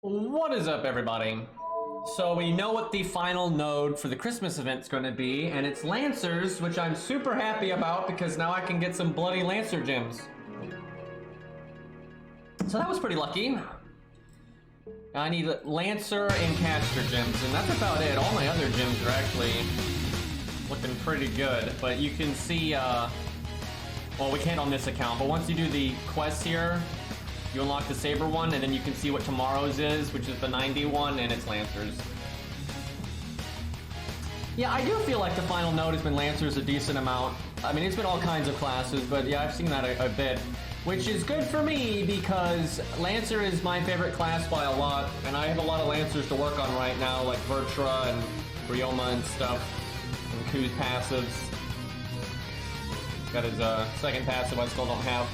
What is up, everybody? So we know what the final node for the Christmas event's going to be, and it's Lancers, which I'm super happy about because now I can get some bloody Lancer gems. So that was pretty lucky. I need Lancer and Caster gems, and that's about it. All my other gems are actually looking pretty good, but you can see, well, we can't on this account, but once you do the quest here, you unlock the Saber one, and then you can see what tomorrow's is, which is the 91, and it's Lancers. Yeah, I do feel like the final node has been Lancers a decent amount. I mean, it's been all kinds of classes, but yeah, I've seen that a bit. Which is good for me, because Lancer is my favorite class by a lot, and I have a lot of Lancers to work on right now, like Vertra and Ryoma and stuff, and Ku's passives. He's got his second passive I still don't have.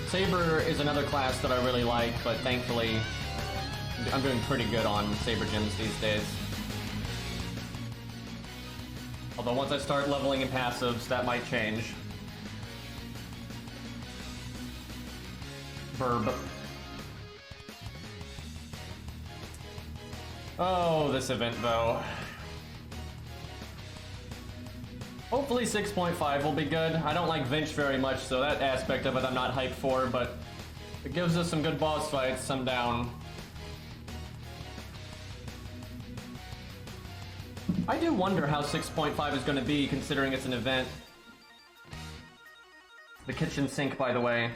Saber is another class that I really like, but thankfully I'm doing pretty good on Saber gems these days. Although once I start leveling in passives, that might change. Verb. Oh, this event though. Hopefully 6.5 will be good. I don't like Vinch very much, so that aspect of it I'm not hyped for, but it gives us some good boss fights, I'm down. I do wonder how 6.5 is going to be, considering it's an event. The kitchen sink, by the way.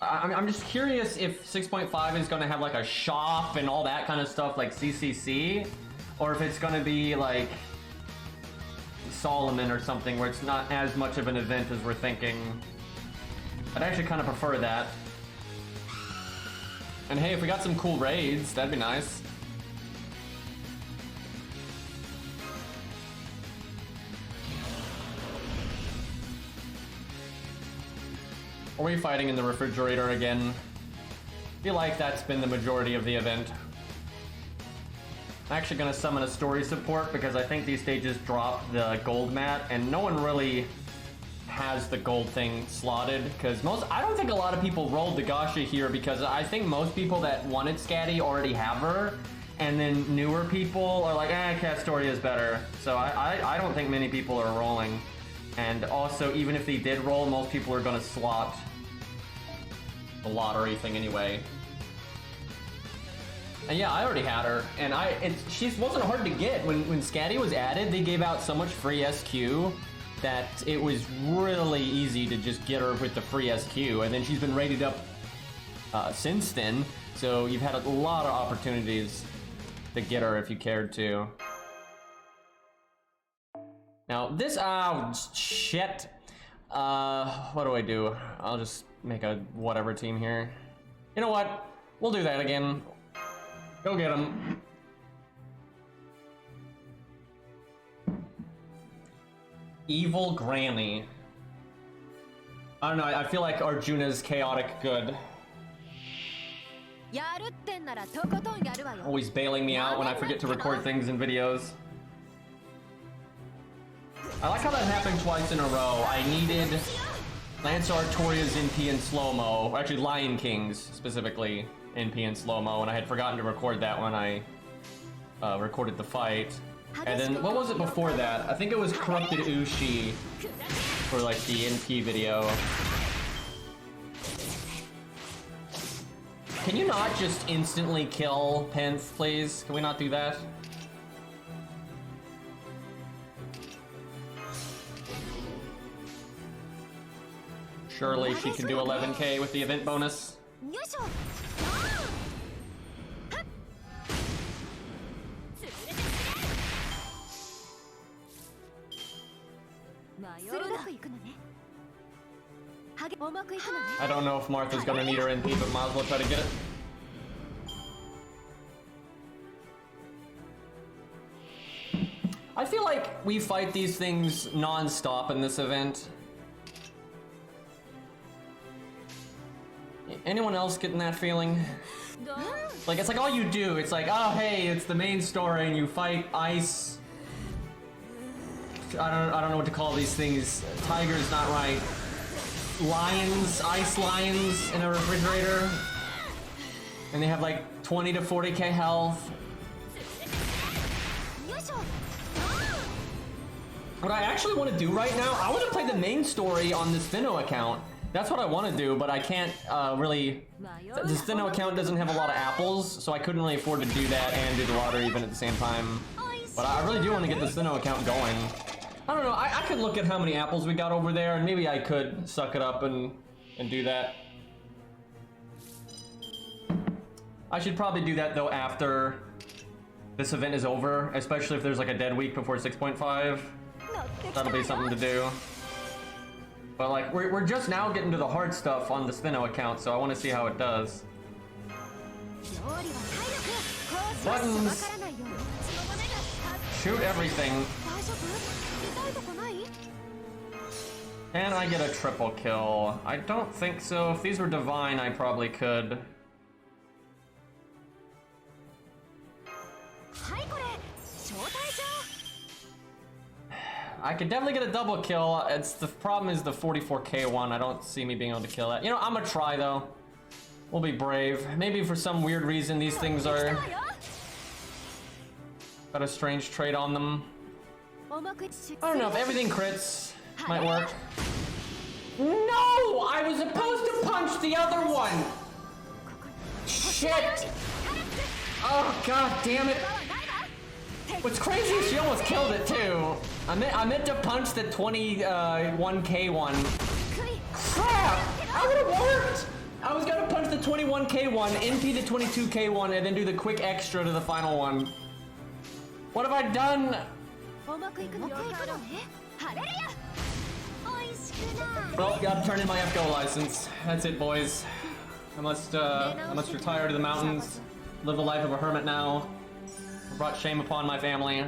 I'm just curious if 6.5 is going to have like a shop and all that kind of stuff like CCC, or if it's going to be like Solomon or something where it's not as much of an event as we're thinking. I'd actually kind of prefer that. And hey, if we got some cool raids, that'd be nice. Are we fighting in the refrigerator again? I feel like that's been the majority of the event. I'm actually going to summon a story support because I think these stages drop the gold mat, and no one really has the gold thing slotted, because I don't think a lot of people rolled the Gasha here, because I think most people that wanted Scatty already have her, and then newer people are like, Castoria is better. So I don't think many people are rolling. And also, even if they did roll, most people are going to slot the lottery thing anyway. And yeah, I already had her, and she wasn't hard to get. When Scatty was added, they gave out so much free SQ that it was really easy to just get her with the free SQ, and then she's been rated up since then, so you've had a lot of opportunities to get her if you cared to. Now this, shit. What do I do? I'll just make a whatever team here. You know what? We'll do that again. Go get him. Evil Granny. I don't know, I feel like Arjuna's chaotic good. Always bailing me out when I forget to record things in videos. I like how that happened twice in a row. I needed Lancer Artoria's NP in slow-mo, or actually Lion King's specifically NP in slow-mo, and I had forgotten to record that when I recorded the fight. And then, what was it before that? I think it was Corrupted Ushi for like the NP video. Can you not just instantly kill Pence, please? Can we not do that? Surely she can do 11k with the event bonus. I don't know if Martha's gonna need her NP, but might as well try to get it. I feel like we fight these things non-stop in this event. Anyone else getting that feeling? Like, it's like all you do, it's like, oh hey, it's the main story and you fight ice. I don't know what to call these things. Tiger's not right. lions, ice lions in a refrigerator. And they have like 20 to 40k health. What I actually want to do right now, I want to play the main story on this Finno account. That's what I want to do, but I can't really... This Finno account doesn't have a lot of apples, so I couldn't really afford to do that and do the lottery even at the same time. But I really do want to get this Finno account going. I don't know, I could look at how many apples we got over there, and maybe I could suck it up and do that. I should probably do that, though, after this event is over, especially if there's like a dead week before 6.5. That'll be something to do. But like, we're just now getting to the hard stuff on the Spinno account, so I want to see how it does. Buttons! Shoot everything. Can I get a triple kill? I don't think so. If these were divine, I probably could. I could definitely get a double kill. It's the problem is the 44k one. I don't see me being able to kill that. You know, I'm gonna try though. We'll be brave. Maybe for some weird reason these things are got a strange trait on them. I don't know if everything crits might work. No! I was supposed to punch the other one! Shit! Oh god damn it! What's crazy is she almost killed it too. I meant to punch the 21k one. Crap! That would have worked! I was gonna punch the 21k one, NP the 22k one, and then do the quick extra to the final one. What have I done? Well, gotta turn in my FGO license. That's it, boys. I must retire to the mountains, live the life of a hermit now. I brought shame upon my family.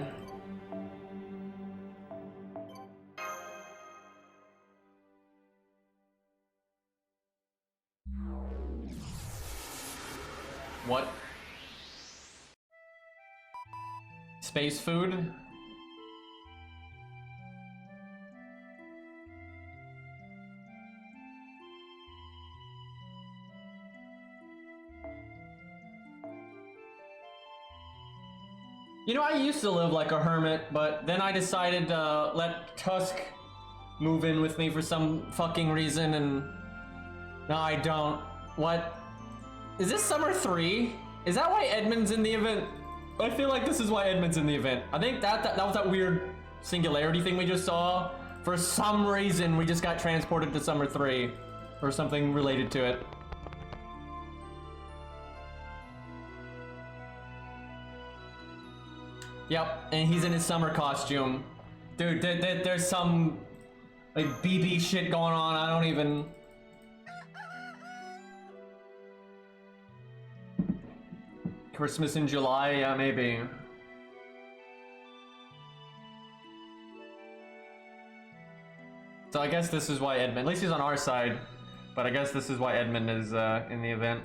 What? Space food? You know, I used to live like a hermit, but then I decided to let Tusk move in with me for some fucking reason, and no, I don't. What? Is this Summer 3? Is that why Edmund's in the event? I feel like this is why Edmund's in the event. I think that was that weird singularity thing we just saw. For some reason, we just got transported to Summer 3, or something related to it. Yep, and he's in his summer costume. Dude, there's some like BB shit going on, I don't even... Christmas in July, yeah, maybe. So I guess this is why Edmund, at least he's on our side, but I guess this is why Edmund is in the event.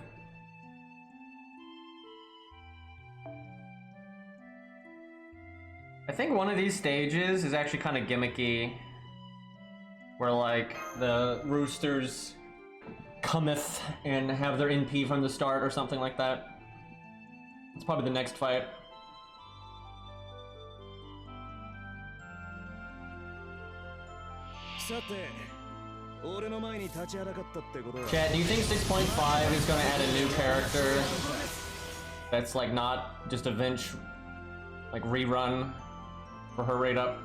I think one of these stages is actually kind of gimmicky, where like the roosters cometh and have their NP from the start or something like that. It's probably the next fight. Chat, do you think 6.5 is going to add a new character that's like not just a Vinch like rerun for her rate up?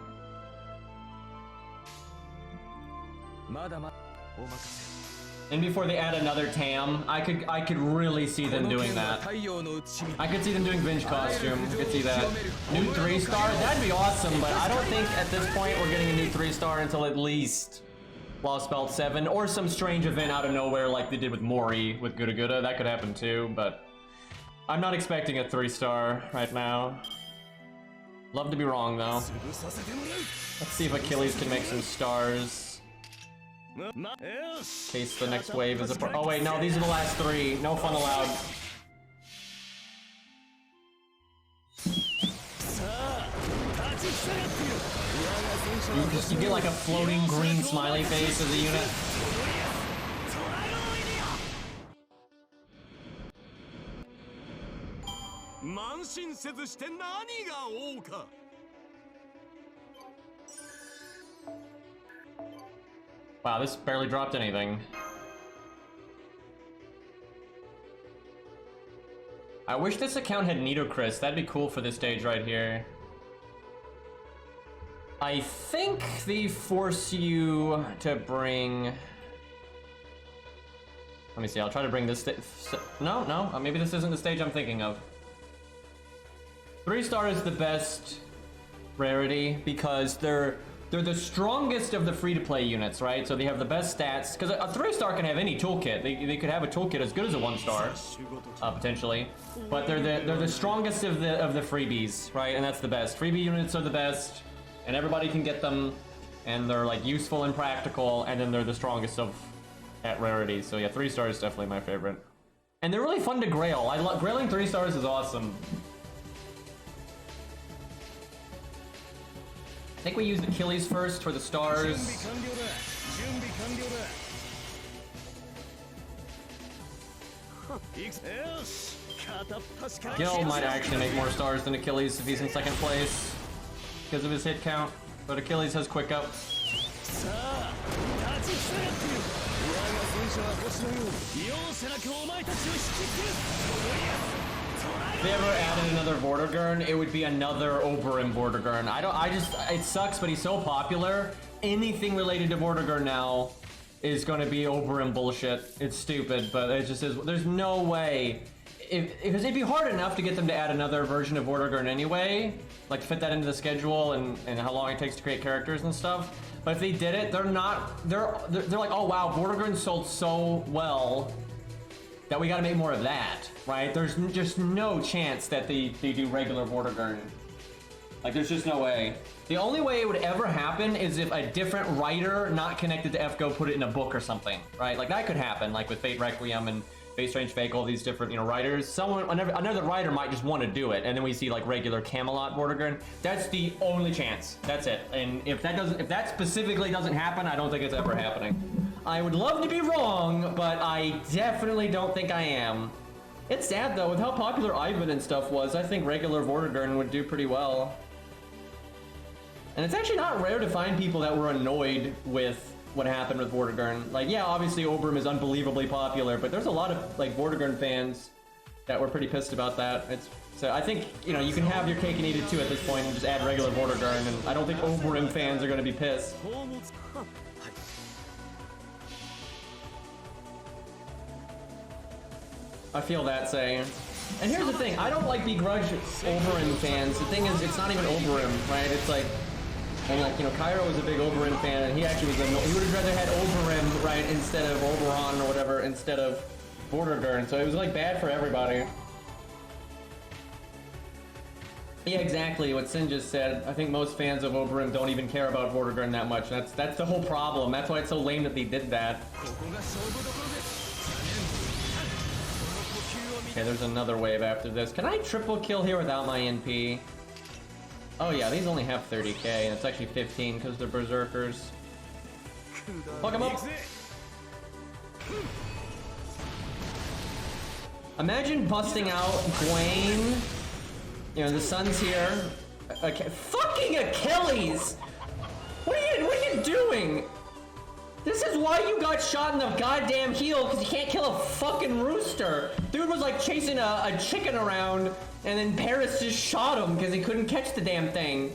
And before they add another Tam, I could really see them doing that. I could see them doing Vinch costume. I could see that. New 3-star? That'd be awesome, but I don't think at this point we're getting a new 3-star until at least Lost Belt 7, or some strange event out of nowhere like they did with Mori with Guda Guda. That could happen too, but I'm not expecting a 3-star right now. Love to be wrong though. Let's see if Achilles can make some stars. In case the next wave is a oh wait, no, these are the last 3. No fun allowed. You get like a floating green smiley face as a unit. Wow, this barely dropped anything. I wish this account had Nitocris. That'd be cool for this stage right here. I think they force you to bring... Let me see, I'll try to bring this... No, maybe this isn't the stage I'm thinking of. 3-star is the best rarity because they're the strongest of the free-to-play units, right? So they have the best stats, because a 3-star can have any toolkit. They could have a toolkit as good as a 1-star, potentially. But they're the strongest of the freebies, right? And that's the best. Freebie units are the best, and everybody can get them, and they're like useful and practical, and then they're the strongest at rarity. So yeah, 3-star is definitely my favorite. And they're really fun to grail. Grailing 3-stars is awesome. I think we use Achilles first for the stars. Gil might actually make more stars than Achilles if he's in second place because of his hit count, but Achilles has quick up. If they ever added another Vortigern, it would be another Oberyn Vortigern. It sucks, but he's so popular. Anything related to Vortigern now is going to be Oberyn bullshit. It's stupid, but it just is. There's no way. Because it'd be hard enough to get them to add another version of Vortigern anyway, like fit that into the schedule and how long it takes to create characters and stuff. But if they did it, they're like, oh wow, Vortigern sold so well that we gotta make more of that, right? There's just no chance that they do regular Vortigern. Like, there's just no way. The only way it would ever happen is if a different writer not connected to FGO put it in a book or something, right? Like, that could happen, like with Fate Requiem and Fate Strange Fake, all these different, writers. Another writer might just want to do it, and then we see like regular Camelot Vortigern. That's the only chance. That's it. And if that specifically doesn't happen, I don't think it's ever happening. I would love to be wrong, but I definitely don't think I am. It's sad though, with how popular Ivan and stuff was, I think regular Vortigern would do pretty well. And it's actually not rare to find people that were annoyed with what happened with Vortigern. Like, yeah, obviously Oberyn is unbelievably popular, but there's a lot of like Vortigern fans that were pretty pissed about that. So I think, you can have your cake and eat it too at this point and just add regular Vortigern, and I don't think Oberyn fans are going to be pissed. I feel that saying. And here's the thing, I don't like begrudge Oberyn fans. The thing is, it's not even Oberyn, right? It's like, and like, Cairo was a big Oberyn fan, and he actually was he would have rather had Oberyn, right, instead of Oberon or whatever, instead of Vortigern. So it was like bad for everybody. Yeah, exactly what Sin just said. I think most fans of Oberyn don't even care about Vortigern that much. That's the whole problem. That's why it's so lame that they did that. Okay, there's another wave after this. Can I triple kill here without my NP? Oh yeah, these only have 30k, and it's actually 15 because they're berserkers. Fuck them up! Imagine busting out Gwaine. The sun's here. Fucking Achilles! What are you doing? This is why you got shot in the goddamn heel, because you can't kill a fucking rooster. Dude was like chasing a chicken around, and then Paris just shot him because he couldn't catch the damn thing.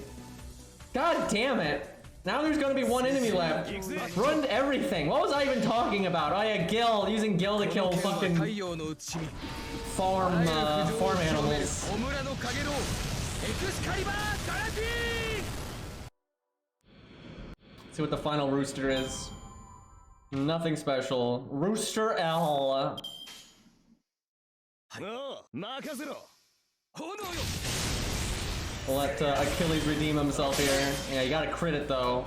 God damn it. Now there's gonna be one enemy left. Ruined everything. What was I even talking about? Oh yeah, Gil, using Gil to kill fucking farm animals. See what the final rooster is. Nothing special. Rooster L. Let Achilles redeem himself here. Yeah, you gotta crit it though.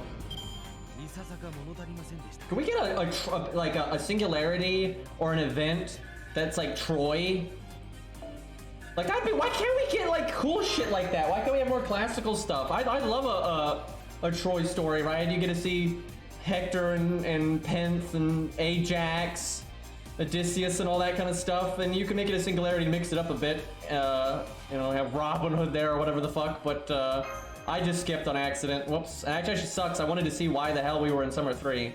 Can we get a singularity or an event that's like Troy? Like that'd be. Why can't we get like cool shit like that? Why can't we have more classical stuff? I'd love a Troy story, right? You get to see Hector and Pence and Ajax Odysseus and all that kind of stuff, and you can make it a singularity to mix it up a bit. You know, have Robin Hood there or whatever the fuck, but I just skipped on accident. Whoops. Actually sucks. I wanted to see why the hell we were in Summer 3.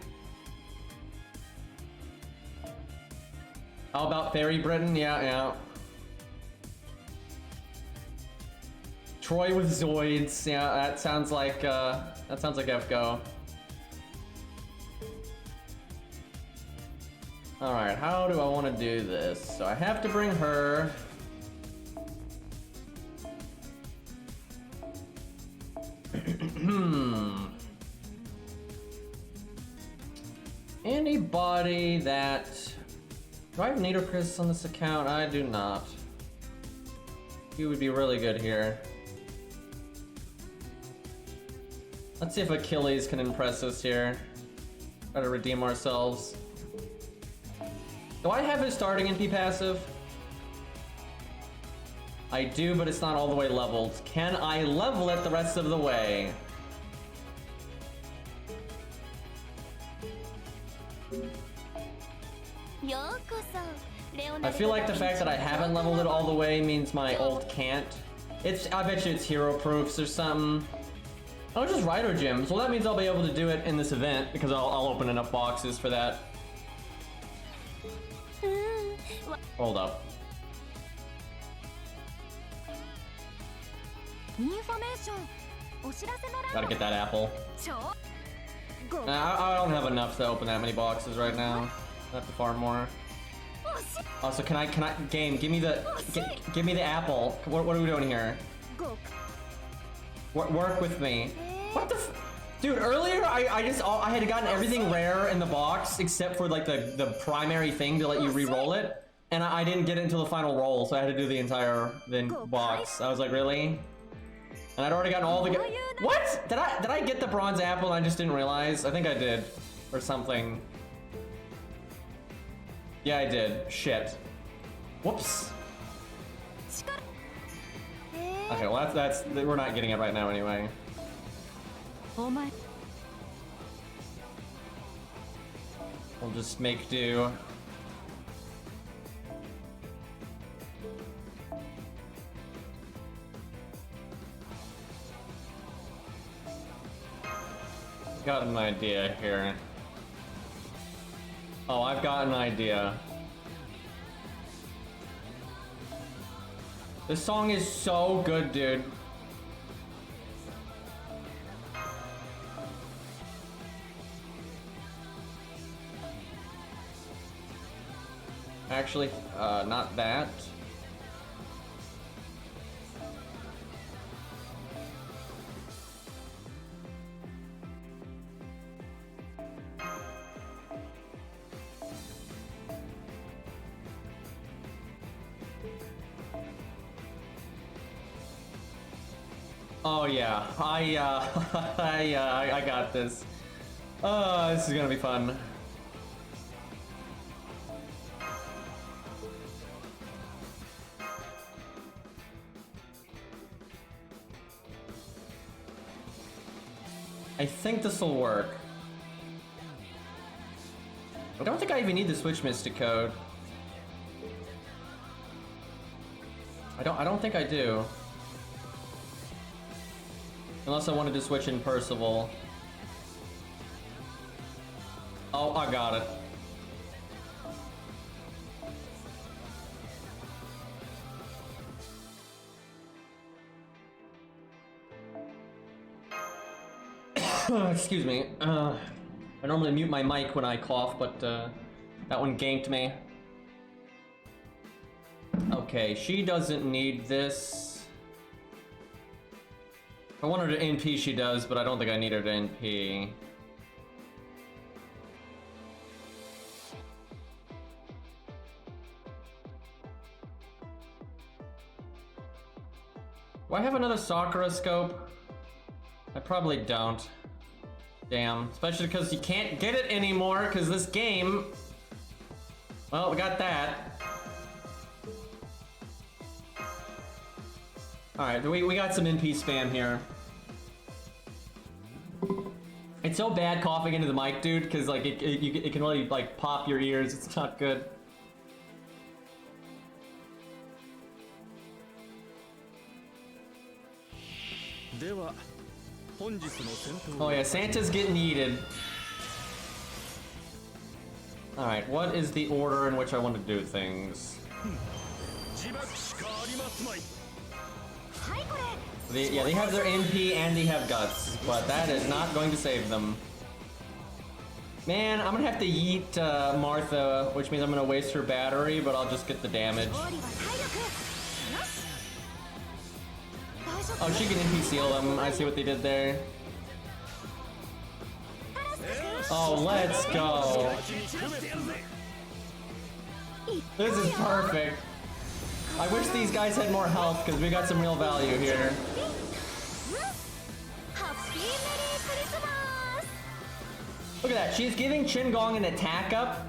How about Fairy Britain? Yeah. Troy with Zoids. Yeah, that sounds like FGO. Alright, how do I want to do this? So I have to bring her. Anybody that... Do I have Nitocris on this account? I do not. He would be really good here. Let's see if Achilles can impress us here. Try to redeem ourselves. Do I have his starting NP passive? I do, but it's not all the way leveled. Can I level it the rest of the way? I feel like the fact that I haven't leveled it all the way means my ult can't. I bet you it's hero proofs or something. Oh, just Rider Gems. Well, that means I'll be able to do it in this event because I'll open enough boxes for that. Hold up. Gotta get that apple. I don't have enough to open that many boxes right now. I have to farm more. Also, can I, game, give me the apple. What are we doing here? Work with me. What the dude, earlier I had gotten everything rare in the box except for like the primary thing to let you re-roll it. And I didn't get it until the final roll, so I had to do the entire box. I was like, really? And I'd already gotten all the... What? Did I get the bronze apple and I just didn't realize? I think I did. Or something. Yeah, I did. Shit. Whoops. Okay, well that's we're not getting it right now anyway. We'll just make do. Got an idea here. Oh, I've got an idea. This song is so good, dude. Actually, not that. Oh yeah, I got this. Oh, this is gonna be fun. I think this will work. I don't think I even need the switch Mystic code. I don't think I do. Unless I wanted to switch in Percival. Oh, I got it. Excuse me. I normally mute my mic when I cough, but that one ganked me. Okay, she doesn't need this. If I want her to NP, she does, but I don't think I need her to NP. Do I have another Sakura scope? I probably don't. Damn, especially because you can't get it anymore, because this game... Well, we got that. Alright, we got some NP spam here. It's so bad coughing into the mic, dude, because like it can really like pop your ears. It's not good. Oh yeah, Santa's getting eaten. Alright, what is the order in which I want to do things? Yeah, they have their MP and they have guts, but that is not going to save them. Man, I'm gonna have to yeet Martha, which means I'm gonna waste her battery, but I'll just get the damage. Oh, she can MP seal them. I see what they did there. Oh, let's go. This is perfect. I wish these guys had more health because we got some real value here. Look at that. She's giving Chin Gong an attack up,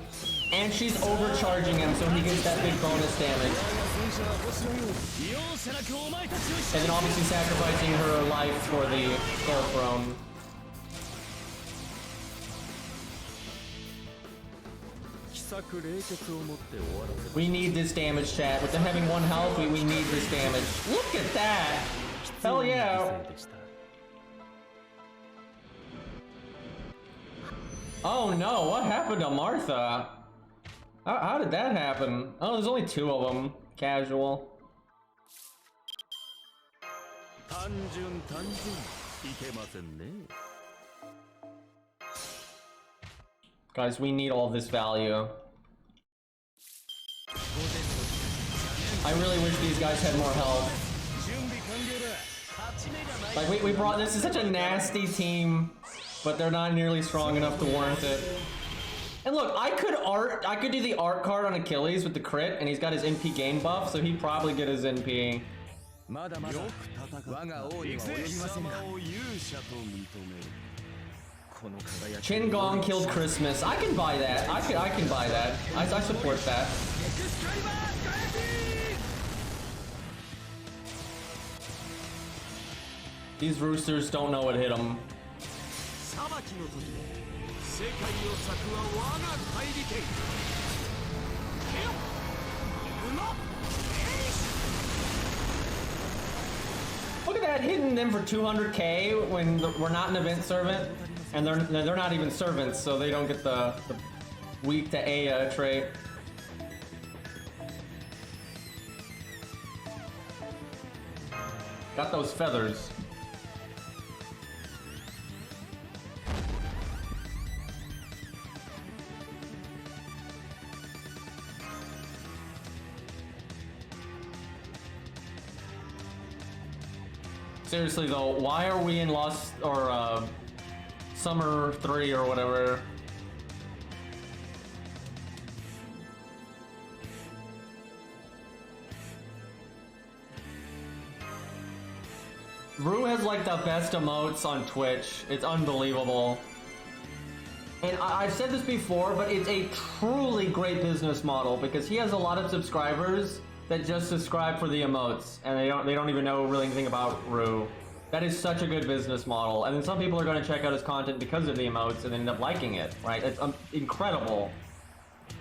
and she's overcharging him so he gets that big bonus damage. And then obviously sacrificing her life for the Skull Throne. We need this damage, chat. With them having 1 health, we need this damage. Look at that! Hell yeah! Oh no, what happened to Martha? How did that happen? Oh, there's only 2 of them. Casual. Guys, we need all this value. I really wish these guys had more health. Like, we brought, this is such a nasty team, but they're not nearly strong enough to warrant it. And look, I could do the art card on Achilles with the crit, and he's got his NP gain buff, so he'd probably get his NP. Chin Gong killed Christmas. I can buy that. I can buy that. I support that. These roosters don't know what hit them. Look at that, hitting them for 200k when we're not an event servant, and they're not even servants, so they don't get the weak to Aya trait. Got those feathers. Seriously though, why are we in Lost or Summer 3 or whatever? Rue has like the best emotes on Twitch. It's unbelievable. And I've said this before, but it's a truly great business model because he has a lot of subscribers that just subscribe for the emotes, and they don't even know really anything about Rue. That is such a good business model, and then some people are going to check out his content because of the emotes and end up liking it, right? It's incredible.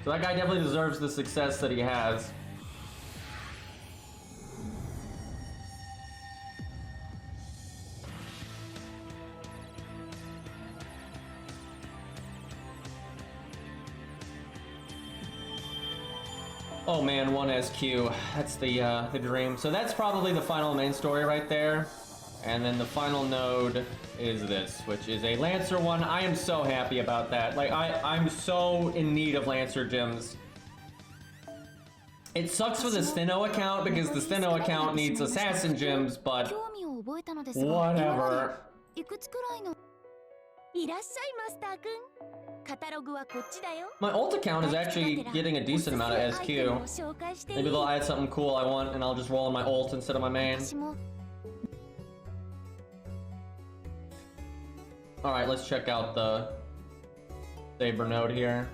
So that guy definitely deserves the success that he has. Oh man, 1 SQ. That's the dream. So that's probably the final main story right there. And then the final node is this, which is a Lancer one. I am so happy about that. Like, I'm so in need of Lancer gems. It sucks for the Steno account because the Steno account needs assassin gems, but whatever. My ult account is actually getting a decent amount of SQ. Maybe they'll add something cool I want and I'll just roll in my ult instead of my main. Alright, let's check out the Saber node here.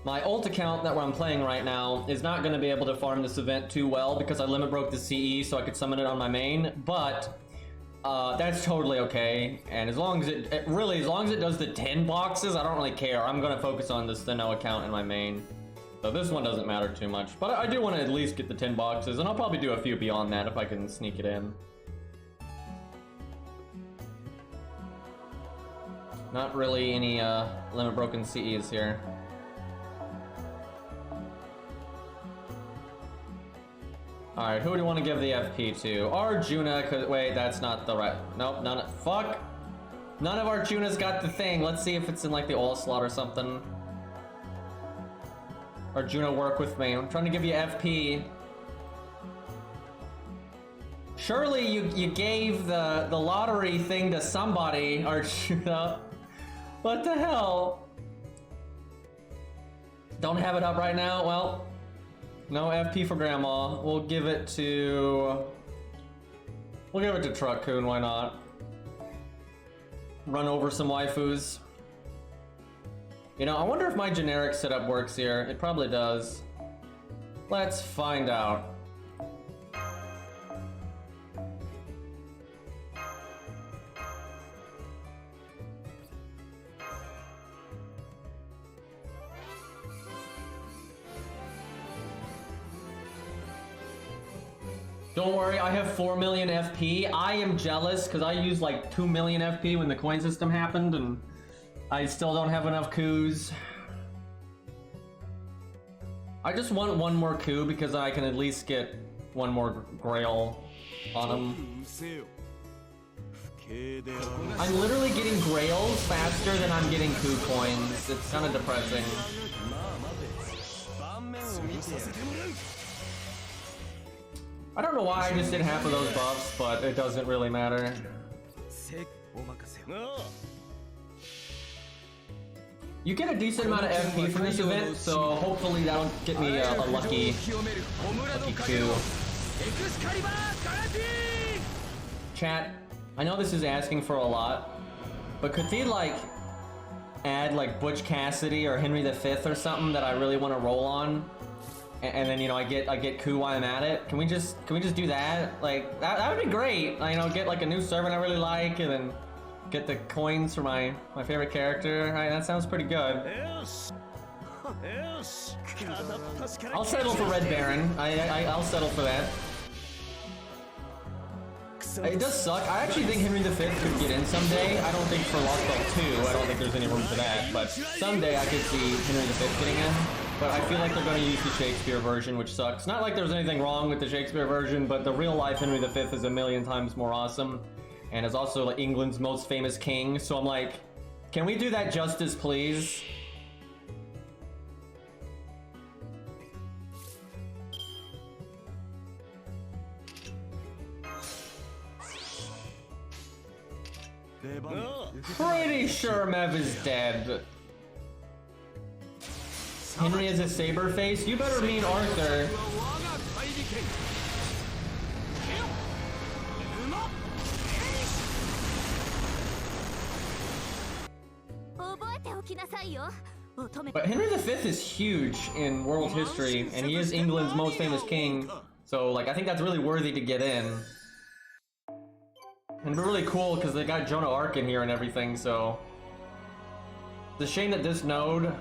My ult account that I'm playing right now is not going to be able to farm this event too well because I limit broke the CE so I could summon it on my main, but that's totally okay. And as long as as long as it does the 10 boxes, I don't really care. I'm going to focus on the Steno account in my main. So this one doesn't matter too much, but I do want to at least get the 10 boxes, and I'll probably do a few beyond that if I can sneak it in. Not really any limit broken CEs here. Alright, who do you want to give the FP to? Arjuna, cause wait, that's not the right. Nope, fuck! None of Arjuna's got the thing. Let's see if it's in like the all slot or something. Arjuna, work with me. I'm trying to give you FP. Surely you gave the lottery thing to somebody, Arjuna. What the hell? Don't have it up right now? Well, no FP for Grandma. We'll give it to Truck-kun, why not? Run over some waifus. You know, I wonder if my generic setup works here. It probably does. Let's find out. Don't worry, I have 4 million FP. I am jealous because I used like 2 million FP when the coin system happened, and I still don't have enough coups. I just want one more coup because I can at least get one more grail on him. I'm literally getting grails faster than I'm getting coup coins. It's kind of depressing. I don't know why I just did half of those buffs, but it doesn't really matter. You get a decent amount of FP from this event, so hopefully that'll get me a lucky coup. Chat, I know this is asking for a lot, but could they like add like Butch Cassidy or Henry V or something that I really want to roll on? And then, you know, I get coup while I'm at it. Can we just do that? Like that would be great. You know, get like a new servant I really like, and then get the coins for my favorite character. Alright, that sounds pretty good. I'll settle for Red Baron. I'll settle for that. It does suck. I actually think Henry V could get in someday. I don't think for Lost Belt 2, I don't think there's any room for that. But someday I could see Henry V getting in. But I feel like they're going to use the Shakespeare version, which sucks. Not like there's anything wrong with the Shakespeare version, but the real-life Henry V is a million times more awesome. And is also like England's most famous king, so I'm like, can we do that justice, please? Pretty sure Mev is dead. Henry is a saber face? You better mean Arthur. But Henry V is huge in world history, and he is England's most famous king, so like I think that's really worthy to get in. And it'd be really cool because they got Joan of Arc in here and everything, so... It's a shame that this node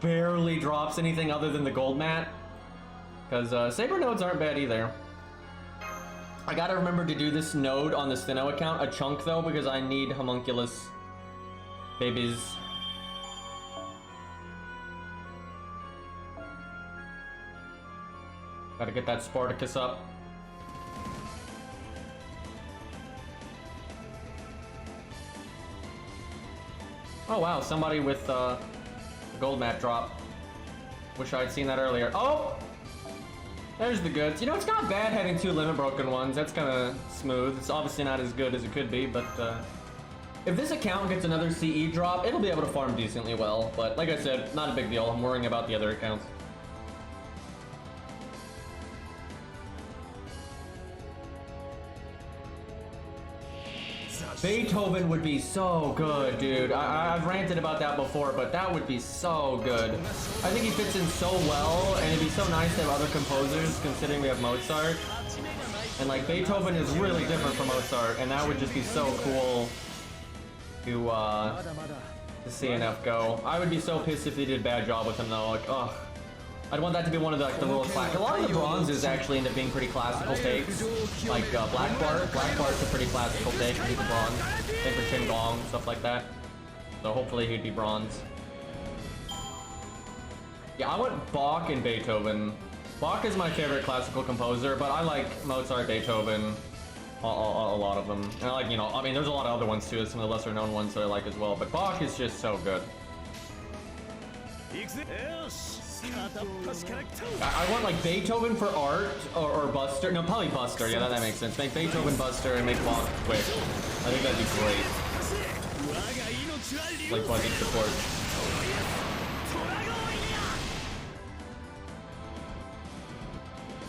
barely drops anything other than the gold mat, because saber nodes aren't bad either. I gotta remember to do this node on the Steno account a chunk though, because I need homunculus babies. Gotta get that Spartacus up. Oh wow, somebody with the gold mat drop. Wish I'd seen that earlier. Oh! There's the goods. You know, it's not bad having 2 limit broken ones. That's kind of smooth. It's obviously not as good as it could be, but if this account gets another CE drop, it'll be able to farm decently well. But like I said, not a big deal. I'm worrying about the other accounts. Beethoven would be so good, dude. I've ranted about that before, but that would be so good. I think he fits in so well, and it'd be so nice to have other composers, considering we have Mozart. And like, Beethoven is really different from Mozart, and that would just be so cool to see an FGO. I would be so pissed if they did a bad job with him, though. Like, ugh. I'd want that to be one of the, like, the real classic. A lot of the bronzes actually end up being pretty classical takes. Like Black Bart. Black Bart's a pretty classical take. He's a bronze. Same for Chin Gong, stuff like that. So hopefully he'd be bronze. Yeah, I went Bach and Beethoven. Bach is my favorite classical composer, but I like Mozart, Beethoven, a lot of them. And I like, you know, I mean, there's a lot of other ones too, some of the lesser known ones that I like as well, but Bach is just so good. I want like Beethoven for art or Buster. No, probably Buster. Yeah, that makes sense. Make Beethoven Buster and make Bach quick. I think that'd be great. Like budget support.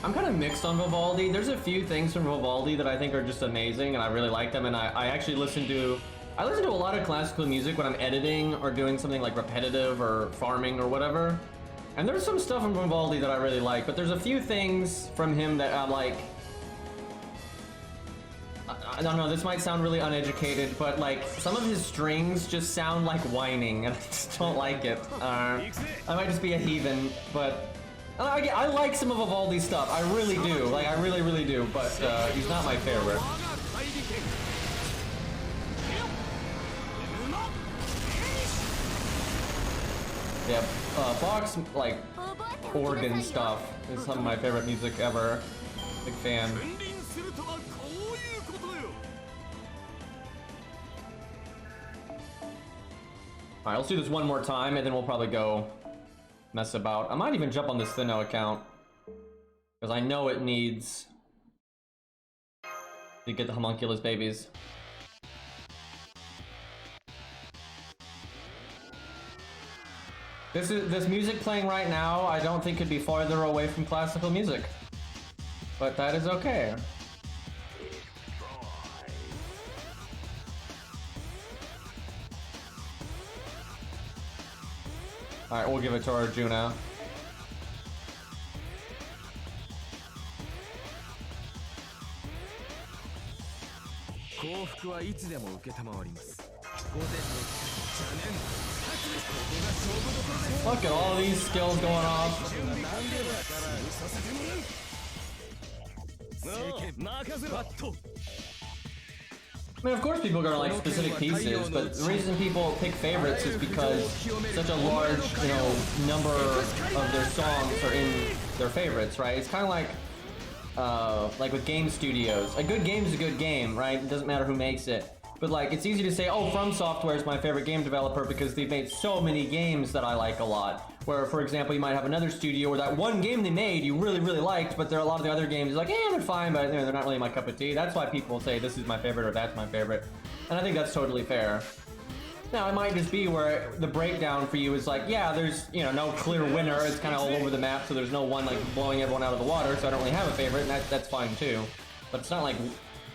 I'm kind of mixed on Vivaldi. There's a few things from Vivaldi that I think are just amazing, and I really like them. And I actually listen to a lot of classical music when I'm editing or doing something like repetitive or farming or whatever. And there's some stuff from Vivaldi that I really like, but there's a few things from him that I'm like, I don't know, this might sound really uneducated, but like some of his strings just sound like whining, and I just don't like it. I might just be a heathen, but I like some of Vivaldi's stuff. I really do. Like, I really, really do, but he's not my favorite. Yeah, Bach's, like, organ stuff is some of my favorite music ever. Big fan. Alright, let's do this one more time, and then we'll probably go mess about. I might even jump on this Thinno account, because I know it needs to get the homunculus babies. This music playing right now, I don't think could be farther away from classical music, but that is okay. Alright, we'll give it to Arjuna. Look at all these skills going off. I mean, of course people are gonna like specific pieces, but the reason people pick favorites is because such a large, you know, number of their songs are in their favorites, right? It's kind of like with game studios. A good game is a good game, right? It doesn't matter who makes it. But like, it's easy to say, oh, From Software is my favorite game developer because they've made so many games that I like a lot. Where, for example, you might have another studio where that one game they made you really, really liked, but there are a lot of the other games like, they're fine, but you know, they're not really my cup of tea. That's why people say this is my favorite or that's my favorite. And I think that's totally fair. Now, it might just be where the breakdown for you is like, yeah, there's, you know, no clear winner. It's kind of all over the map, so there's no one like blowing everyone out of the water, so I don't really have a favorite, and that's fine too. But it's not like,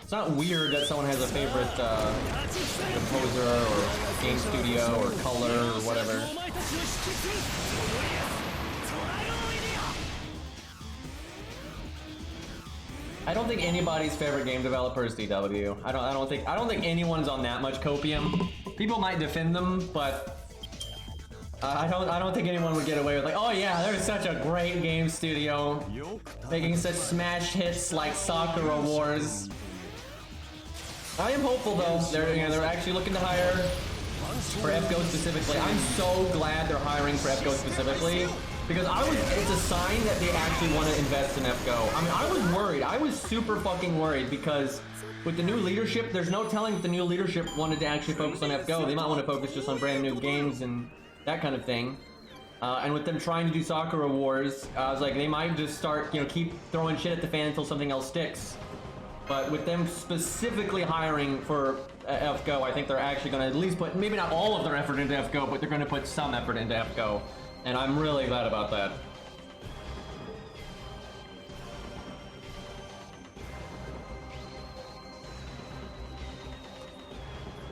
it's not weird that someone has a favorite composer or game studio or color or whatever. I don't think anybody's favorite game developer is DW. I don't think anyone's on that much copium. People might defend them, but I don't think anyone would get away with like, oh yeah, they're such a great game studio, making such smash hits like Sakura Wars. I am hopeful though. They're actually looking to hire for FGO specifically. I'm so glad they're hiring for FGO specifically because it's a sign that they actually want to invest in FGO. I mean, I was worried. I was super fucking worried because with the new leadership, there's no telling if the new leadership wanted to actually focus on FGO. They might want to focus just on brand new games and that kind of thing. And with them trying to do Sakura Wars, I was like, they might just start, you know, keep throwing shit at the fan until something else sticks. But with them specifically hiring for FGO, I think they're actually going to at least put, maybe not all of their effort into FGO, but they're going to put some effort into FGO. And I'm really glad about that.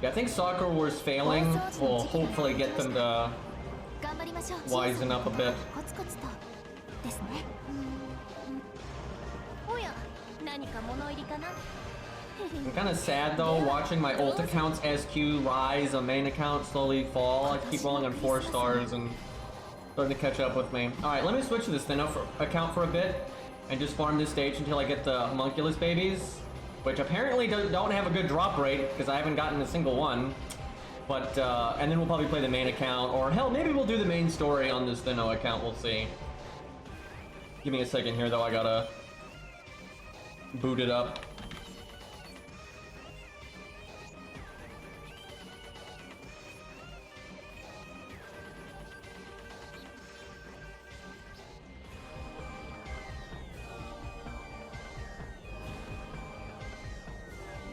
Yeah, I think Sakura Wars failing will hopefully get them to wisen up a bit. I'm kind of sad though, watching my ult accounts SQ rise, a main account slowly fall. I keep rolling on 4 stars and Starting to catch up with me. Alright, let me switch to this account for a bit and just farm this stage until I get the homunculus babies, which apparently don't have a good drop rate because I haven't gotten a single one. But, and then we'll probably play the main account, or hell, maybe we'll do the main story on this Thinno account, we'll see. Give me a second here though, I gotta boot it up.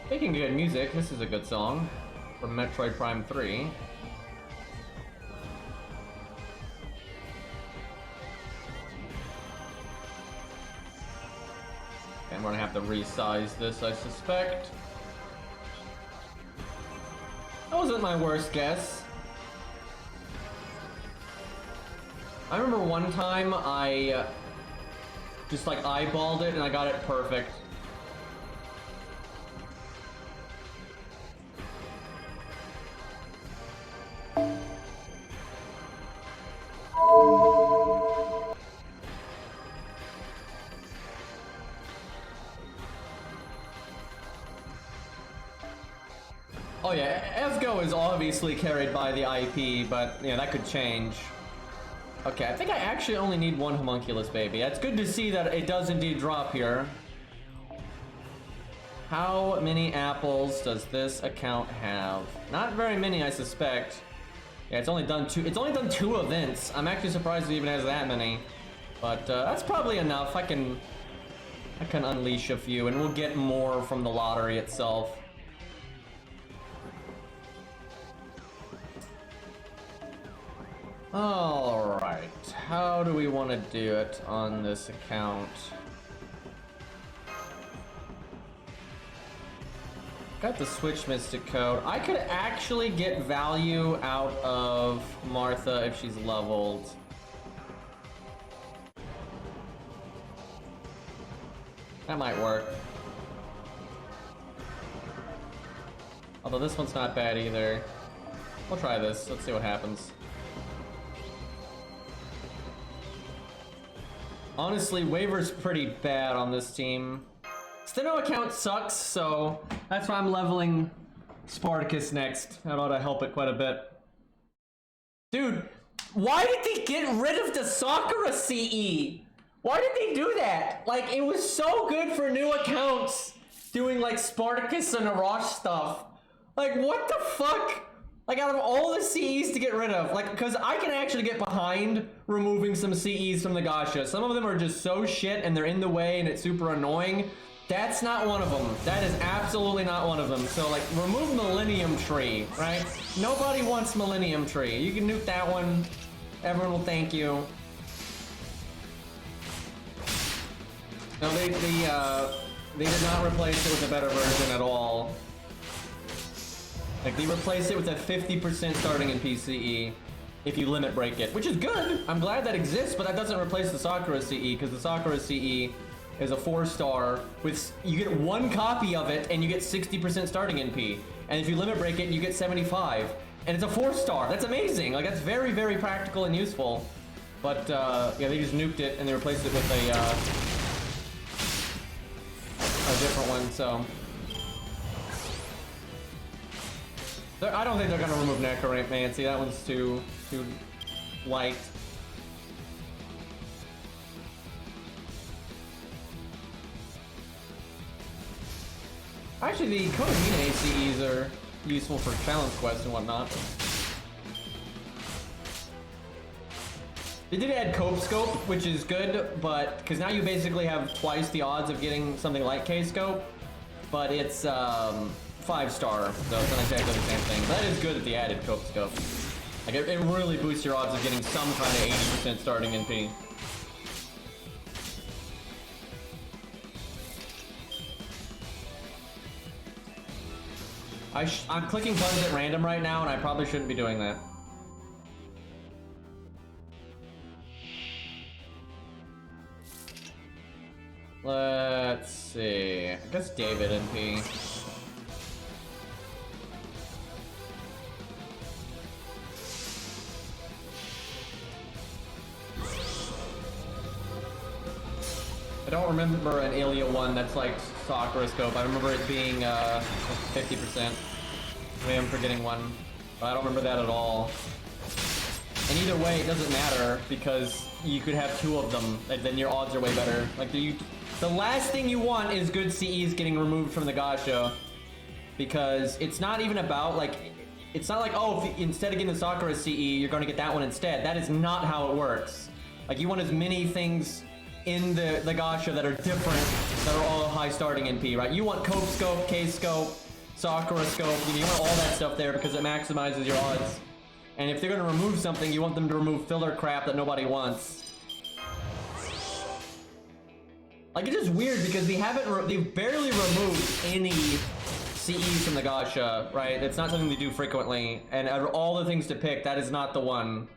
Making good music, this is a good song from Metroid Prime 3. And we're gonna have to resize this, I suspect. That wasn't my worst guess. I remember one time I just like eyeballed it and I got it perfect. Oh yeah, FGO is obviously carried by the IP, but yeah, that could change. Okay, I think I actually only need one homunculus baby. It's good to see that it does indeed drop here. How many apples does this account have? Not very many, I suspect. Yeah, it's only done two events. I'm actually surprised it even has that many. But that's probably enough. I can unleash a few, and we'll get more from the lottery itself. Alright, how do we want to do it on this account? Got the Switch Mystic code. I could actually get value out of Martha if she's leveled. That might work. Although this one's not bad either. We'll try this, let's see what happens. Honestly, waiver's pretty bad on this team. Thinno account sucks, so that's why I'm leveling Spartacus next. That ought to help it quite a bit. Dude, why did they get rid of the Sakura CE? Why did they do that? Like, it was so good for new accounts doing like Spartacus and Arash stuff. Like, what the fuck? Like, out of all the CEs to get rid of, like, because I can actually get behind removing some CEs from the gacha. Some of them are just so shit and they're in the way and it's super annoying. That's not one of them. That is absolutely not one of them. So, like, remove Millennium Tree, right? Nobody wants Millennium Tree. You can nuke that one. Everyone will thank you. No, they did not replace it with a better version at all. Like, they replaced it with a 50% starting in PCE if you limit break it, which is good. I'm glad that exists, but that doesn't replace the Sakura CE, because the Sakura CE is a 4-star with, you get one copy of it and you get 60% starting NP. And if you limit break it, you get 75. And it's a 4-star. That's amazing. Like, that's very, very practical and useful. But, yeah, they just nuked it and they replaced it with a different one, so. I don't think they're gonna remove Necromancy. That one's too light. Actually, the Konamine ACEs are useful for challenge quests and whatnot. They did add Cope Scope, which is good, but because now you basically have twice the odds of getting something like K-Scope, but it's 5-star, so it's not exactly the same thing. That is good at the added Cope Scope. Like, it really boosts your odds of getting some kind of 80% starting NP. I'm clicking buttons at random right now, and I probably shouldn't be doing that. Let's see. I guess David NP. I don't remember an Ilia one that's like Sakura scope. I remember it being 50%. Maybe I'm forgetting one, but I don't remember that at all. And either way, it doesn't matter because you could have two of them, and then your odds are way better. Like the last thing you want is good CEs getting removed from the gacha, because it's not even about like, it's not like, oh, if instead of getting the Sakura CE, you're going to get that one instead. That is not how it works. Like you want as many things in the gacha that are different, that are all high starting NP, right? You want Cope Scope, K Scope, Sakura Scope, you want all that stuff there because it maximizes your odds. And if they're gonna remove something, you want them to remove filler crap that nobody wants. Like, it's just weird because they've barely removed any CEs from the gacha, right? It's not something they do frequently, and out of all the things to pick, that is not the one.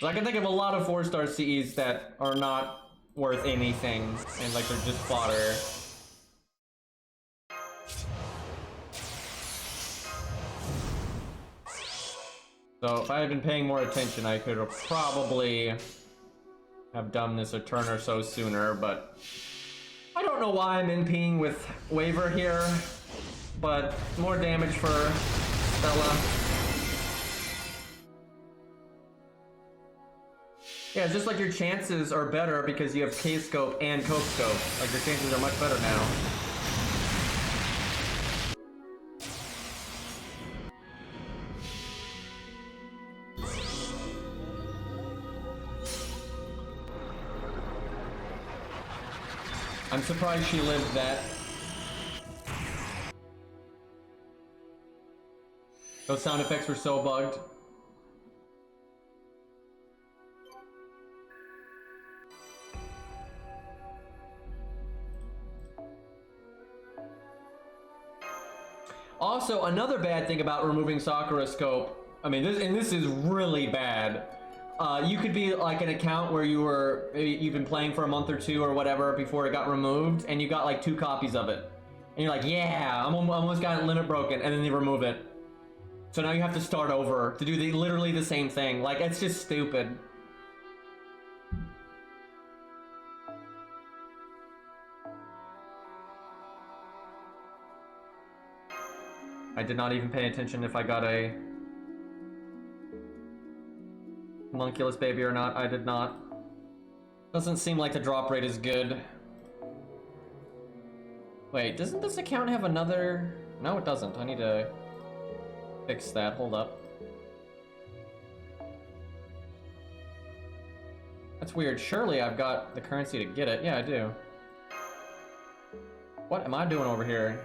So I can think of a lot of 4-star CEs that are not worth anything, and like they're just fodder. So if I had been paying more attention, I could have probably have done this a turn or so sooner, but I don't know why I'm NPing with Waver here, but more damage for Stella. Yeah, it's just like your chances are better because you have K-Scope and Cope Scope. Like your chances are much better now. I'm surprised she lived that. Those sound effects were so bugged. Also, another bad thing about removing Sakura Scope, I mean, this is really bad. You could be like an account where you've been playing for a month or two or whatever before it got removed, and you got like 2 copies of it. And you're like, yeah, I'm almost got limit broken, and then they remove it. So now you have to start over to do literally the same thing. Like, it's just stupid. I did not even pay attention if I got a Homunculus baby or not. I did not. Doesn't seem like the drop rate is good. Wait, doesn't this account have another? No, it doesn't. I need to fix that. Hold up. That's weird. Surely I've got the currency to get it. Yeah, I do. What am I doing over here?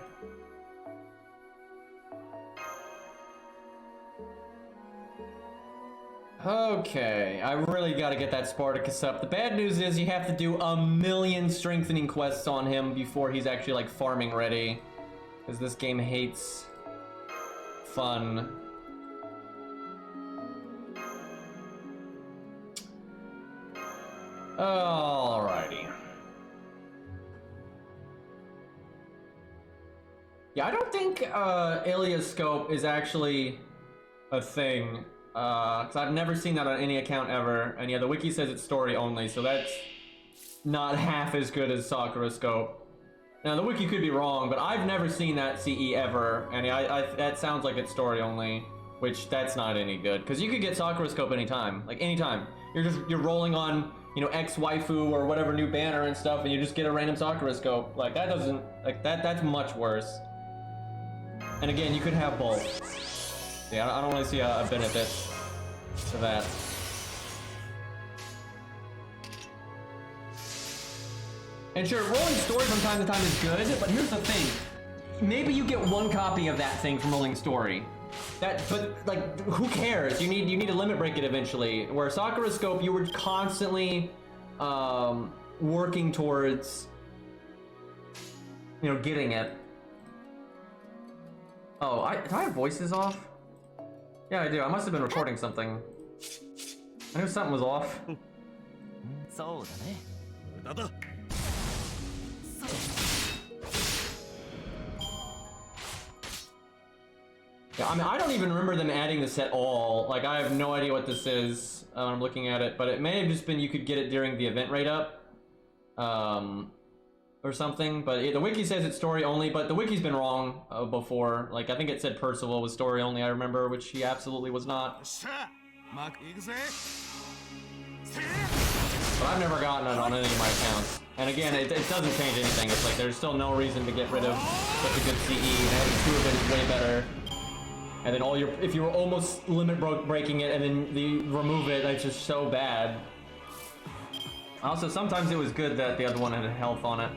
Okay, I really gotta get that Spartacus up. The bad news is you have to do a million strengthening quests on him before he's actually like farming ready. Because this game hates fun. Alrighty. Yeah, I don't think Ilia's Scope is actually a thing. Because I've never seen that on any account ever. And yeah, the wiki says it's story only, so that's not half as good as Sakura Scope. Now, the wiki could be wrong, but I've never seen that CE ever. And that sounds like it's story only, which that's not any good. Because you could get Sakura Scope anytime. Like, anytime. You're rolling on, you know, X waifu or whatever new banner and stuff, and you just get a random Sakura Scope. Like, that doesn't... Like, that's much worse. And again, you could have both. Yeah, I don't really see a benefit to that. And sure, rolling story from time to time is good, but here's the thing. Maybe you get 1 copy of that thing from rolling story. But like, who cares? You need to limit break it eventually. Where Sakura Scope, you were constantly working towards, you know, getting it. Oh, do I have voices off? Yeah, I do. I must have been recording something. I knew something was off. Yeah, I mean, I don't even remember them adding this at all. Like, I have no idea what this is. I'm looking at it, but it may have just been you could get it during the event rate up. or something. But the wiki says it's story only, but the wiki's been wrong before. Like, I think it said Percival was story only, I remember, which he absolutely was not. But I've never gotten it on any of my accounts. And again, it doesn't change anything. It's like there's still no reason to get rid of such a good CE. And having 2 of it is way better. And then if you were almost limit breaking it and then remove it, it's just so bad. Also, sometimes it was good that the other one had health on it.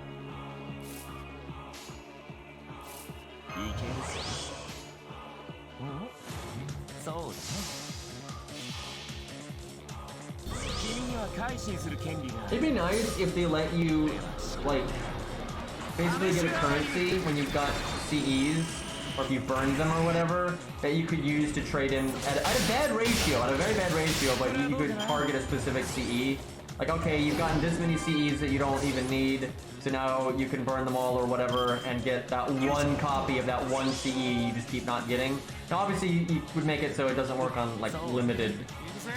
It'd be nice if they let you, like, basically get a currency when you've got CEs, or if you burned them or whatever, that you could use to trade in at a bad ratio, at a very bad ratio, but you could target a specific CE. Like, okay, you've gotten this many CEs that you don't even need, so now you can burn them all or whatever and get that one copy of that one CE you just keep not getting. Now, obviously, you would make it so it doesn't work on, like, limited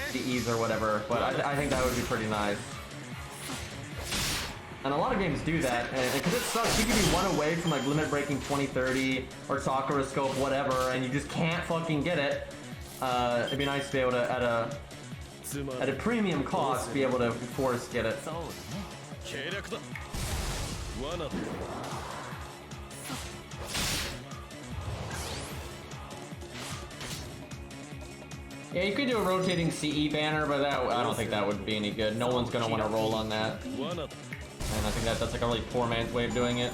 CEs or whatever, but I think that would be pretty nice. And a lot of games do that, because it sucks. You could be one away from, like, limit breaking 2030 or Sakura Scope, whatever, and you just can't fucking get it. It'd be nice to be able to, at a premium cost, be able to force get it. Yeah, you could do a rotating CE banner, but I don't think that would be any good. No one's gonna want to roll on that. And I think that's like a really poor man's way of doing it.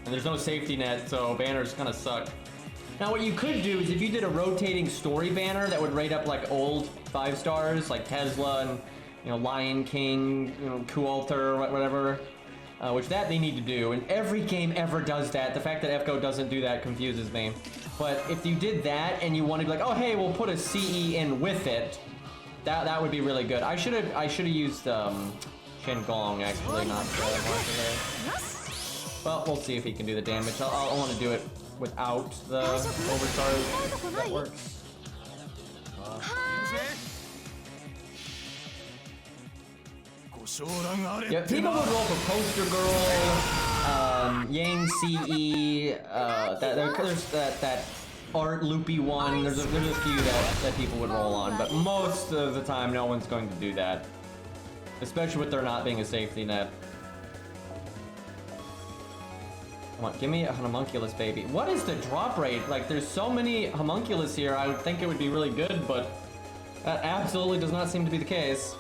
And there's no safety net, so banners kind of suck. Now what you could do is if you did a rotating story banner that would rate up like old 5 stars, like Tesla and, you know, Lion King, you know, Kualter, whatever, which that they need to do. And every game ever does that. The fact that FGO doesn't do that confuses me. But if you did that and you wanted to be like, oh hey, we'll put a CE in with it, that would be really good. I should have used Shenggong actually, not well, we'll see if he can do the damage. I want to do it without the overstars. That works. Yeah, people would roll for Poster Girl, Yang CE, there's that Art Loopy one. There's a few that people would roll on, but most of the time no one's going to do that. Especially with there not being a safety net. Come on, give me a homunculus, baby. What is the drop rate? Like, there's so many homunculus here, I would think it would be really good, but that absolutely does not seem to be the case.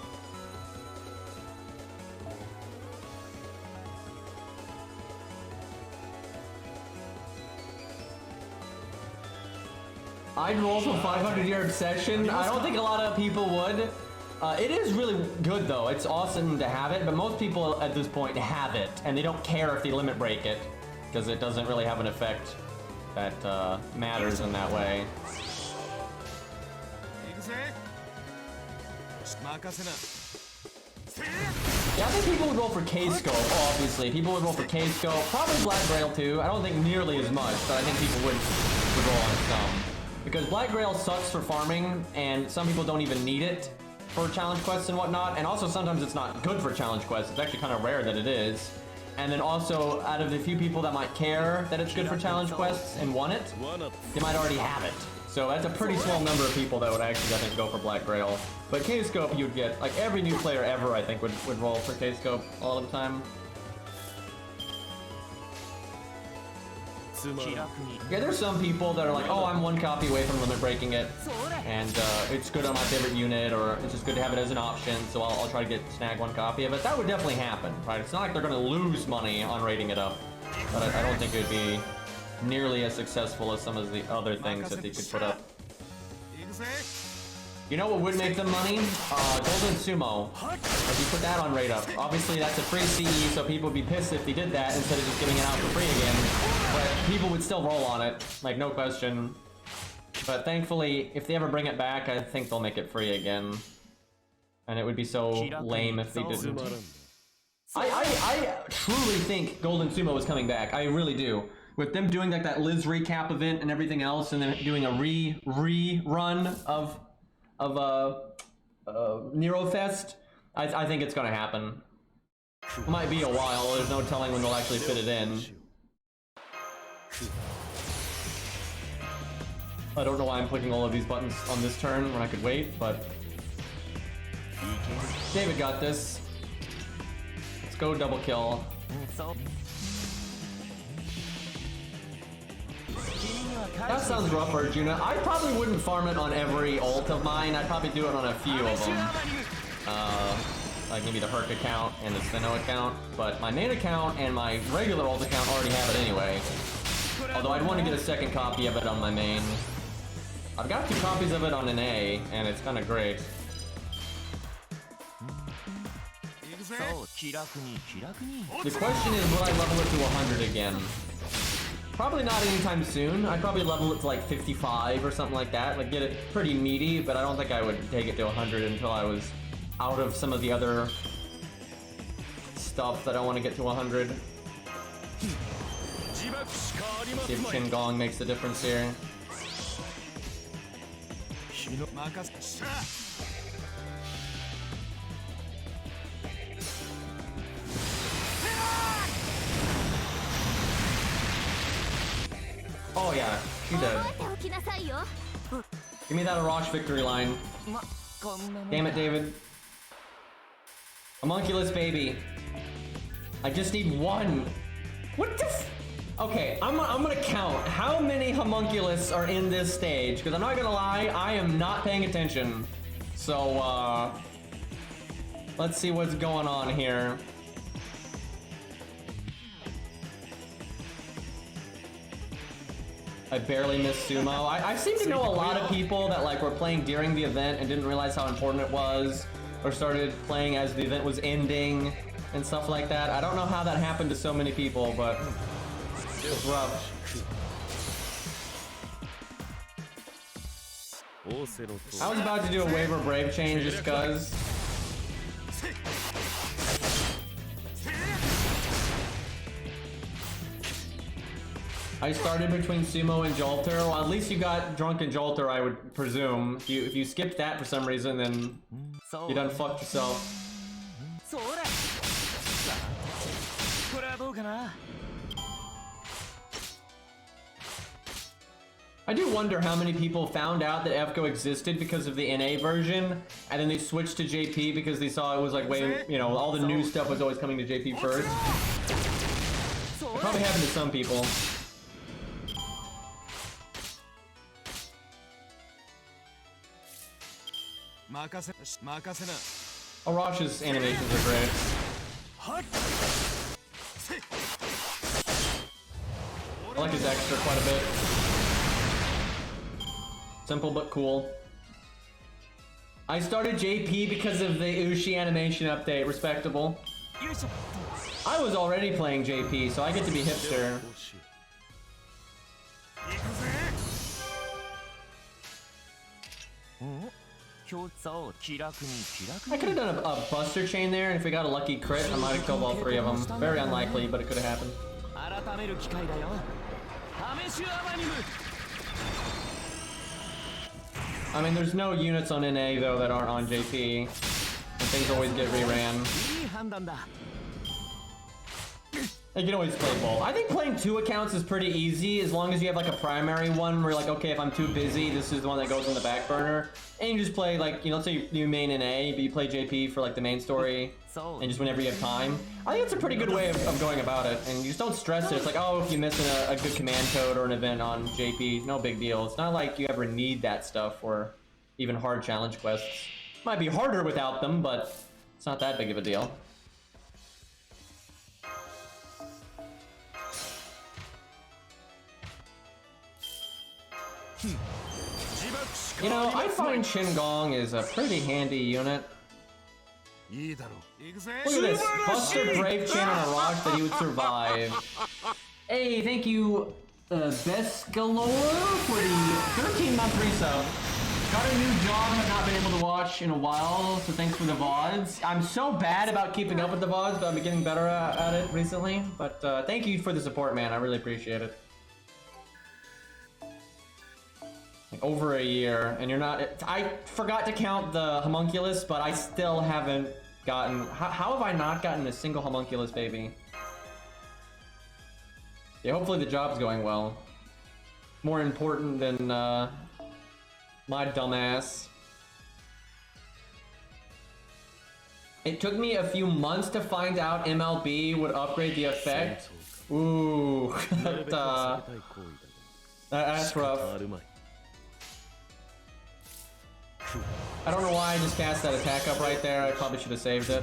I'd roll for 500-year obsession. I don't think a lot of people would. It is really good though. It's awesome to have it, but most people at this point have it, and they don't care if they limit break it, because it doesn't really have an effect that matters in that way. Yeah, I think people would roll for K-Scope, obviously. People would roll for K-Scope, probably Black Grail too. I don't think nearly as much, but I think people would roll on some. Because Black Grail sucks for farming, and some people don't even need it for challenge quests and whatnot, and also sometimes it's not good for challenge quests. It's actually kind of rare that it is. And then also, out of the few people that might care that it's good for challenge quests and want it, they might already have it. So that's a pretty small number of people that would actually, I think, go for Black Grail. But K-Scope, you'd get, like, every new player ever, I think, would roll for K-Scope all of the time. Yeah, there's some people that are like, oh, I'm 1 copy away from limit breaking it, and it's good on my favorite unit, or it's just good to have it as an option, so I'll try to snag 1 copy of it. That would definitely happen, right? It's not like they're going to lose money on rating it up, but I don't think it would be nearly as successful as some of the other things that they could put up. You know what would make them money? Golden Sumo. If you put that on rate up. Obviously that's a free CE, so people would be pissed if they did that instead of just giving it out for free again. But people would still roll on it, like no question. But thankfully, if they ever bring it back, I think they'll make it free again. And it would be so lame if they didn't. I truly think Golden Sumo is coming back. I really do. With them doing like that Liz recap event and everything else, and then doing a rerun of Nero Fest, I think it's gonna happen. It might be a while, there's no telling when they'll actually fit it in. I don't know why I'm clicking all of these buttons on this turn when I could wait, but... David got this. Let's go double kill. That sounds rough, Arjuna. I probably wouldn't farm it on every ult of mine. I'd probably do it on a few of them. Like maybe the Herc account and the Sinnoh account. But my main account and my regular ult account already have it anyway. Although I'd want to get a second copy of it on my main. I've got 2 copies of it on an A, and it's kind of great. The question is, will I level it to 100 again? Probably not anytime soon. I'd probably level it to like 55 or something like that. Like get it pretty meaty, but I don't think I would take it to 100 until I was out of some of the other stuff that I want to get to 100. See if Chin Gong makes the difference here. Oh yeah, she did. Give me that Arash victory line. Damn it, David. Homunculus baby. I just need 1. What the f— Okay, I'm gonna count how many homunculus are in this stage, because I'm not gonna lie, I am not paying attention. So, let's see what's going on here. I barely missed Sumo. I seem to know a lot of people that like were playing during the event and didn't realize how important it was, or started playing as the event was ending and stuff like that. I don't know how that happened to so many people, but it's rough. I was about to do a Waver Brave chain just cuz. I started between Sumo and Jolter. Well, at least you got Drunken Jolter, I would presume. If you skipped that for some reason, then you done fucked yourself. I do wonder how many people found out that FGO existed because of the NA version, and then they switched to JP because they saw it was like way, you know, all the new stuff was always coming to JP first. It probably happened to some people. Arash's animations are great. I like his extra quite a bit. Simple but cool. I started JP because of the Ushi animation update. Respectable. I was already playing JP, so I get to be hipster. I could have done a Buster chain there, and if we got a lucky crit, I might have killed all 3 of them. Very unlikely, but it could have happened. I mean, there's no units on NA, though, that aren't on JP. And things always get reran. You can always play both. I think playing 2 accounts is pretty easy, as long as you have like a primary one where you're like, okay, if I'm too busy, this is the one that goes on the back burner. And you just play like, you know, let's say you main NA, but you play JP for like the main story, and just whenever you have time. I think it's a pretty good way of going about it, and you just don't stress it. It's like, oh, if you miss a good command code or an event on JP, no big deal. It's not like you ever need that stuff or even hard challenge quests. Might be harder without them, but it's not that big of a deal. You know, I find Chin Gong is a pretty handy unit. Look at this. Buster Brave Chain on a rock that he would survive. Hey, thank you, Best Galore, for the 13-month resub. Got a new job I've not been able to watch in a while, so thanks for the VODs. I'm so bad about keeping up with the VODs, but I've been getting better at it recently. But thank you for the support, man. I really appreciate it. Like over a year, and you're not— I forgot to count the homunculus, but I still haven't gotten... How have I not gotten a single homunculus baby? Yeah, hopefully the job's going well. More important than my dumbass. It took me a few months to find out MLB would upgrade the effect. Ooh, that's rough. I don't know why I just cast that attack up right there. I probably should have saved it.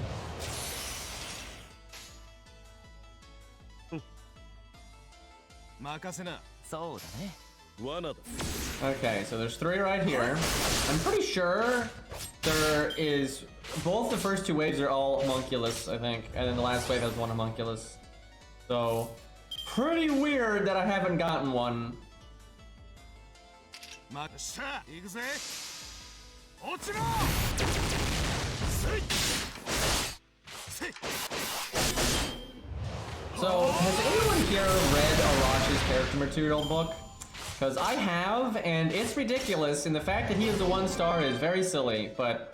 Okay, so there's 3 right here. I'm pretty sure there is... Both the first 2 waves are all homunculus, I think. And then the last wave has 1 homunculus. So, pretty weird that I haven't gotten one. So, has anyone here read Arash's character material book? Because I have, and it's ridiculous, and the fact that he is the 1-star is very silly, but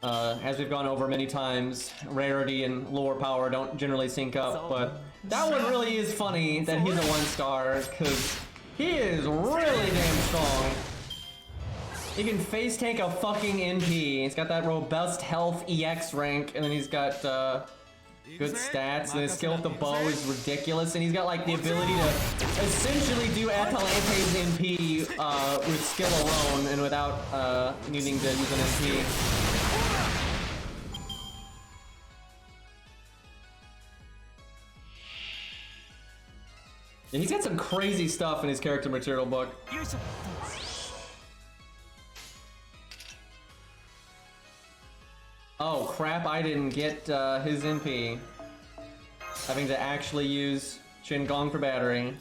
as we've gone over many times, rarity and lore power don't generally sync up, but that one really is funny that he's a 1-star, because he is really damn strong. He can face tank a fucking NP. He's got that robust health EX rank, and then he's got good stats, and his skill with the bow is ridiculous, and he's got like the ability to essentially do Atalante's NP with skill alone and without needing to use an NP. Yeah, he's got some crazy stuff in his character material book. Oh crap, I didn't get his NP. Having to actually use Shin-Gong for battery.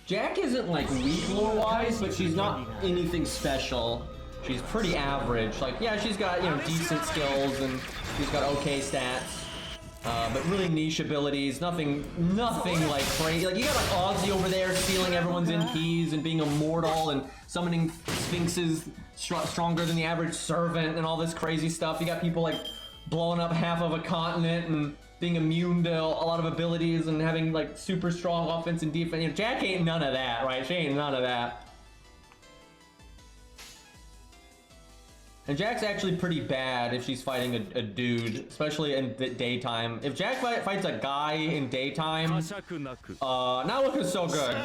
Jack isn't like weak lore-wise, but she's not anything special. She's pretty average. Like, yeah, she's got, you know, decent skills and she's got okay stats. But really niche abilities, nothing like crazy. Like, you got like Ozzy over there stealing everyone's NPs and being immortal and summoning sphinxes stronger than the average servant and all this crazy stuff. You got people like blowing up half of a continent and being immune to a lot of abilities and having like super strong offense and defense. You know, Jack ain't none of that, right? She ain't none of that. And Jack's actually pretty bad if she's fighting a dude, especially in the daytime. If Jack fights a guy in daytime, not looking so good.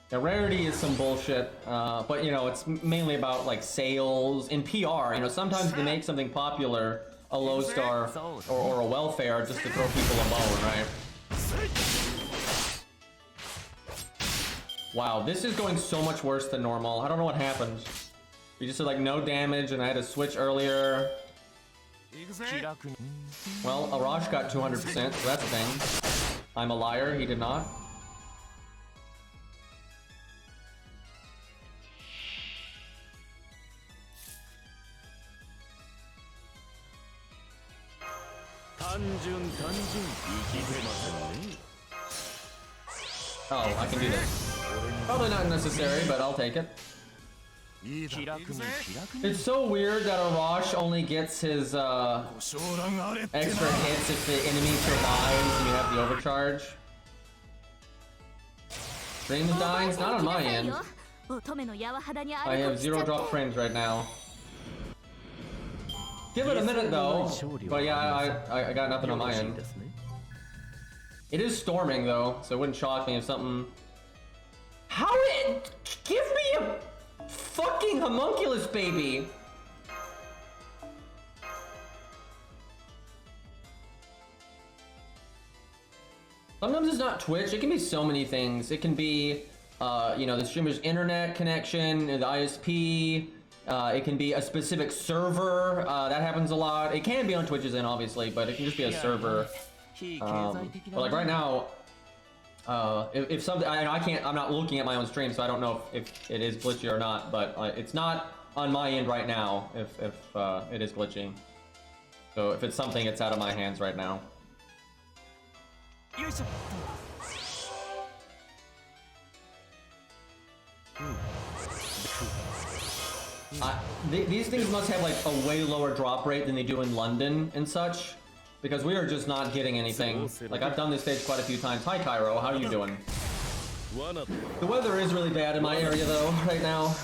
Yeah, rarity is some bullshit, but you know, it's mainly about like sales and PR. You know, sometimes they make something popular a low star or a welfare just to throw people a bone, right? Wow, this is going so much worse than normal. I don't know what happened. We just did like no damage and I had to switch earlier. Well, Arash got 200%, so that's a thing. I'm a liar, he did not. Oh, I can do this. Probably not necessary, but I'll take it. It's so weird that Arash only gets his extra hits if the enemy survives and you have the overcharge. Stream's dying? It's not on my end. I have 0 drop frames right now. Give it a minute though, but yeah, I got nothing on my end. It is storming though, so it wouldn't shock me if something... How it... Give me a fucking homunculus baby! Sometimes it's not Twitch, it can be so many things. It can be, you know, the streamer's internet connection, the ISP, it can be a specific server, that happens a lot. It can be on Twitch's end, obviously, but it can just be a server. But like right now, if something, I'm not looking at my own stream, so I don't know if it is glitchy or not, but it's not on my end right now if it is glitching. So if it's something, it's out of my hands right now. These things must have like a way lower drop rate than they do in London and such, because we are just not getting anything. Like, I've done this stage quite a few times. Hi Cairo, how are you doing? The weather is really bad in my area though, right now.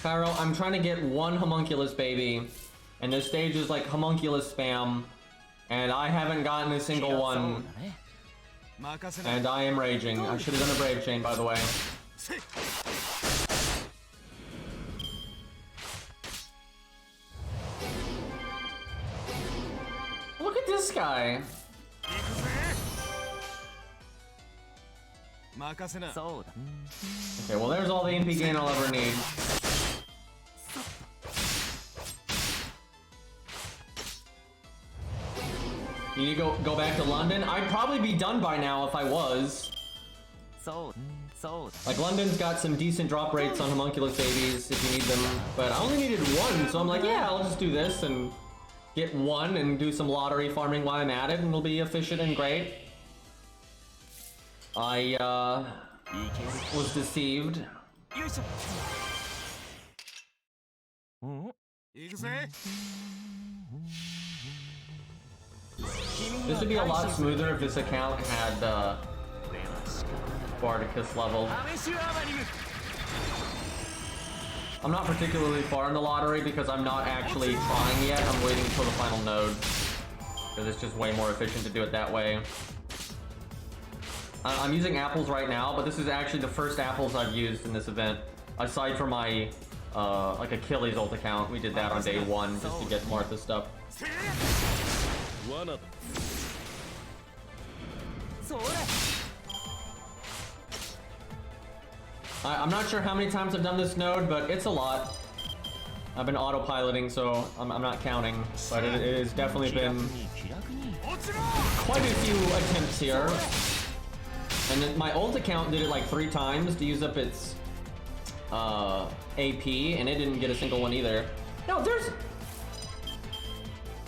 Cairo, I'm trying to get one homunculus baby, and this stage is like homunculus spam, and I haven't gotten a single one. And I am raging. I should have done a brave chain, by the way. Look at this guy. Okay, well there's all the MP gain I'll ever need. You need to go back to London? I'd probably be done by now if I was. Like, London's got some decent drop rates on homunculus babies if you need them, but I only needed one, so I'm like, yeah, I'll just do this and get one and do some lottery farming while I'm at it, and it'll be efficient and great. I was deceived. This would be a lot smoother if this account had Spartacus level. I'm not particularly far in the lottery because I'm not actually trying yet. I'm waiting until the final node because it's just way more efficient to do it that way. I'm using apples right now, but this is actually the first apples I've used in this event. Aside from my like Achilles ult account, we did that on day 1 just to get Martha stuff. I'm not sure how many times I've done this node, but it's a lot. I've been autopiloting, so I'm not counting, but it has definitely been quite a few attempts here. And then my ult account did it like 3 times to use up its AP, and it didn't get a single one either. No,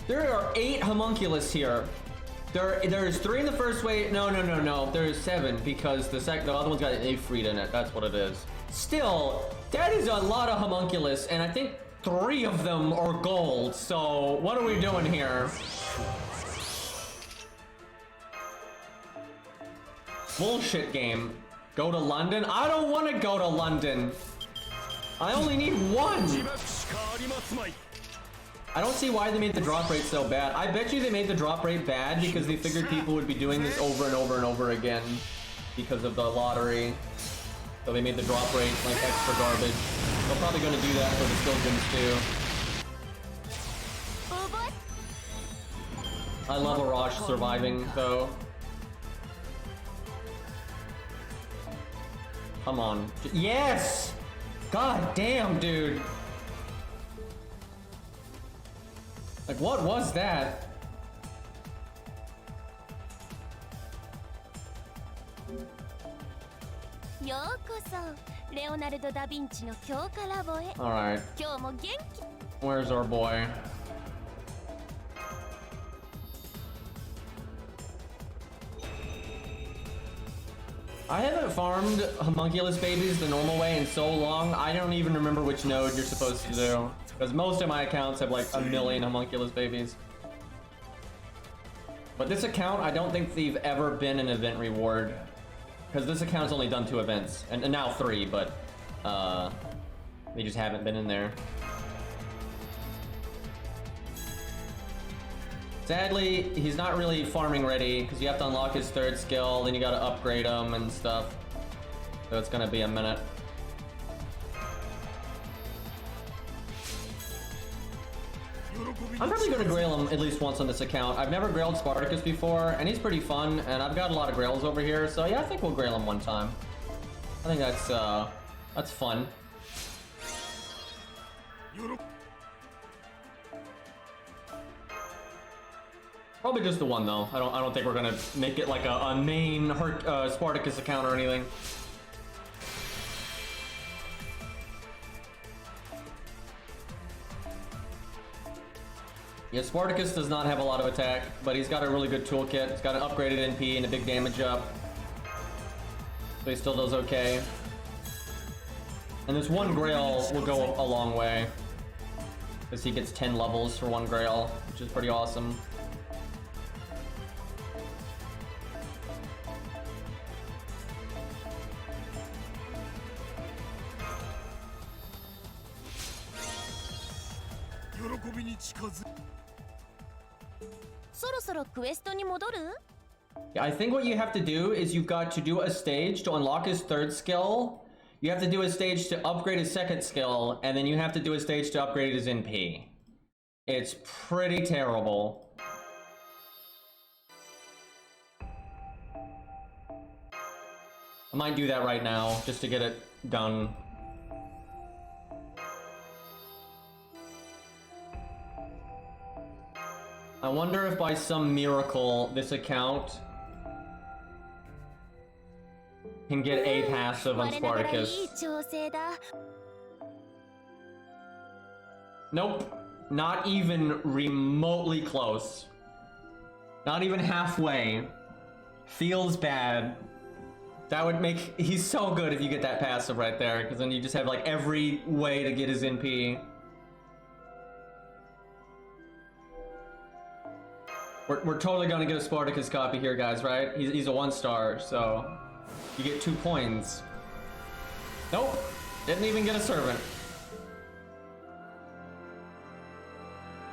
there are 8 homunculus here. There's 3 in the first wave. No. There's 7 because the other one's got an Ifrit in it. That's what it is. Still, that is a lot of homunculus, and I think 3 of them are gold. So what are we doing here? Bullshit game. Go to London? I don't want to go to London. I only need 1. I don't see why they made the drop rate so bad. I bet you they made the drop rate bad because they figured people would be doing this over and over and over again because of the lottery. So they made the drop rate like extra garbage. They're probably going to do that for the Stilgins too. I love Arash surviving though. Come on. Yes! God damn, dude. Like, what was that? Alright. Where's our boy? I haven't farmed homunculus babies the normal way in so long, I don't even remember which node you're supposed to do. Because most of my accounts have like 1,000,000 homunculus babies. But this account, I don't think they've ever been an event reward. Because this account's only done 2 events. And now 3, but they just haven't been in there. Sadly, he's not really farming ready, because you have to unlock his 3rd skill, then you gotta upgrade him and stuff. So it's gonna be a minute. I'm probably gonna grail him at least once on this account. I've never grailed Spartacus before, and he's pretty fun, and I've got a lot of grails over here, so yeah, I think we'll grail him one time. I think that's fun. Probably just the one though. I don't think we're gonna make it like a main Spartacus account or anything. Yeah, Spartacus does not have a lot of attack, but he's got a really good toolkit. He's got an upgraded NP and a big damage up. So he still does okay. And this one Grail will go a long way. Because he gets 10 levels for one Grail, which is pretty awesome. Yeah, I think what you have to do is you've got to do a stage to unlock his third skill. You have to do a stage to upgrade his second skill, and then you have to do a stage to upgrade his NP. It's pretty terrible. I might do that right now, just to get it done. I wonder if by some miracle this account can get a passive on Spartacus. Nope. Not even remotely close. Not even halfway. Feels bad. That would make... He's so good if you get that passive right there, because then you just have like every way to get his NP. We're totally gonna get a Spartacus copy here, guys, right? He's a 1-star, so you get 2 coins. Nope, didn't even get a servant.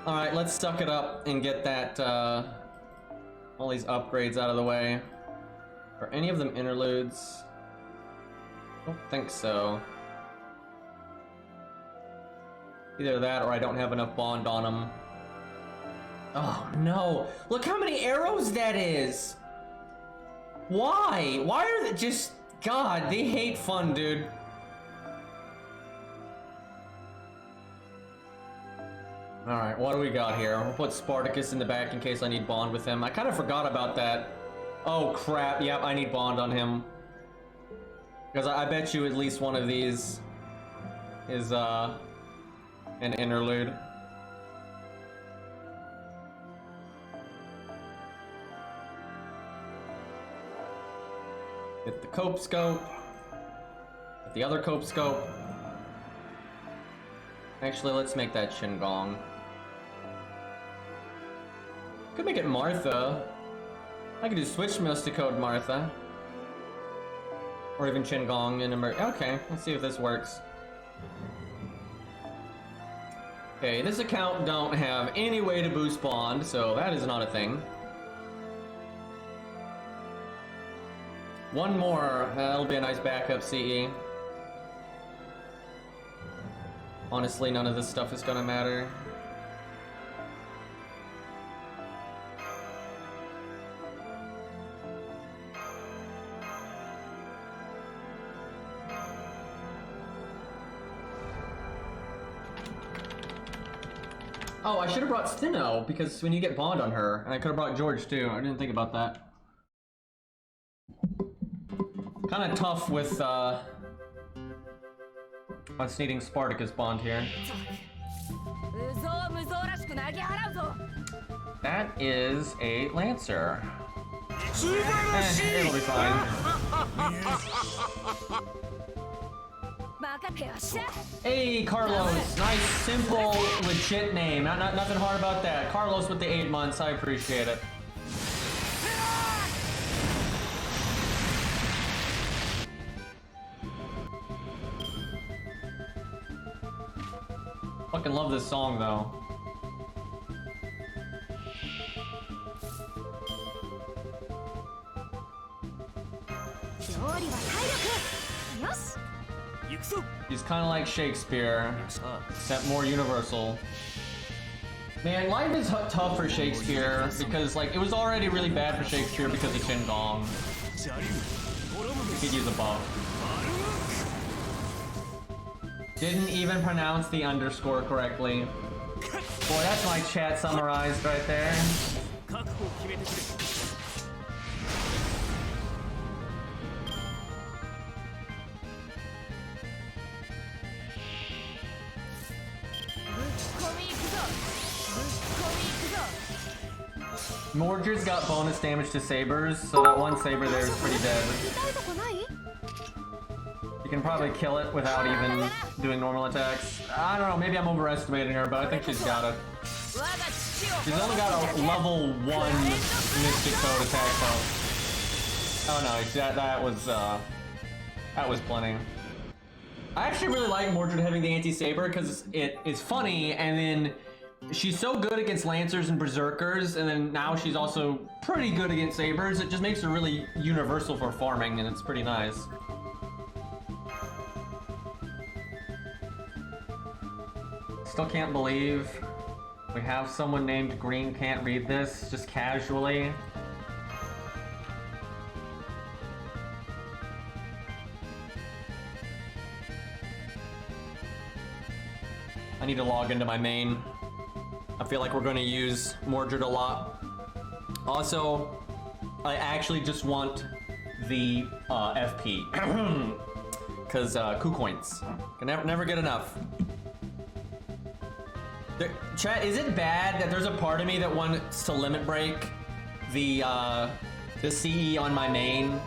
All right, let's suck it up and get that all these upgrades out of the way. Are any of them interludes? I don't think so. Either that or I don't have enough bond on them. Oh no, look how many arrows that is. Why are they just... God, they hate fun, dude. Alright, what do we got here? We'll put Spartacus in the back in case I need bond with him. I kind of forgot about that. Oh crap, yep, I need bond on him. Because I bet you at least one of these is an interlude. Get the cope scope. Get the other cope scope. Actually, let's make that Shin-Gong. Could make it Martha. I could do Switch Mystic Code Martha. Or even Shin-Gong in Okay, let's see if this works. Okay, this account don't have any way to boost bond, so that is not a thing. One more, that'll be a nice backup CE. Honestly, none of this stuff is gonna matter. Oh, I should have brought Stino, because when you get bond on her, and I could have brought George too. I didn't think about that. Kind of tough with us needing Spartacus bond here. That is a Lancer. It'll be fine. Hey, Carlos. Nice, simple, legit name. Nothing hard about that. Carlos with the 8 months. I appreciate it. Fucking love this song though. He's kind of like Shakespeare, except more universal. Man, life is tough for Shakespeare because, like, it was already really bad for Shakespeare because of Shin-Gong. Could use a buff. Didn't even pronounce the underscore correctly. Boy, that's my chat summarized right there. Mordred's got bonus damage to sabers, so that one saber there is pretty dead. You can probably kill it without even doing normal attacks. I don't know, maybe I'm overestimating her, but I think she's got it. She's only got a level 1 Mystic Code attack though. Oh no, that was plenty. I actually really like Mordred having the anti-saber because it's funny, and then she's so good against Lancers and Berserkers, and then now she's also pretty good against Sabers. It just makes her really universal for farming, and it's pretty nice. Still can't believe we have someone named Green Can't Read This, just casually. I need to log into my main. I feel like we're going to use Mordred a lot. Also, I actually just want the FP. Because coup coins. Can never get enough. Chat, is it bad that there's a part of me that wants to limit break the CE on my main?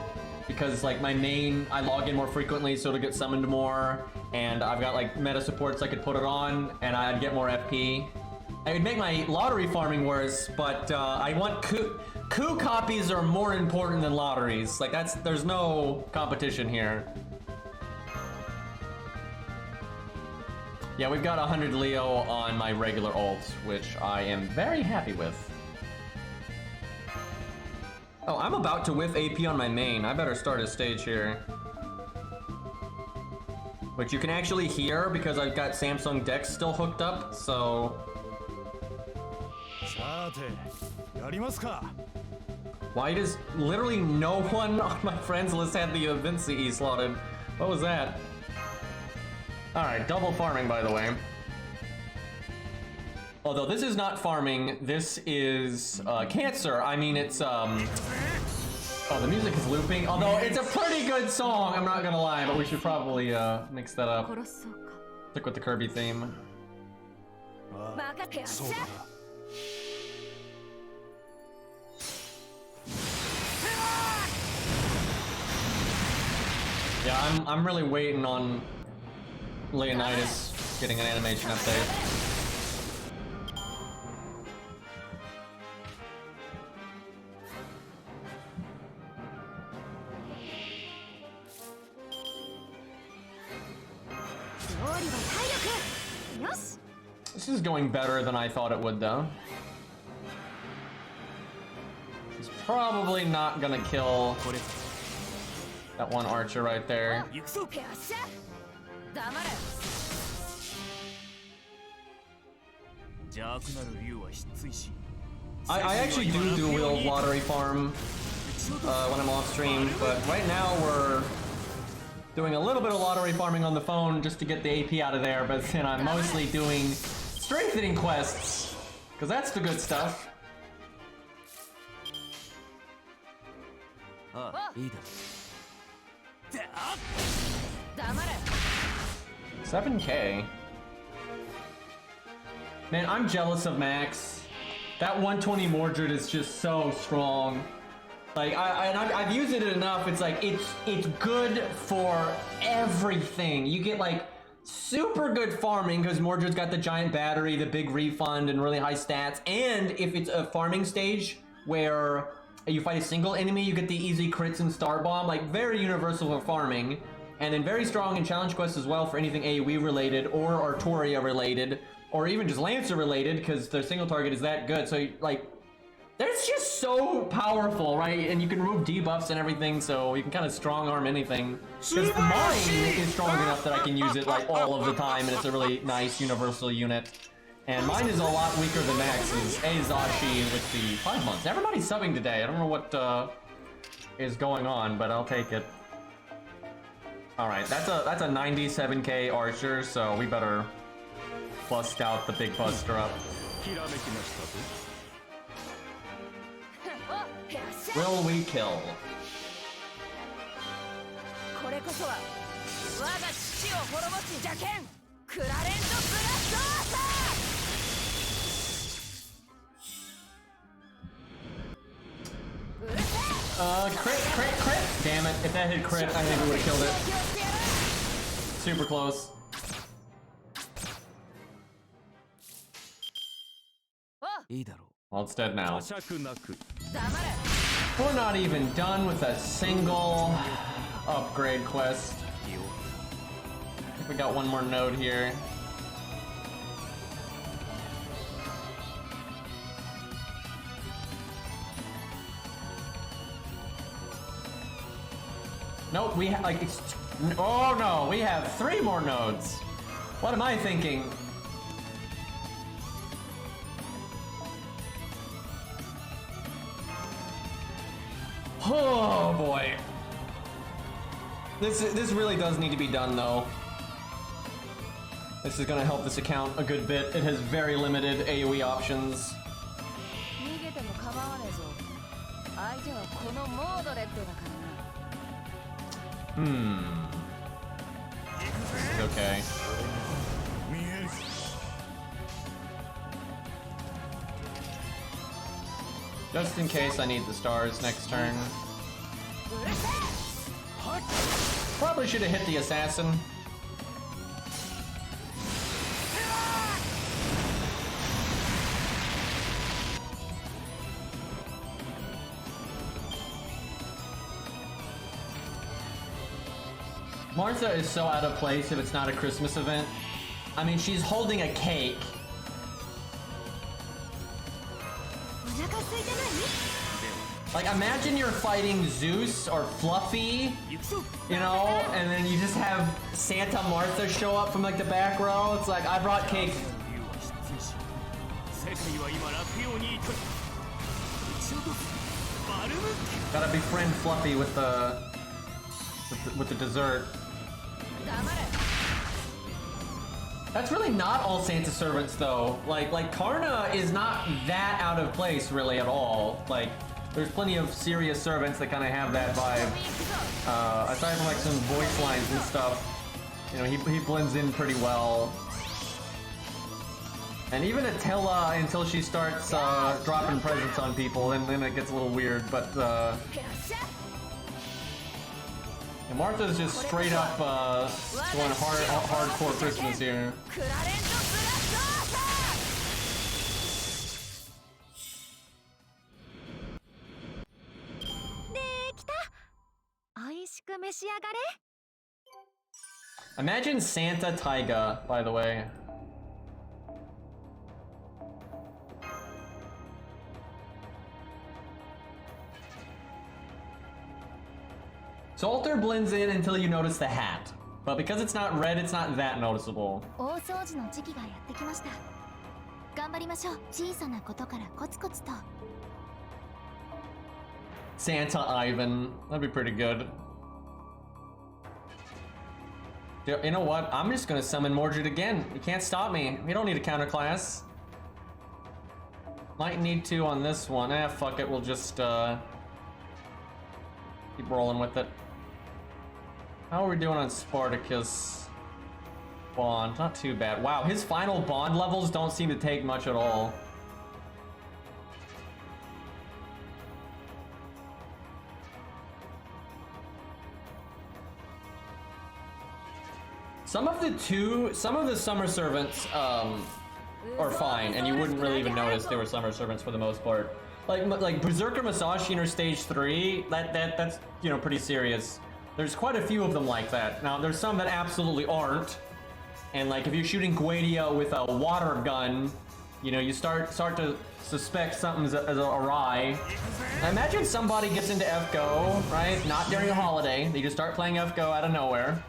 Because like my main, I log in more frequently so it'll get summoned more, and I've got like meta supports I could put it on, and I'd get more FP. I would make my lottery farming worse, but I want coup copies are more important than lotteries. Like there's no competition here. Yeah, we've got 100 Leo on my regular ult, which I am very happy with. Oh, I'm about to whiff AP on my main. I better start a stage here. Which you can actually hear because I've got Samsung Dex still hooked up, so... Why does literally no one on my friends list have the event CE slotted? What was that? Alright, double farming by the way. Although this is not farming, this is cancer. I mean, it's oh, the music is looping. Although it's a pretty good song, I'm not gonna lie, but we should probably mix that up. Stick with the Kirby theme. Yeah, I'm really waiting on Leonidas getting an animation update. This is going better than I thought it would, though. He's probably not gonna kill that one archer right there. I actually do dual lottery farm when I'm off stream, but right now we're doing a little bit of lottery farming on the phone just to get the AP out of there, but then I'm mostly doing strengthening quests, because that's the good stuff. 7K. Man, I'm jealous of Max. That 120 Mordred is just so strong. Like I've used it enough. It's like it's good for everything. You get like super good farming because Mordred's got the giant battery, the big refund, and really high stats. And if it's a farming stage where you fight a single enemy, you get the easy crits and star bomb. Like very universal for farming. And then very strong in challenge quests as well for anything AoE related or Artoria related, or even just Lancer related, because their single target is that good. So like, that's just so powerful, right? And you can remove debuffs and everything, so you can kind of strong arm anything. Because mine is strong enough that I can use it like all of the time, and it's a really nice universal unit. And mine is a lot weaker than Max's. Zashi with the 5 months. Everybody's subbing today. I don't know what is going on, but I'll take it. All right, that's a 97K archer, so we better bust out the big buster up. Will we kill? Crit. Damn it. If that hit crit, I think we would have killed it. Super close. Well, it's dead now. We're not even done with a single upgrade quest. I think we got one more node here. Nope, we have like oh no, we have 3 more nodes. What am I thinking? Oh boy. This really does need to be done though. This is gonna help this account a good bit. It has very limited AoE options. This is okay. Just in case I need the stars next turn. Probably should have hit the assassin. Martha is so out of place if it's not a Christmas event. I mean, she's holding a cake. Like, imagine you're fighting Zeus or Fluffy, you know, and then you just have Santa Martha show up from like the back row. It's like, I brought cake. Gotta befriend Fluffy with the dessert. That's really not all Santa servants though. Like Karna is not that out of place really at all. Like, there's plenty of serious servants that kind of have that vibe. Aside from like some voice lines and stuff, you know, he blends in pretty well. And even Attila until she starts dropping presents on people, and then it gets a little weird. But and Martha's just straight up going hardcore Christmas here. Imagine Santa Taiga, by the way. Salter blends in until you notice the hat, but because it's not red, it's not that noticeable. Santa Ivan, that'd be pretty good. You know what? I'm just gonna summon Mordred again. You can't stop me. We don't need a counter class. Might need to on this one. Fuck it. We'll just keep rolling with it. How are we doing on Spartacus? Bond, not too bad. Wow, his final bond levels don't seem to take much at all. Some of the summer servants are fine, and you wouldn't really even notice they were summer servants for the most part. Like Berserker Masashi in Stage 3, that's, you know, pretty serious. There's quite a few of them like that. Now there's some that absolutely aren't, and like if you're shooting Guadia with a water gun, you know, you start to suspect something's awry. Now imagine somebody gets into FGO, right? Not during a holiday. They just start playing FGO out of nowhere.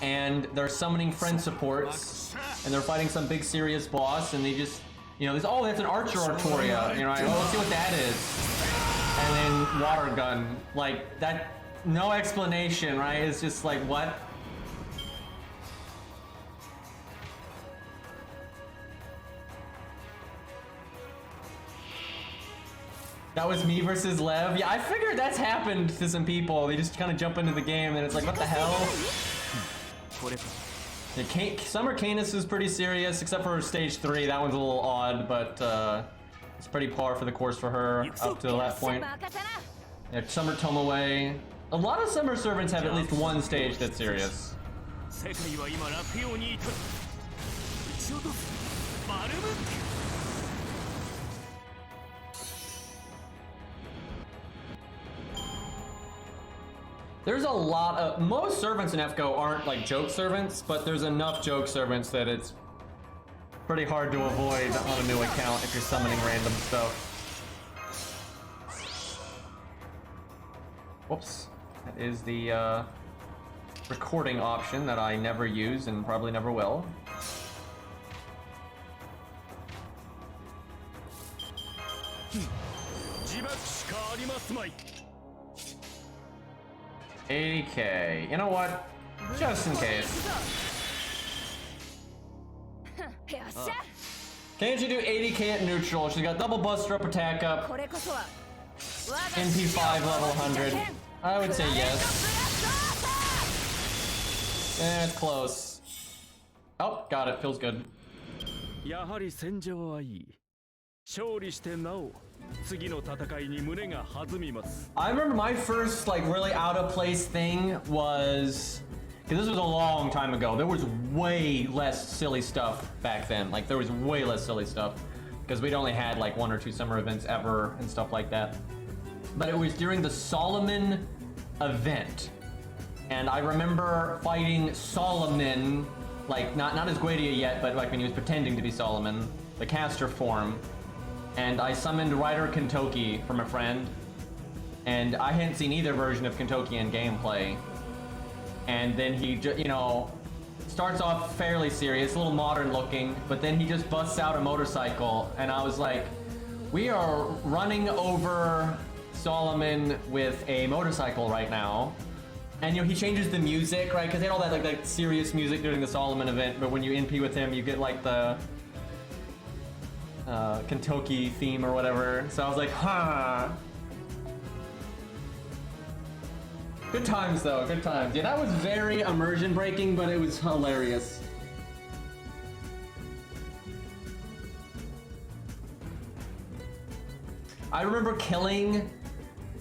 And they're summoning friend supports, and they're fighting some big serious boss, and they just, you know, oh, that's an Archer Artoria, you know, like, oh, let's see what that is. And then water gun, like, that, no explanation, right? It's just like, what? That was me versus Lev. Yeah, I figured that's happened to some people. They just kind of jump into the game, and it's like, what the hell? Yeah, Summer Canis is pretty serious, except for Stage 3. That one's a little odd, but it's pretty par for the course for her up to that point. Yeah, Summer Tomoe. A lot of Summer Servants have at least one stage that's serious. There's a lot of... Most servants in FGO aren't like joke servants, but there's enough joke servants that it's pretty hard to avoid on a new account if you're summoning random stuff. Whoops. That is the recording option that I never use and probably never will. $80K. You know what? Just in case. Can't you do 80K at neutral? She's got double buster up, attack up. MP5 level 100. I would say yes. Eh, it's close. Oh, got it. Feels good. I remember my first like really out of place thing was, because this was a long time ago, there was way less silly stuff back then. Like there was way less silly stuff because we'd only had like 1 or 2 summer events ever and stuff like that. But it was during the Solomon event, and I remember fighting Solomon, like not as Guedia yet, but like when he was pretending to be Solomon, the caster form. And I summoned Rider Kentoki from a friend, and I hadn't seen either version of Kentoki in gameplay. And then he, you know, starts off fairly serious, a little modern looking, but then he just busts out a motorcycle, and I was like, we are running over Solomon with a motorcycle right now. And you know, he changes the music, right? Because they had all that like serious music during the Solomon event, but when you NP with him, you get like the Kentoki theme or whatever. So I was like, huh. Good times though, good times. Yeah, that was very immersion breaking, but it was hilarious. I remember killing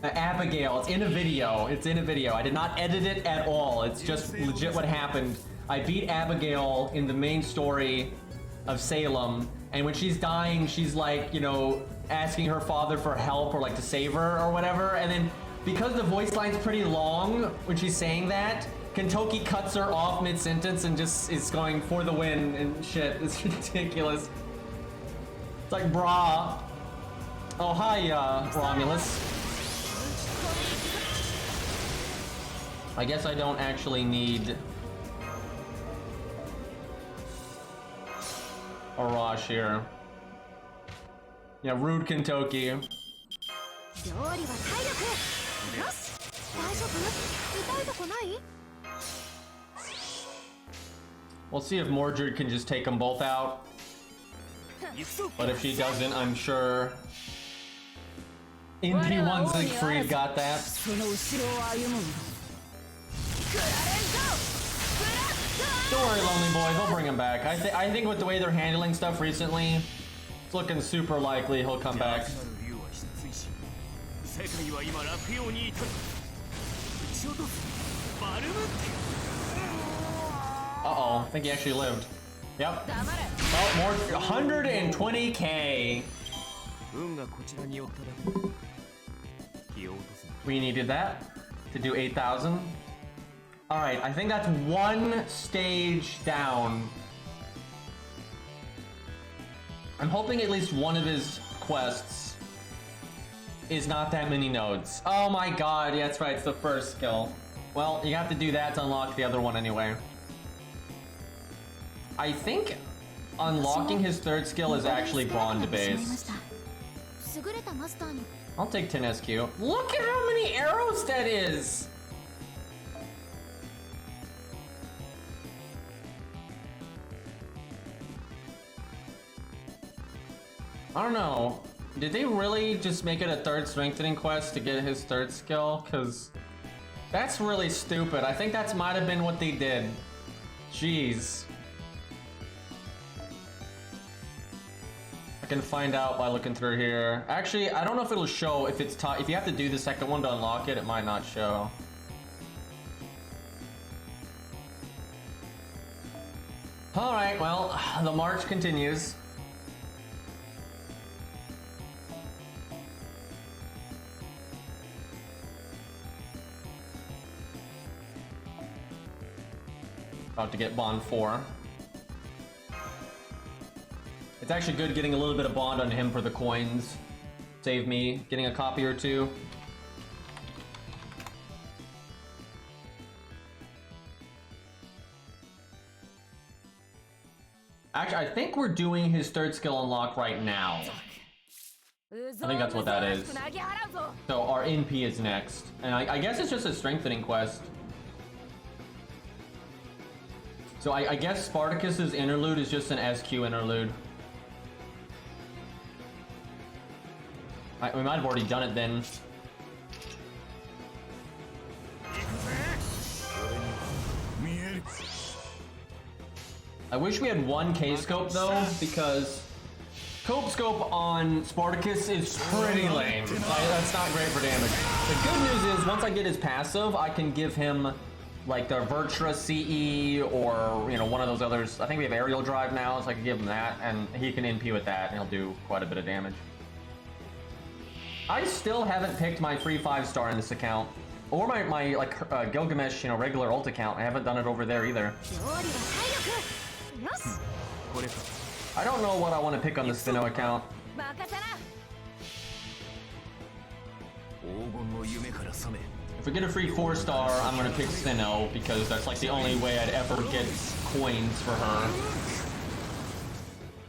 Abigail. It's in a video. It's in a video. I did not edit it at all. It's just legit what happened. I beat Abigail in the main story of Salem, and when she's dying, she's like, you know, asking her father for help or like to save her or whatever, and then because the voice line's pretty long when she's saying that, Kentoki cuts her off mid-sentence and just is going for the win and shit. It's ridiculous. It's like, brah. Oh, hi, Romulus. I guess I don't actually need a Rosh here. Yeah, rude Kentoki. We'll see if Mordred can just take them both out. But if she doesn't, I'm sure NP1 Siegfried got that. Don't worry, Lonely Boy, they'll bring him back. I think with the way they're handling stuff recently, it's looking super likely he'll come back. Uh-oh, I think he actually lived. Yep. Oh, more 120K. We needed that to do 8,000. Alright, I think that's one stage down. I'm hoping at least one of his quests is not that many nodes. Oh my god, yeah, that's right, it's the first skill. Well, you have to do that to unlock the other one anyway. I think unlocking his third skill is actually bond based. I'll take 10 SQ. Look at how many arrows that is! I don't know. Did they really just make it a third strengthening quest to get his third skill? Because that's really stupid. I think that might have been what they did. Jeez. can find out by looking through here. Actually, I don't know if it'll show if it's if you have to do the second one to unlock it, it might not show. All right, well, the march continues. About to get bond 4. It's actually good getting a little bit of bond on him for the coins. Save me getting a copy or two. Actually, I think we're doing his third skill unlock right now. I think that's what that is. So our NP is next. And I guess it's just a strengthening quest. So I guess Spartacus's interlude is just an SQ interlude. We might have already done it then. I wish we had one K-scope though, because Cope scope on Spartacus is pretty lame. That's not great for damage. The good news is once I get his passive, I can give him like the Virtua CE or, you know, one of those others. I think we have aerial drive now, so I can give him that, and he can NP with that, and he'll do quite a bit of damage. I still haven't picked my free 5-star in this account, or my like Gilgamesh, you know, regular ult account. I haven't done it over there either. I don't know what I want to pick on the Sinnoh account. If we get a free 4-star, I'm gonna pick Sinnoh because that's like the only way I'd ever get coins for her.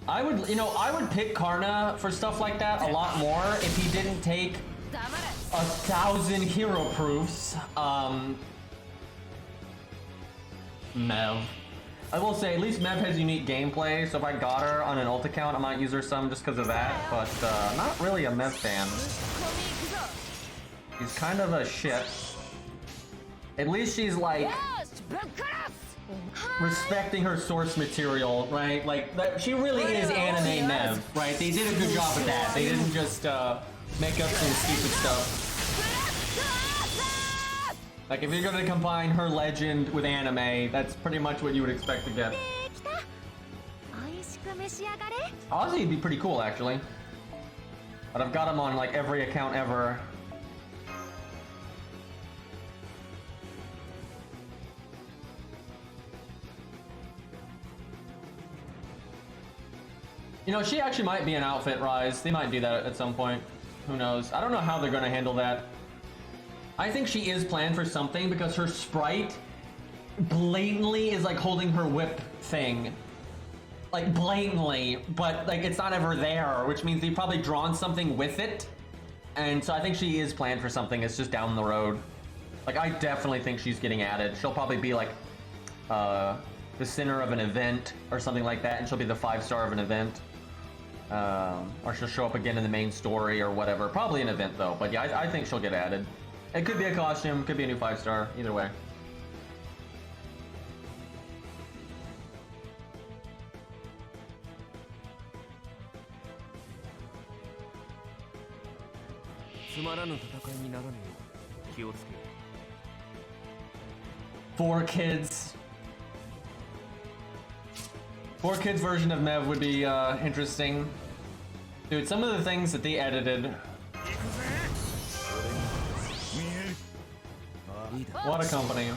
I would pick Karna for stuff like that a lot more if he didn't take 1,000 hero proofs. Mev. I will say, at least Mev has unique gameplay, so if I got her on an ult account, I might use her some just because of that, but not really a Mev fan. He's kind of a shit. At least she's like respecting her source material, right? Like she really is anime Mev, right? They did a good job with that. They didn't just make up some stupid stuff. Like if you're gonna combine her legend with anime, that's pretty much what you would expect to get. Ozzy would be pretty cool actually, but I've got him on like every account ever. You know, she actually might be an outfit rise. They might do that at some point. Who knows? I don't know how they're going to handle that. I think she is planned for something because her sprite blatantly is like holding her whip thing. Like blatantly, but like it's not ever there, which means they've probably drawn something with it. And so I think she is planned for something. It's just down the road. Like I definitely think she's getting added. She'll probably be like the center of an event or something like that, and she'll be the 5-star of an event. Or she'll show up again in the main story or whatever. Probably an event though, but yeah, I think she'll get added. It could be a costume, could be a new 5-star, either way. Four kids. 4 kids version of Mev would be interesting. Dude, some of the things that they edited. What a company.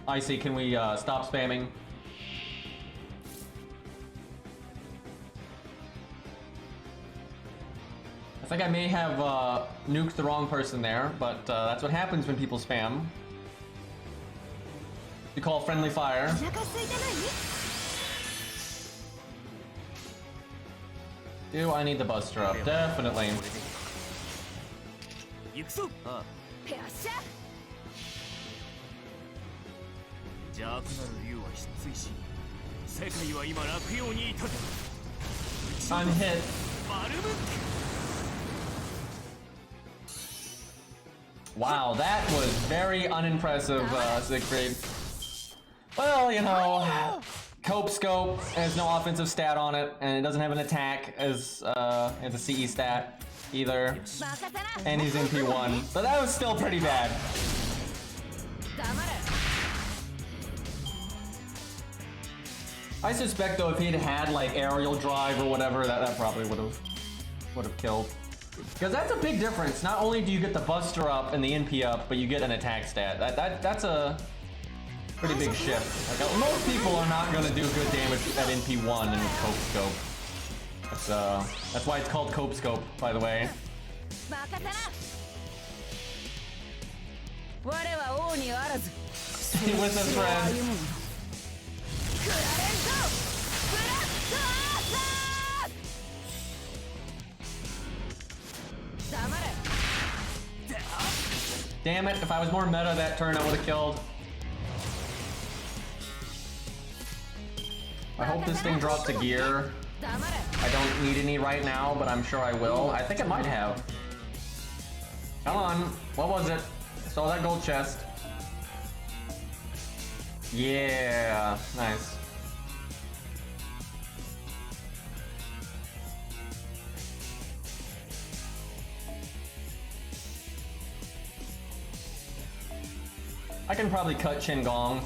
Icy, can we stop spamming? I think I may have nuked the wrong person there, but that's what happens when people spam. You call friendly fire. Do I need the buster up? Definitely. I'm hit. Wow, that was very unimpressive, Siegfried. Well, you know, Cope Scope has no offensive stat on it, and it doesn't have an attack as a CE stat either. And he's in P1, but that was still pretty bad. I suspect though if he'd had like aerial drive or whatever, that probably would have killed. Because that's a big difference. Not only do you get the Buster up and the NP up, but you get an attack stat. That's a pretty big shift. Like, most people are not going to do good damage at NP1 in Cope Scope. That's why it's called Cope Scope, by the way. With his friend. Damn it, if I was more meta that turn, I would have killed. I hope this thing drops a gear. I don't need any right now, but I'm sure I will. I think it might have. Come on, what was it? Saw that gold chest. Yeah, nice. I can probably cut Qin Gong.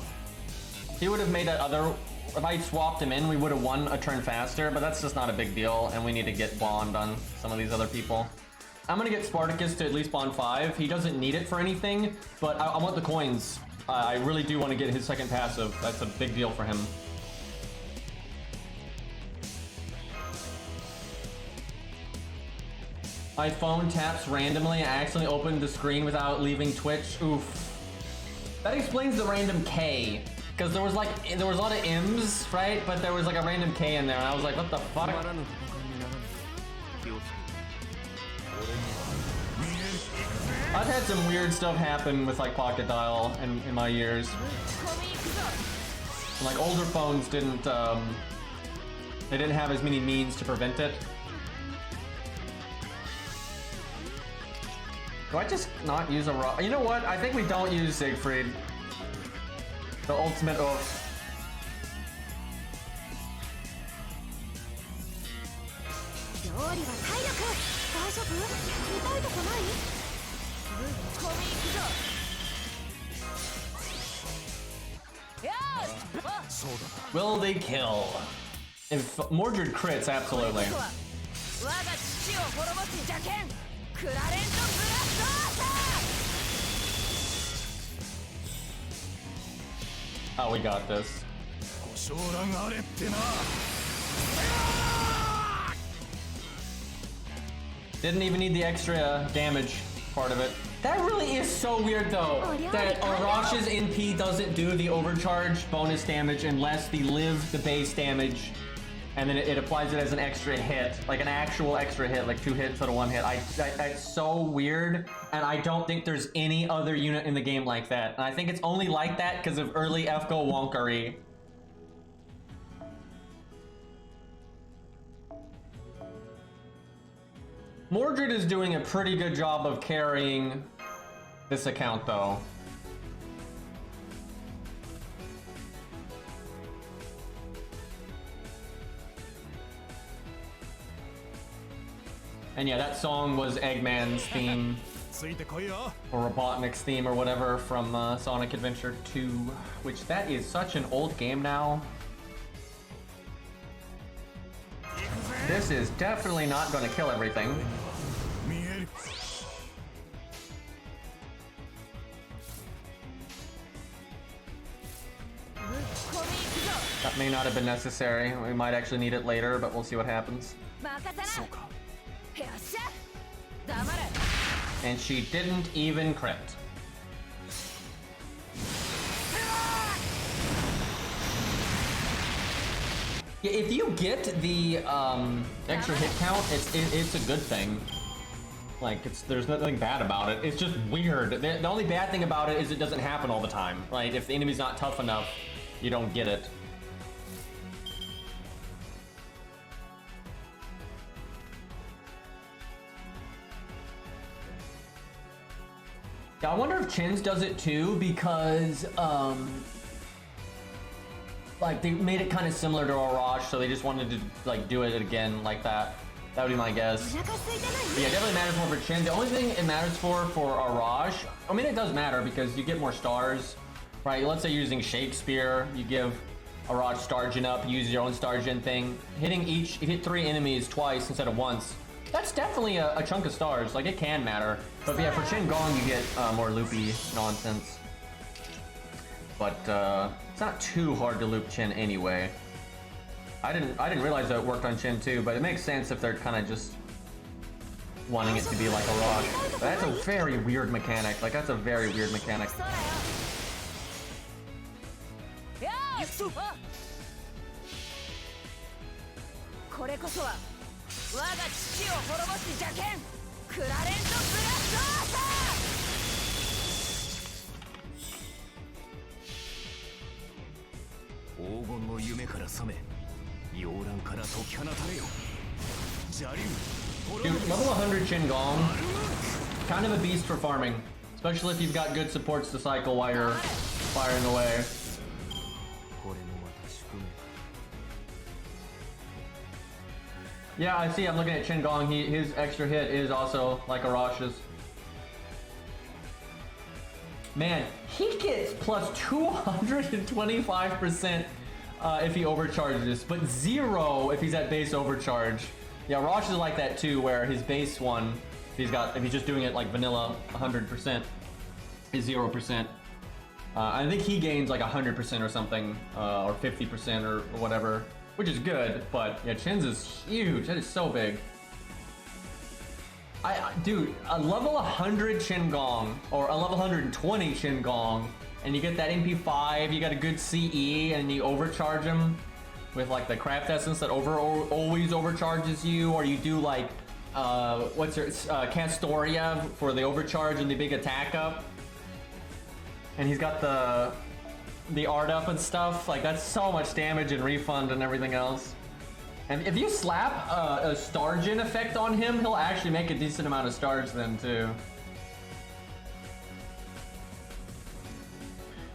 He would have made that other... If I swapped him in, we would have won a turn faster, but that's just not a big deal, and we need to get bond on some of these other people. I'm gonna get Spartacus to at least bond 5. He doesn't need it for anything, but I want the coins. I really do want to get his second passive. That's a big deal for him. My phone taps randomly. I accidentally opened the screen without leaving Twitch. Oof. That explains the random K. Because there was a lot of M's, right? But there was like a random K in there, and I was like, what the fuck? I've had some weird stuff happen with like Pocket Dial in my years. And, like older phones didn't they didn't have as many means to prevent it. Do I just not use a rock? You know what? I think we don't use Siegfried. The ultimate of... Will they kill? If Mordred crits, absolutely. Oh, we got this. Didn't even need the extra damage part of it. That really is so weird though, that Arash's NP doesn't do the overcharge bonus damage unless they live the base damage, and then it applies it as an extra hit, like an actual extra hit, like 2 hits instead of 1 hit. That's so weird, and I don't think there's any other unit in the game like that. And I think it's only like that because of early FGO wonkery. Mordred is doing a pretty good job of carrying this account though. And yeah, that song was Eggman's theme, or Robotnik's theme, or whatever, from Sonic Adventure 2, which that is such an old game now. This is definitely not going to kill everything. That may not have been necessary. We might actually need it later, but we'll see what happens. And she didn't even crit. Yeah, if you get the extra hit count, it's a good thing. Like, there's nothing bad about it. It's just weird. The only bad thing about it is it doesn't happen all the time. Right? If the enemy's not tough enough, you don't get it. Yeah, I wonder if Chin's does it too, because like they made it kind of similar to Arash, so they just wanted to like do it again like that. That would be my guess. But yeah, it definitely matters more for Chin. The only thing it matters for Arash, I mean, it does matter because you get more stars, right? Let's say you're using Shakespeare, you give Arash star gen up, use your own star gen thing. Hitting each, you hit 3 enemies twice instead of once. That's definitely a chunk of stars. Like, it can matter. But yeah, for Chin Gong, you get more loopy nonsense. But it's not too hard to loop Chin anyway. I didn't realize that it worked on Chin too, but it makes sense if they're kind of just wanting it to be like a rock. But that's a very weird mechanic. Like, that's a very weird mechanic. Dude, level 100 Chin Gong, kind of a beast for farming, especially if you've got good supports to cycle while you're firing away. Yeah, I see. I'm looking at Chin Gong. His extra hit is also like Arash's. Man, he gets plus 225% if he overcharges, but 0 if he's at base overcharge. Yeah, Arash is like that too, where his base one, if he's just doing it like vanilla, 100% is 0%. I think he gains like 100% or something, or 50% or whatever, which is good. But yeah, Chin's is huge. That is so big. Dude, a level 100 Chin Gong or a level 120 Chin Gong, and you get that MP5, you got a good CE, and you overcharge him with like the craft essence that always overcharges you, or you do like what's your Castoria for the overcharge and the big attack up, and he's got the art up and stuff. Like, that's so much damage and refund and everything else. And if you slap a star gen effect on him, he'll actually make a decent amount of stars then too.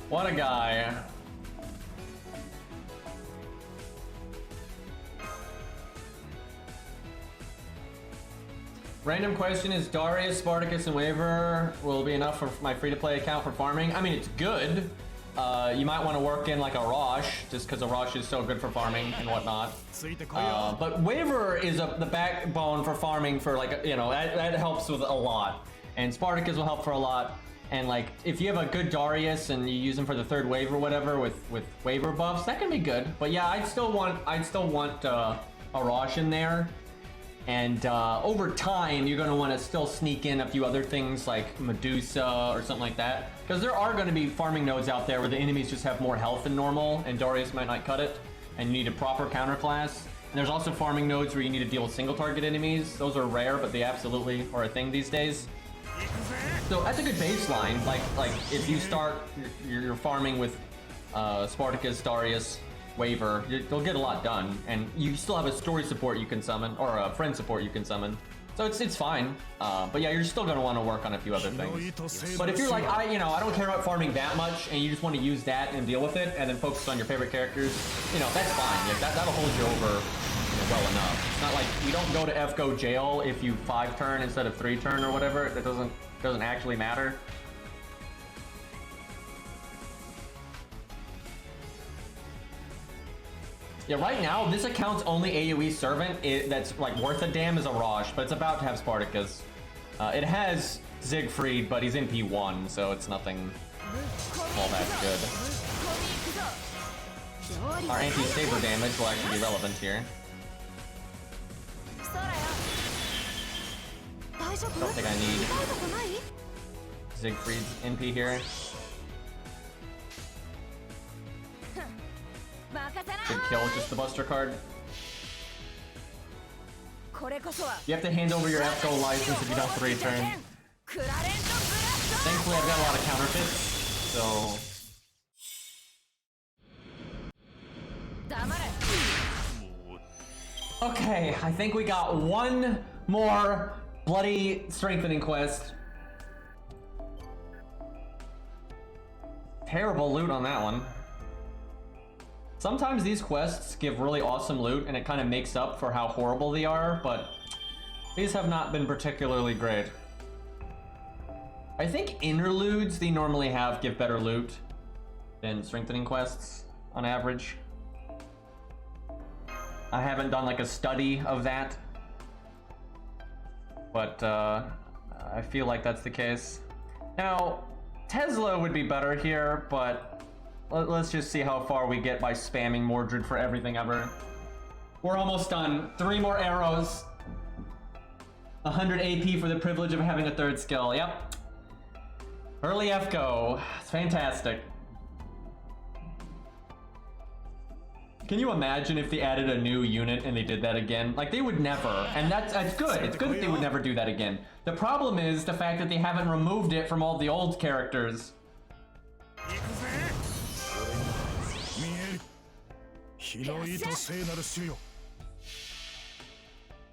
What a guy. Random question, is Darius, Spartacus, and Waver will be enough for my free-to-play account for farming? I mean, it's good. You might want to work in like Arash, just because Arash is so good for farming and whatnot. But Waver is the backbone for farming for, like, you know, that helps with a lot. And Spartacus will help for a lot. And like, if you have a good Darius and you use him for the 3rd wave or whatever with Waver buffs, that can be good. But yeah, I'd still want Arash in there. And over time, you're going to want to still sneak in a few other things like Medusa or something like that. Because there are going to be farming nodes out there where the enemies just have more health than normal, and Darius might not cut it, and you need a proper counter class. And there's also farming nodes where you need to deal with single target enemies. Those are rare, but they absolutely are a thing these days. So that's a good baseline. Like if you start your farming with Spartacus, Darius, Waver, you'll get a lot done, and you still have a story support you can summon, or a friend support you can summon. So it's fine. But yeah, you're still gonna want to work on a few other things. But if you're like, I don't care about farming that much, and you just want to use that and deal with it, and then focus on your favorite characters, that's fine. Like, that'll hold you over well enough. It's not like you don't go to FGO jail if you 5-turn instead of 3-turn or whatever. That doesn't actually matter. Yeah, right now, this account's only AoE servant that's like worth a damn is Arash, but it's about to have Spartacus. It has Siegfried, but he's in P1, so it's nothing all that good. Our anti-saber damage will actually be relevant here. Don't think I need Siegfried's NP here. Good kill, just the Buster card. You have to hand over your FGO license if you don't 3-turn. Thankfully, I've got a lot of counterfeits, so... Okay, I think we got one more bloody strengthening quest. Terrible loot on that one. Sometimes these quests give really awesome loot and it kind of makes up for how horrible they are, but these have not been particularly great. I think interludes they normally have give better loot than strengthening quests on average. I haven't done like a study of that, but I feel like that's the case. Now, Tesla would be better here, but let's just see how far we get by spamming Mordred for everything ever. We're almost done. 3 more arrows. 100 AP for the privilege of having a 3rd skill. Yep. Early FGO. It's fantastic. Can you imagine if they added a new unit and they did that again? Like, they would never. And that's good. It's good that they would never do that again. The problem is the fact that they haven't removed it from all the old characters.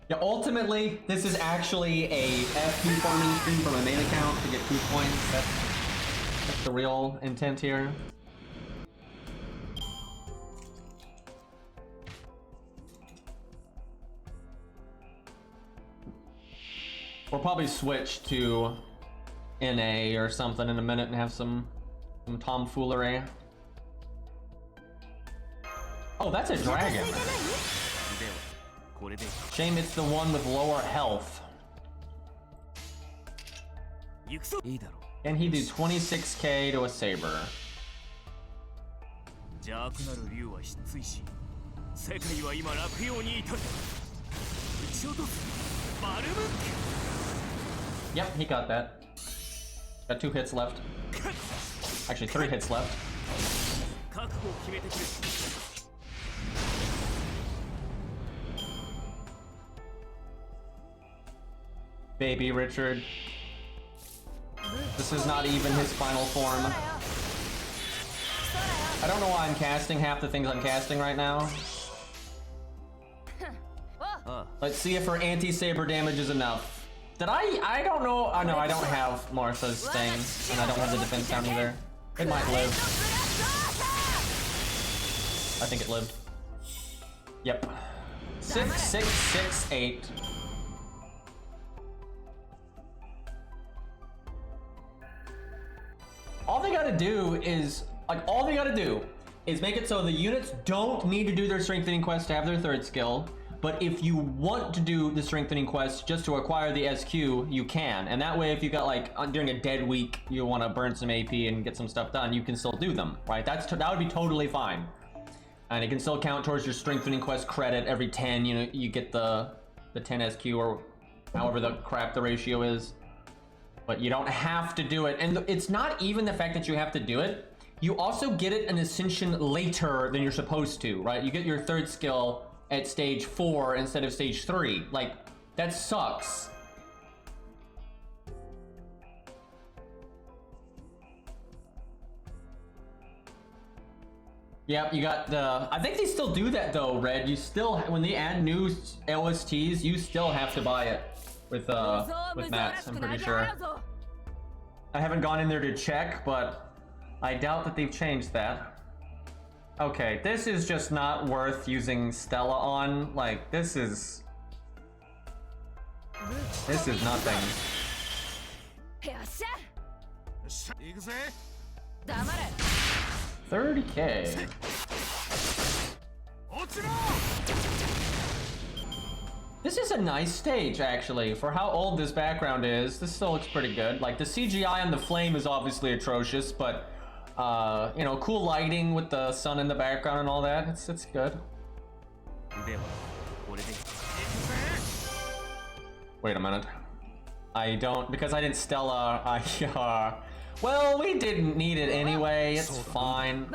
Yeah, ultimately, this is actually a FP farming stream from a main account to get proof points. That's the real intent here. We'll probably switch to NA or something in a minute and have some tomfoolery. Oh, that's a dragon. Shame it's the one with lower health. Can he do 26k to a saber? Yep, he got that. Got 2 hits left. Actually, 3 hits left. Baby Richard. This is not even his final form. I don't know why I'm casting half the things I'm casting right now. Let's see if her anti-saber damage is enough. Did I don't know. Oh no, I don't have Martha's thing, and I don't have the defense down either. It might live. I think it lived. Yep. 6, 6, 6, 8. All they gotta do is make it so the units don't need to do their strengthening quest to have their 3rd skill. But if you want to do the strengthening quest just to acquire the SQ, you can. And that way, if you got like during a dead week, you want to burn some AP and get some stuff done, you can still do them, right? That would be totally fine. And it can still count towards your strengthening quest credit every 10. You know, you get the 10 SQ or however the crap the ratio is. But you don't have to do it. And it's not even the fact that you have to do it. You also get it an ascension later than you're supposed to, right? You get your 3rd skill at stage 4 instead of stage 3. Like, that sucks. Yep, you got the... I think they still do that though, Red. You still, when they add new LSTs, you still have to buy it with mats, I'm pretty sure. I haven't gone in there to check, but I doubt that they've changed that. Okay, this is just not worth using Stella on. Like, this is nothing. 30k. This is a nice stage, actually. For how old this background is, this still looks pretty good. Like, the CGI on the flame is obviously atrocious, but you know, cool lighting with the sun in the background and all that. It's good. Wait a minute. Because I didn't Stella, well, we didn't need it anyway. It's fine.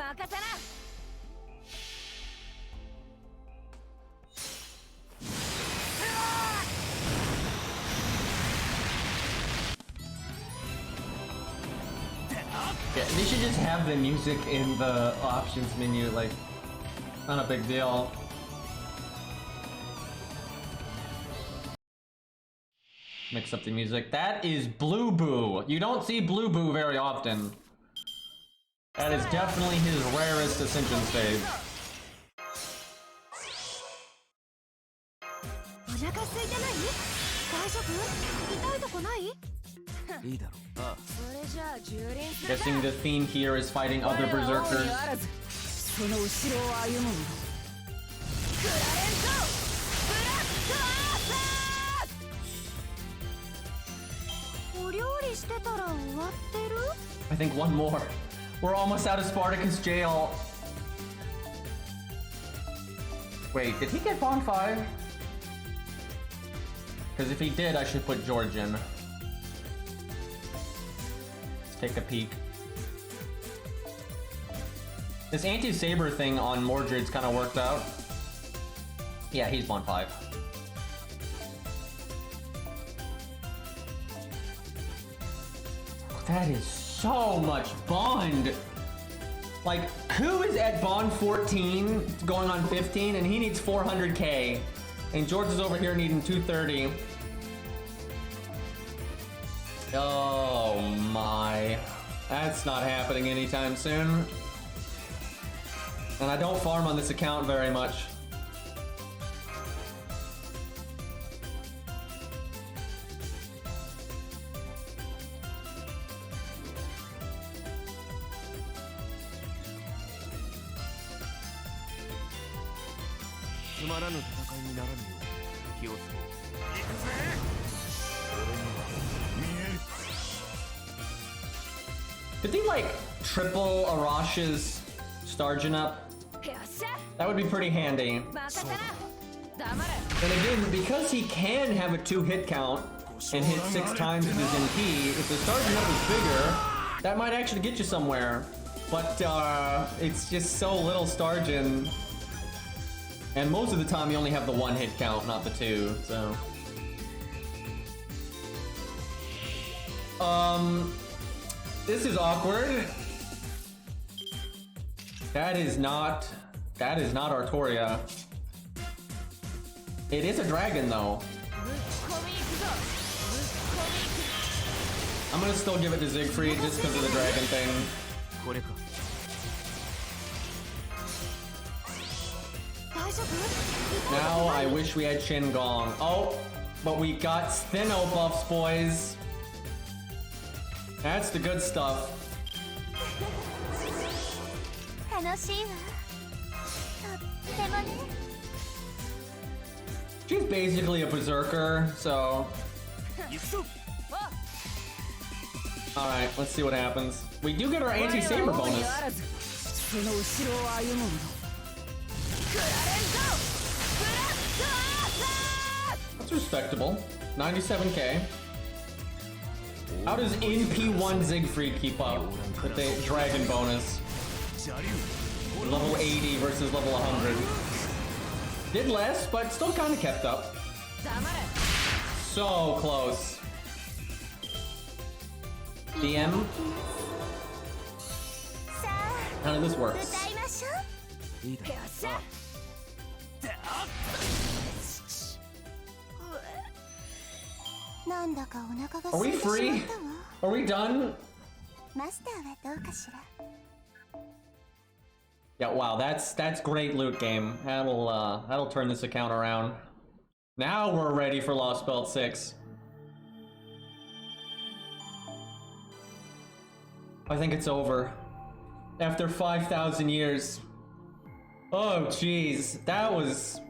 Yeah, they should just have the music in the options menu, like, not a big deal. Mix up the music. That is Blue Boo. You don't see Blue Boo very often. That is definitely his rarest Ascension stage. Guessing the theme here is fighting other berserkers. I think one more. We're almost out of Spartacus jail. Wait, did he get Bond 5? Because if he did, I should put George in. Let's take a peek. This anti-saber thing on Mordred's kind of worked out. Yeah, he's Bond 5. That is so much Bond! Like, who is at Bond 14, going on 15, and he needs 400k, and George is over here needing 230. Oh my. That's not happening anytime soon. And I don't farm on this account very much. Could they like triple Arash's Stargin up? That would be pretty handy. And again, because he can have a 2-hit count and hit 6 times with his MP, if the Stargin up is bigger, that might actually get you somewhere. But it's just so little Stargin. And most of the time you only have the 1-hit count, not the 2, so. This is awkward. That is not Artoria. It is a dragon though. I'm gonna still give it to Siegfried just because of the dragon thing. Now I wish we had Shin-Gong. Oh, but we got Steno buffs, boys. That's the good stuff. She's basically a berserker, so... Alright, let's see what happens. We do get our anti-saber bonus. That's respectable. 97k. How does NP1 Siegfried keep up with the dragon bonus? Level 80 versus level 100. Did less, but still kind of kept up. So close. DM? None of this works. Are we free? Are we done? Yeah, wow, that's great loot game. That'll turn this account around. Now we're ready for Lost Belt 6. I think it's over. After 5,000 years. Oh jeez, that was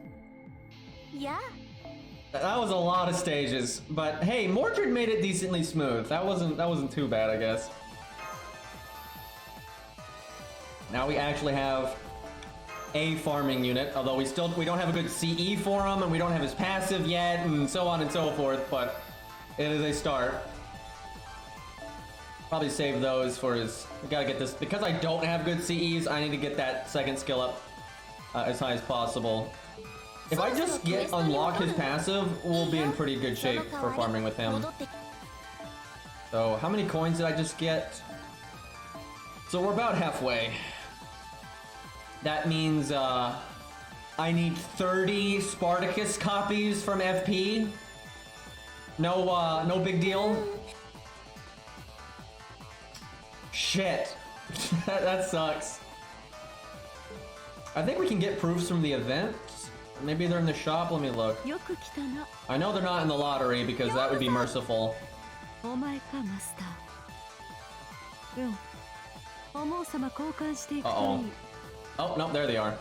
a lot of stages. But hey, Mordred made it decently smooth. That wasn't too bad, I guess. Now we actually have a farming unit, although we don't have a good CE for him, and we don't have his passive yet, and so on and so forth, but it is a start. Probably save those for his... We gotta get this... Because I don't have good CEs, I need to get that second skill up as high as possible. If I just unlock his passive, we'll be in pretty good shape for farming with him. So, how many coins did I just get? So we're about halfway. That means I need 30 Spartacus copies from FP. No big deal. Shit. That sucks. I think we can get proofs from the event. Maybe they're in the shop. Let me look. I know they're not in the lottery because that would be merciful. Uh-oh. Oh, no, there they are.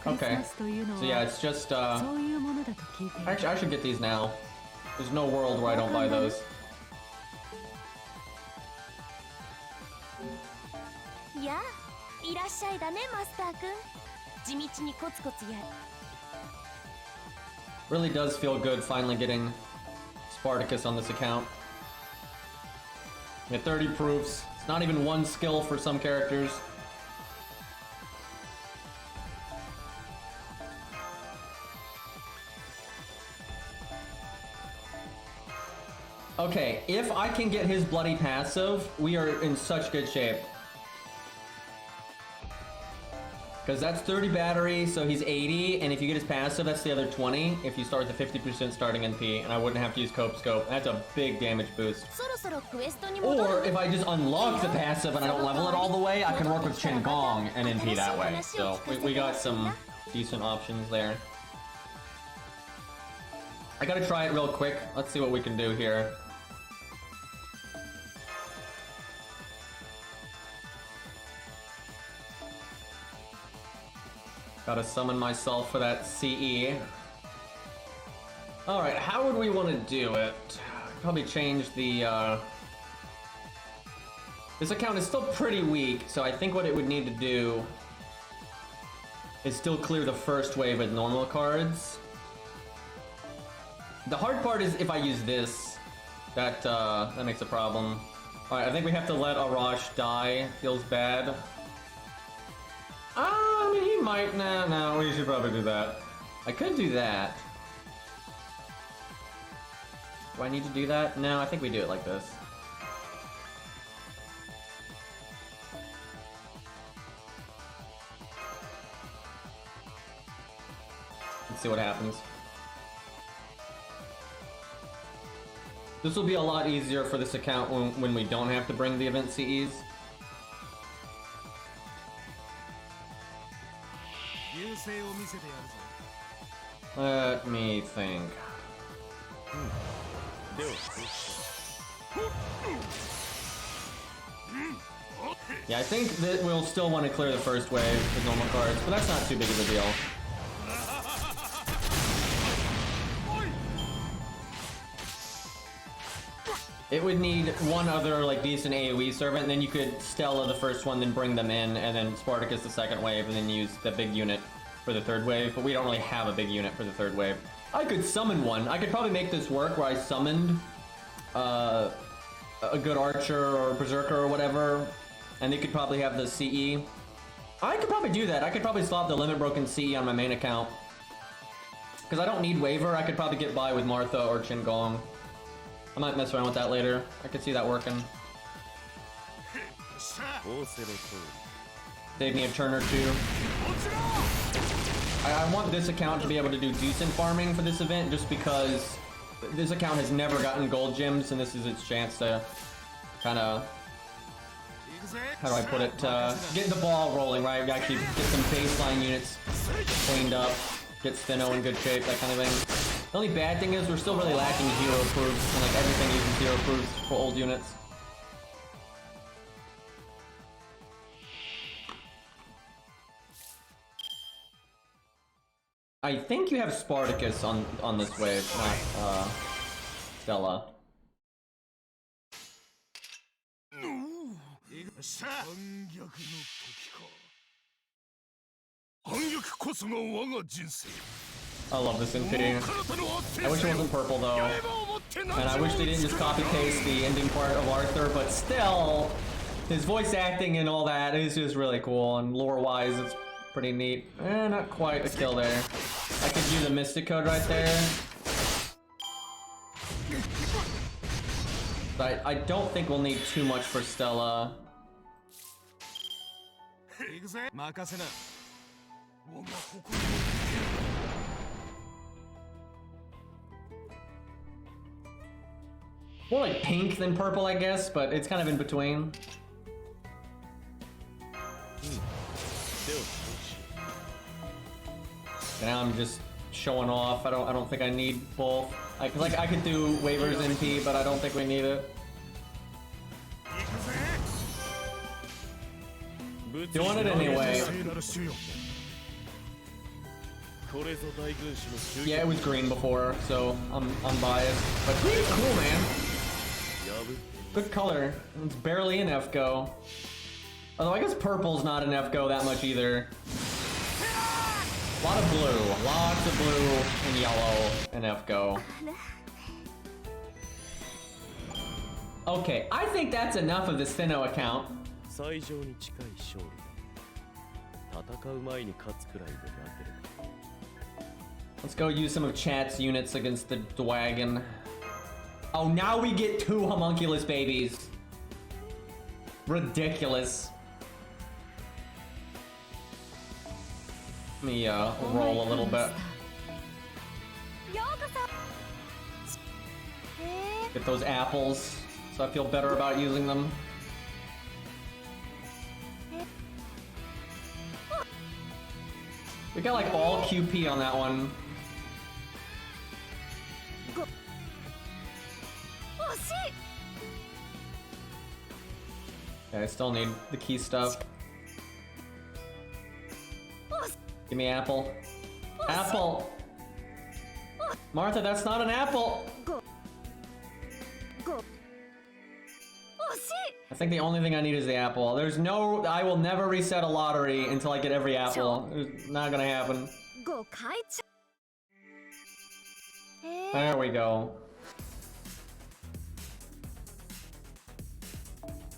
Okay. So yeah, it's just, Actually, I should get these now. There's no world where I don't buy those. Really does feel good finally getting Spartacus on this account. Get 30 proofs. It's not even one skill for some characters. Okay, if I can get his bloody passive, we are in such good shape. Because that's 30 battery, so he's 80, and if you get his passive, that's the other 20, if you start with the 50% starting NP, and I wouldn't have to use Cope Scope. That's a big damage boost. Or, if I just unlock the passive and I don't level it all the way, I can work with Qin Gong and NP that way. So, we got some decent options there. I gotta try it real quick. Let's see what we can do here. Gotta summon myself for that CE. Alright, how would we want to do it? Probably change the, This account is still pretty weak, so I think what it would need to do is still clear the first wave with normal cards. The hard part is if I use this, that makes a problem. Alright, I think we have to let Arash die. Feels bad. I mean, he might. No, we should probably do that. I could do that. Do I need to do that? No, I think we do it like this. Let's see what happens. This will be a lot easier for this account when we don't have to bring the event CEs. Let me think. Yeah, I think that we'll still want to clear the first wave with normal cards, but that's not too big of a deal. It would need one other like decent AoE servant, and then you could Stella the first one, then bring them in, and then Spartacus the second wave, and then use the big unit for the third wave, but we don't really have a big unit for the third wave. I could summon one. I could probably make this work where I summoned a good archer or berserker or whatever, and they could probably have the CE. I could probably do that. I could probably swap the limit broken CE on my main account. Because I don't need waiver, I could probably get by with Martha or Qin Gong. I might mess around with that later. I could see that working. Save me a turn or two. I want this account to be able to do decent farming for this event, just because this account has never gotten gold gems, and this is its chance to kind of, how do I put it, get the ball rolling, right? Actually get some baseline units cleaned up, get Steno in good shape, that kind of thing. The only bad thing is we're still really lacking hero proofs, and like everything uses hero proofs for old units. I think you have Spartacus on this wave, not Stella. I love this NP. I wish it wasn't purple though. And I wish they didn't just copy paste the ending part of Arthur, but still, his voice acting and all that is just really cool, and lore wise it's pretty neat. Not quite a kill there. I could do the Mystic Code right there. But I don't think we'll need too much for Stella. More like pink than purple, I guess, but it's kind of in between. Now I'm just showing off. I don't think I need both. I could do waivers NP, but I don't think we need it. Doing it anyway. Yeah, it was green before, so I'm biased. But green's cool, man. Good color. It's barely an FGO. Although I guess purple's not an FGO that much either. A lot of blue. Lots of blue and yellow and FGO. Okay, I think that's enough of the Sinnoh account. Let's go use some of chat's units against the Dwagon. Oh, now we get 2 homunculus babies. Ridiculous. Let me roll a little bit. Get those apples, so I feel better about using them. We got like all QP on that one. Okay, I still need the key stuff. Give me apple. Apple! Martha, that's not an apple! I think the only thing I need is the apple. There's no... I will never reset a lottery until I get every apple. It's not gonna happen. There we go.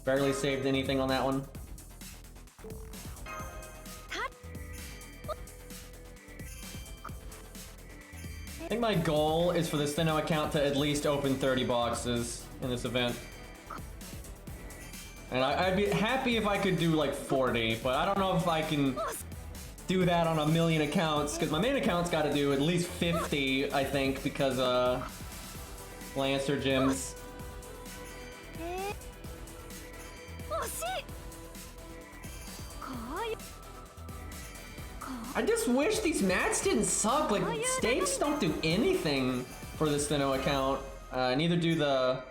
Barely saved anything on that one. I think my goal is for the Sinnoh account to at least open 30 boxes in this event. And I'd be happy if I could do like 40, but I don't know if I can do that on a million accounts, because my main account's got to do at least 50, I think, because Lancer gyms. I just wish these mats didn't suck. Like, stakes don't do anything for the Sinnoh account. Neither do that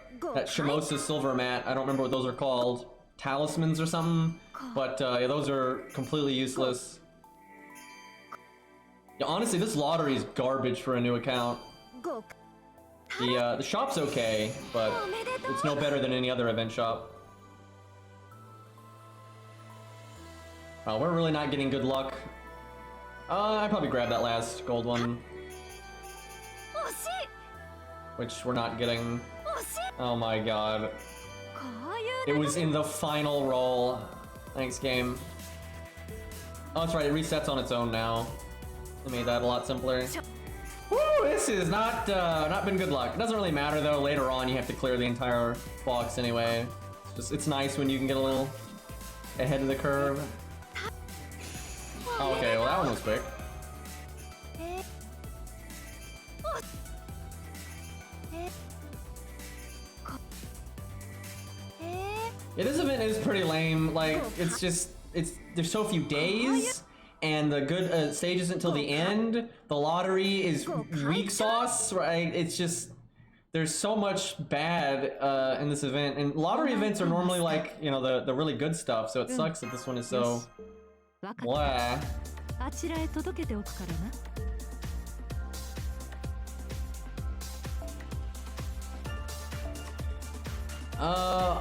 Shimosa silver mat. I don't remember what those are called. Talismans or something. But yeah, those are completely useless. Yeah, honestly, this lottery is garbage for a new account. The shop's okay, but it's no better than any other event shop. Oh, we're really not getting good luck. I'd probably grab that last gold one. Which we're not getting. Oh my god. It was in the final roll. Thanks, game. Oh, that's right, it resets on its own now. I made that a lot simpler. Woo, this is not been good luck. It doesn't really matter though, later on you have to clear the entire box anyway. It's nice when you can get a little ahead of the curve. Oh, okay, well that one was quick. Yeah, this event is pretty lame. Like, there's so few days, and the good stages until the end. The lottery is weak sauce, right? It's just, there's so much bad in this event, and lottery events are normally like, you know, the really good stuff. So it sucks that this one is so blah.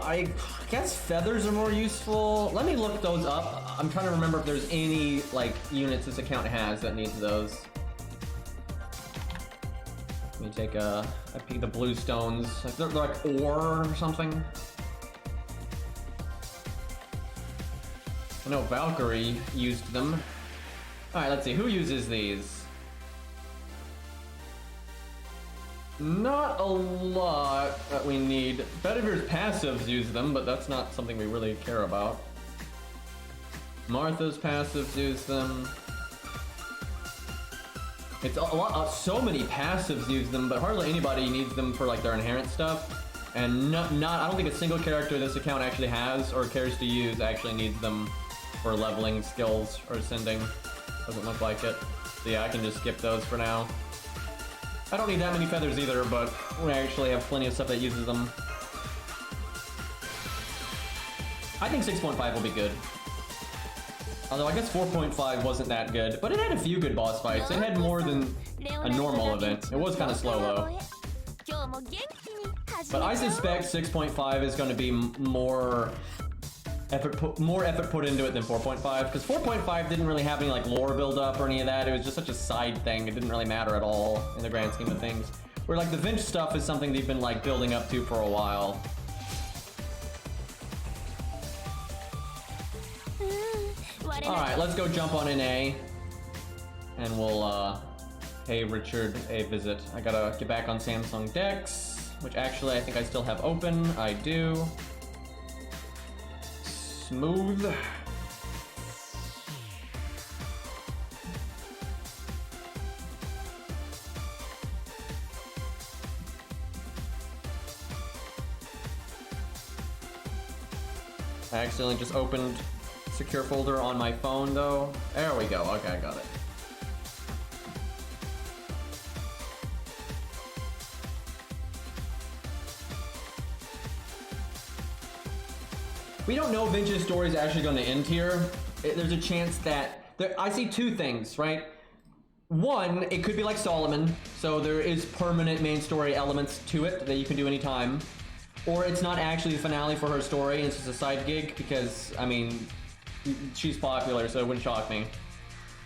I guess feathers are more useful. Let me look those up. I'm trying to remember if there's any, like, units this account has that needs those. Let me take a peek at the blue stones. They're like ore or something. I know Valkyrie used them. Alright, let's see. Who uses these? Not a lot that we need. Bedivier's passives use them, but that's not something we really care about. Martha's passives use them. It's a lot, so many passives use them, but hardly anybody needs them for like their inherent stuff. And I don't think a single character this account actually has or cares to use actually needs them for leveling skills or ascending. Doesn't look like it. So yeah, I can just skip those for now. I don't need that many feathers either, but we actually have plenty of stuff that uses them. I think 6.5 will be good. Although I guess 4.5 wasn't that good, but it had a few good boss fights. It had more than a normal event. It was kind of slow though. But I suspect 6.5 is going to be more effort put into it than 4.5, because 4.5 didn't really have any like lore build up or any of that. It was just such a side thing. It didn't really matter at all in the grand scheme of things. Where like the Vinch stuff is something they've been like building up to for a while. Alright, let's go jump on NA. And we'll pay Richard a visit. I gotta get back on Samsung Dex, which actually I think I still have open. I do. Smooth. I accidentally just opened secure folder on my phone though. There we go. Okay, I got it. We don't know if Vinch's story is actually going to end here. There's a chance that... I see two things, right? One, it could be like Solomon, so there is permanent main story elements to it that you can do anytime. Or it's not actually the finale for her story, and it's just a side gig, because, I mean, she's popular, so it wouldn't shock me.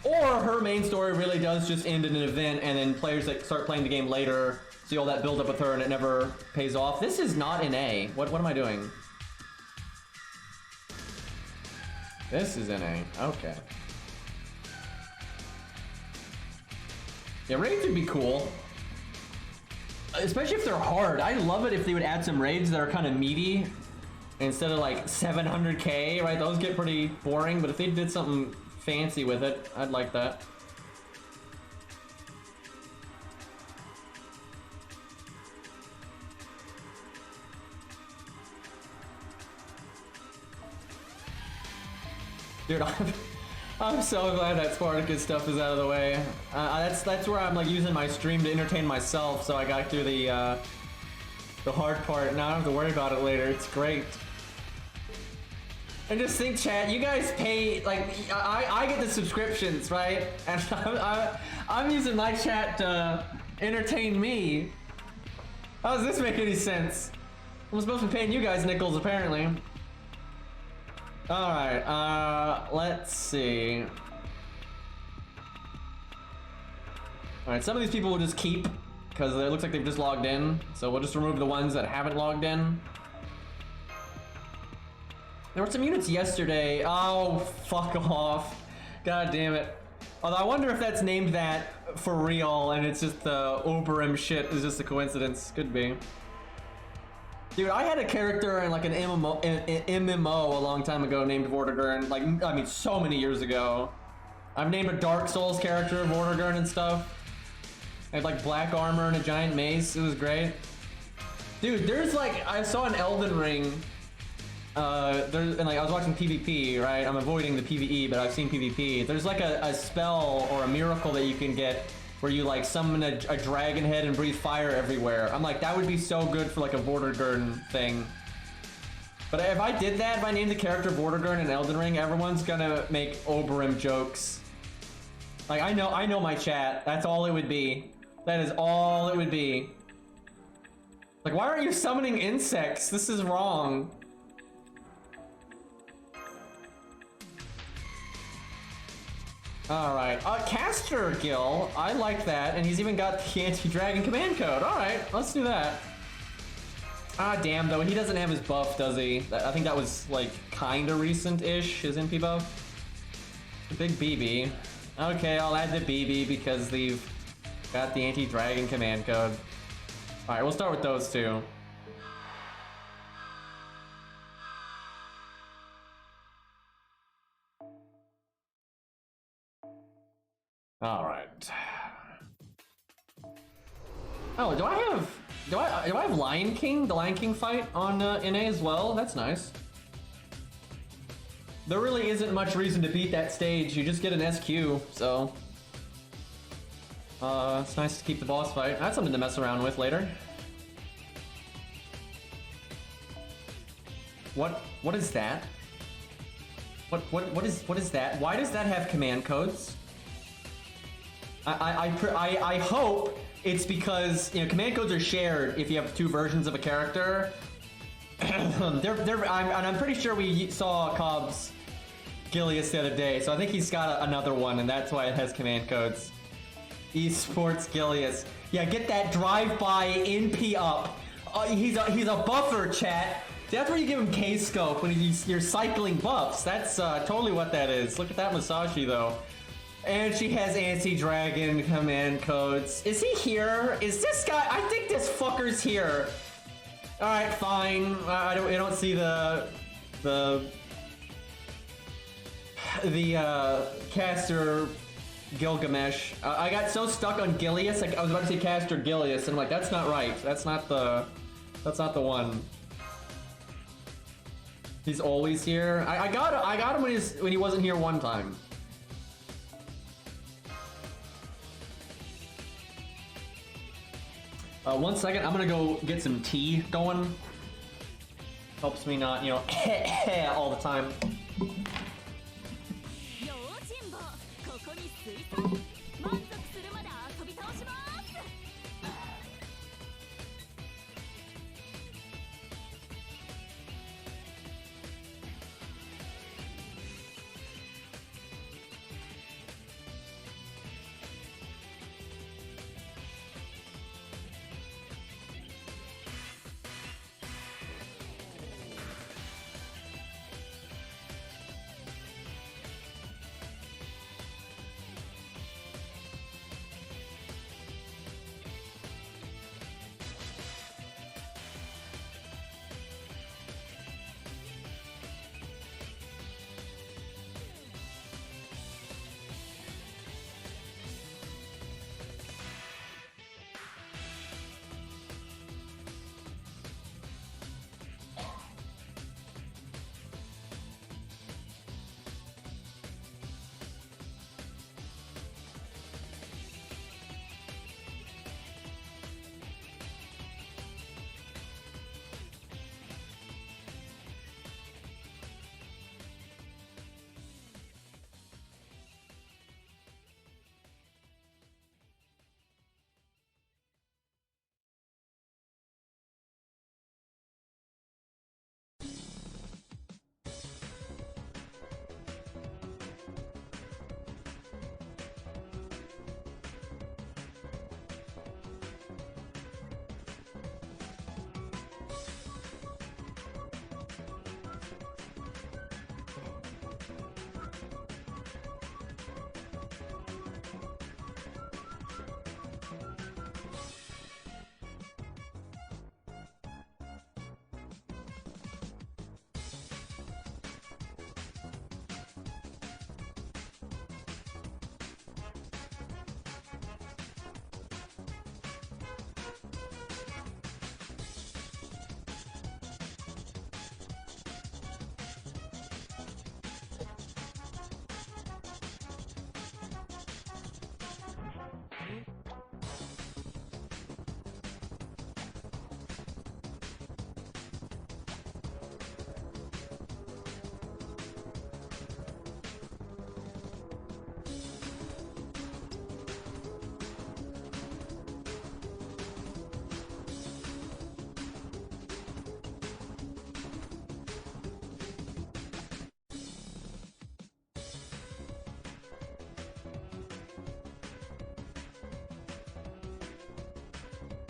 Or her main story really does just end in an event, and then players that start playing the game later see all that build up with her, and it never pays off. This is not an A. What am I doing? This is NA. Okay. Yeah, raids would be cool. Especially if they're hard. I'd love it if they would add some raids that are kind of meaty instead of like 700k, right? Those get pretty boring, but if they did something fancy with it, I'd like that. Dude, I'm so glad that Spartacus stuff is out of the way. That's where I'm like using my stream to entertain myself, so I got through the hard part. Now I don't have to worry about it later. It's great. And just think, chat, you guys pay, like, I get the subscriptions, right? And I'm using my chat to entertain me. How does this make any sense? I'm supposed to be paying you guys nickels, apparently. Alright, let's see. Alright, some of these people will just keep, because it looks like they've just logged in. So we'll just remove the ones that haven't logged in. There were some units yesterday. Oh, fuck off. God damn it. Although I wonder if that's named that for real, and it's just the Oberim shit is just a coincidence. Could be. Dude, I had a character in like an MMO a long time ago named Vortigern, like, I mean, so many years ago. I've named a Dark Souls character Vortigern and stuff. I had like black armor and a giant mace. It was great. Dude, there's like, I saw an Elden Ring. And like I was watching PvP, right? I'm avoiding the PvE, but I've seen PvP. There's like a spell or a miracle that you can get where you like summon a dragon head and breathe fire everywhere. I'm like, that would be so good for like a Vortigern thing. But if I did that, if I named the character Vortigern in Elden Ring, everyone's gonna make Oberim jokes. Like, I know my chat. That's all it would be. That is all it would be. Like, why aren't you summoning insects? This is wrong. Alright, Caster Gil, I like that, and he's even got the anti-dragon command code. Alright, let's do that. Ah, damn, though, he doesn't have his buff, does he? I think that was, like, kinda recent-ish, his NP buff. The big BB. Okay, I'll add the BB because they've got the anti-dragon command code. Alright, we'll start with those two. All right. Oh, do I have Lion King? The Lion King fight on NA as well? That's nice. There really isn't much reason to beat that stage. You just get an SQ, so It's nice to keep the boss fight. That's something to mess around with later. What is that? What is that? Why does that have command codes? I hope it's because, you know, command codes are shared if you have two versions of a character. I'm pretty sure we saw Cobb's Gilius the other day, so I think he's got another one, and that's why it has command codes. Esports Gilius. Yeah, get that drive-by NP up. He's a buffer, chat. That's where you give him K-scope when you're cycling buffs. That's totally what that is. Look at that Masashi, though. And she has anti-dragon command codes. Is he here? Is this guy? I think this fucker's here. All right, fine. I don't see the caster Gilgamesh. I got so stuck on Gilius, like I was about to say caster Gilius, and I'm like, that's not right. That's not the one. He's always here. I got him when he wasn't here one time. 1 second, I'm gonna go get some tea going. Helps me not, you know, all the time.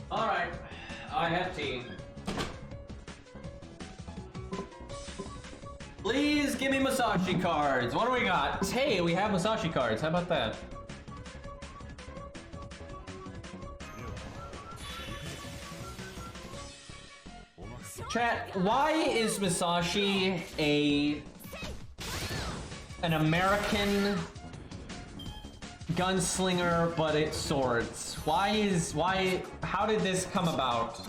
Alright, I have tea. Please give me Masashi cards. What do we got? Hey, we have Masashi cards. How about that? Chat, why is Masashi an American gunslinger, but it's swords? How did this come about?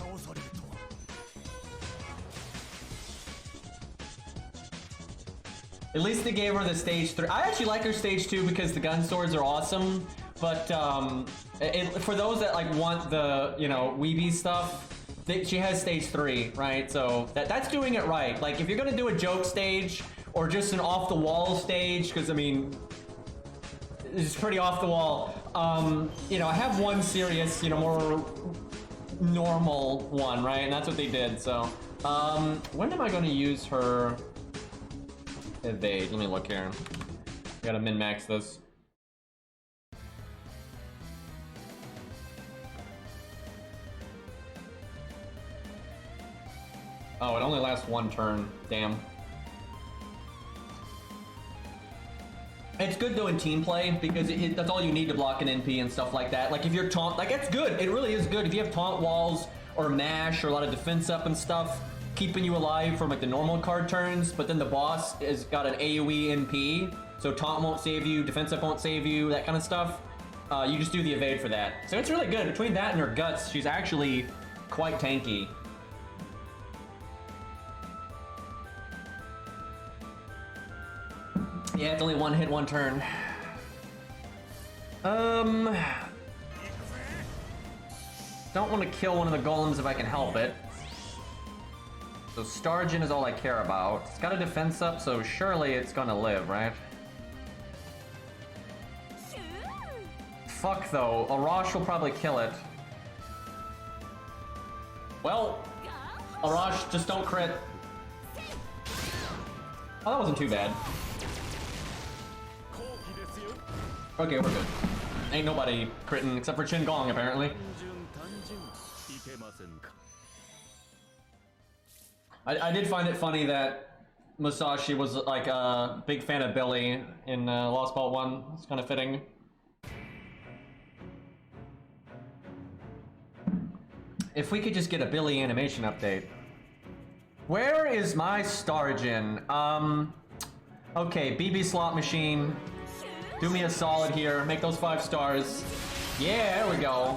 At least they gave her the stage 3. I actually like her stage 2 because the gun swords are awesome, but For those that like want the, you know, weeby stuff, she has stage 3, right? So that's doing it right. Like if you're gonna do a joke stage or just an off the wall stage, because I mean, it's pretty off the wall. You know, I have one serious, you know, more normal one, right? And that's what they did. So, when am I gonna use her evade? Let me look here. I gotta min-max this. Oh, it only lasts 1 turn. Damn. It's good though in team play because that's all you need to block an NP and stuff like that. Like if you're taunt, like it's good. It really is good if you have taunt walls or mash or a lot of defense up and stuff, keeping you alive from like the normal card turns. But then the boss has got an AOE NP, so taunt won't save you, defense up won't save you, that kind of stuff. You just do the evade for that. So it's really good. Between that and her guts, she's actually quite tanky. Yeah, it's only 1 hit, 1 turn. Don't want to kill one of the golems if I can help it. So Stargin is all I care about. It's got a defense up, so surely it's gonna live, right? Fuck though, Arash will probably kill it. Well, Arash, just don't crit. Oh, that wasn't too bad. Okay, we're good. Ain't nobody critting except for Chin Gong, apparently. I did find it funny that Musashi was like a big fan of Billy in Lost Belt 1. It's kind of fitting. If we could just get a Billy animation update. Where is my Stargin? Okay, BB slot machine. Do me a solid here. Make those 5 stars. Yeah, there we go.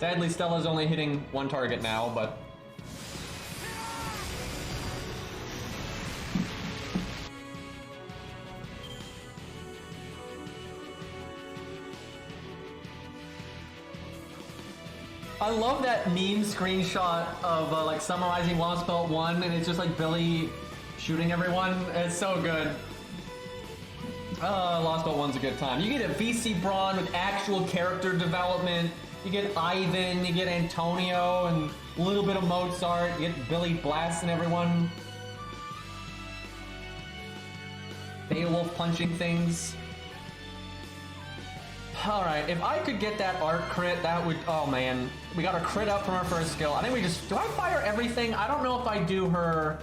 Sadly, Stella's only hitting 1 target now, but... I love that meme screenshot of like summarizing Lost Belt 1, and it's just like Billy shooting everyone. It's so good. Lost Belt 1's a good time. You get a VC Braun with actual character development. You get Ivan, you get Antonio, and a little bit of Mozart. You get Billy blasting everyone. Beowulf punching things. Alright, if I could get that art crit, that would... Oh man. We got a crit up from our first skill. I think we just... Do I fire everything? I don't know if I do her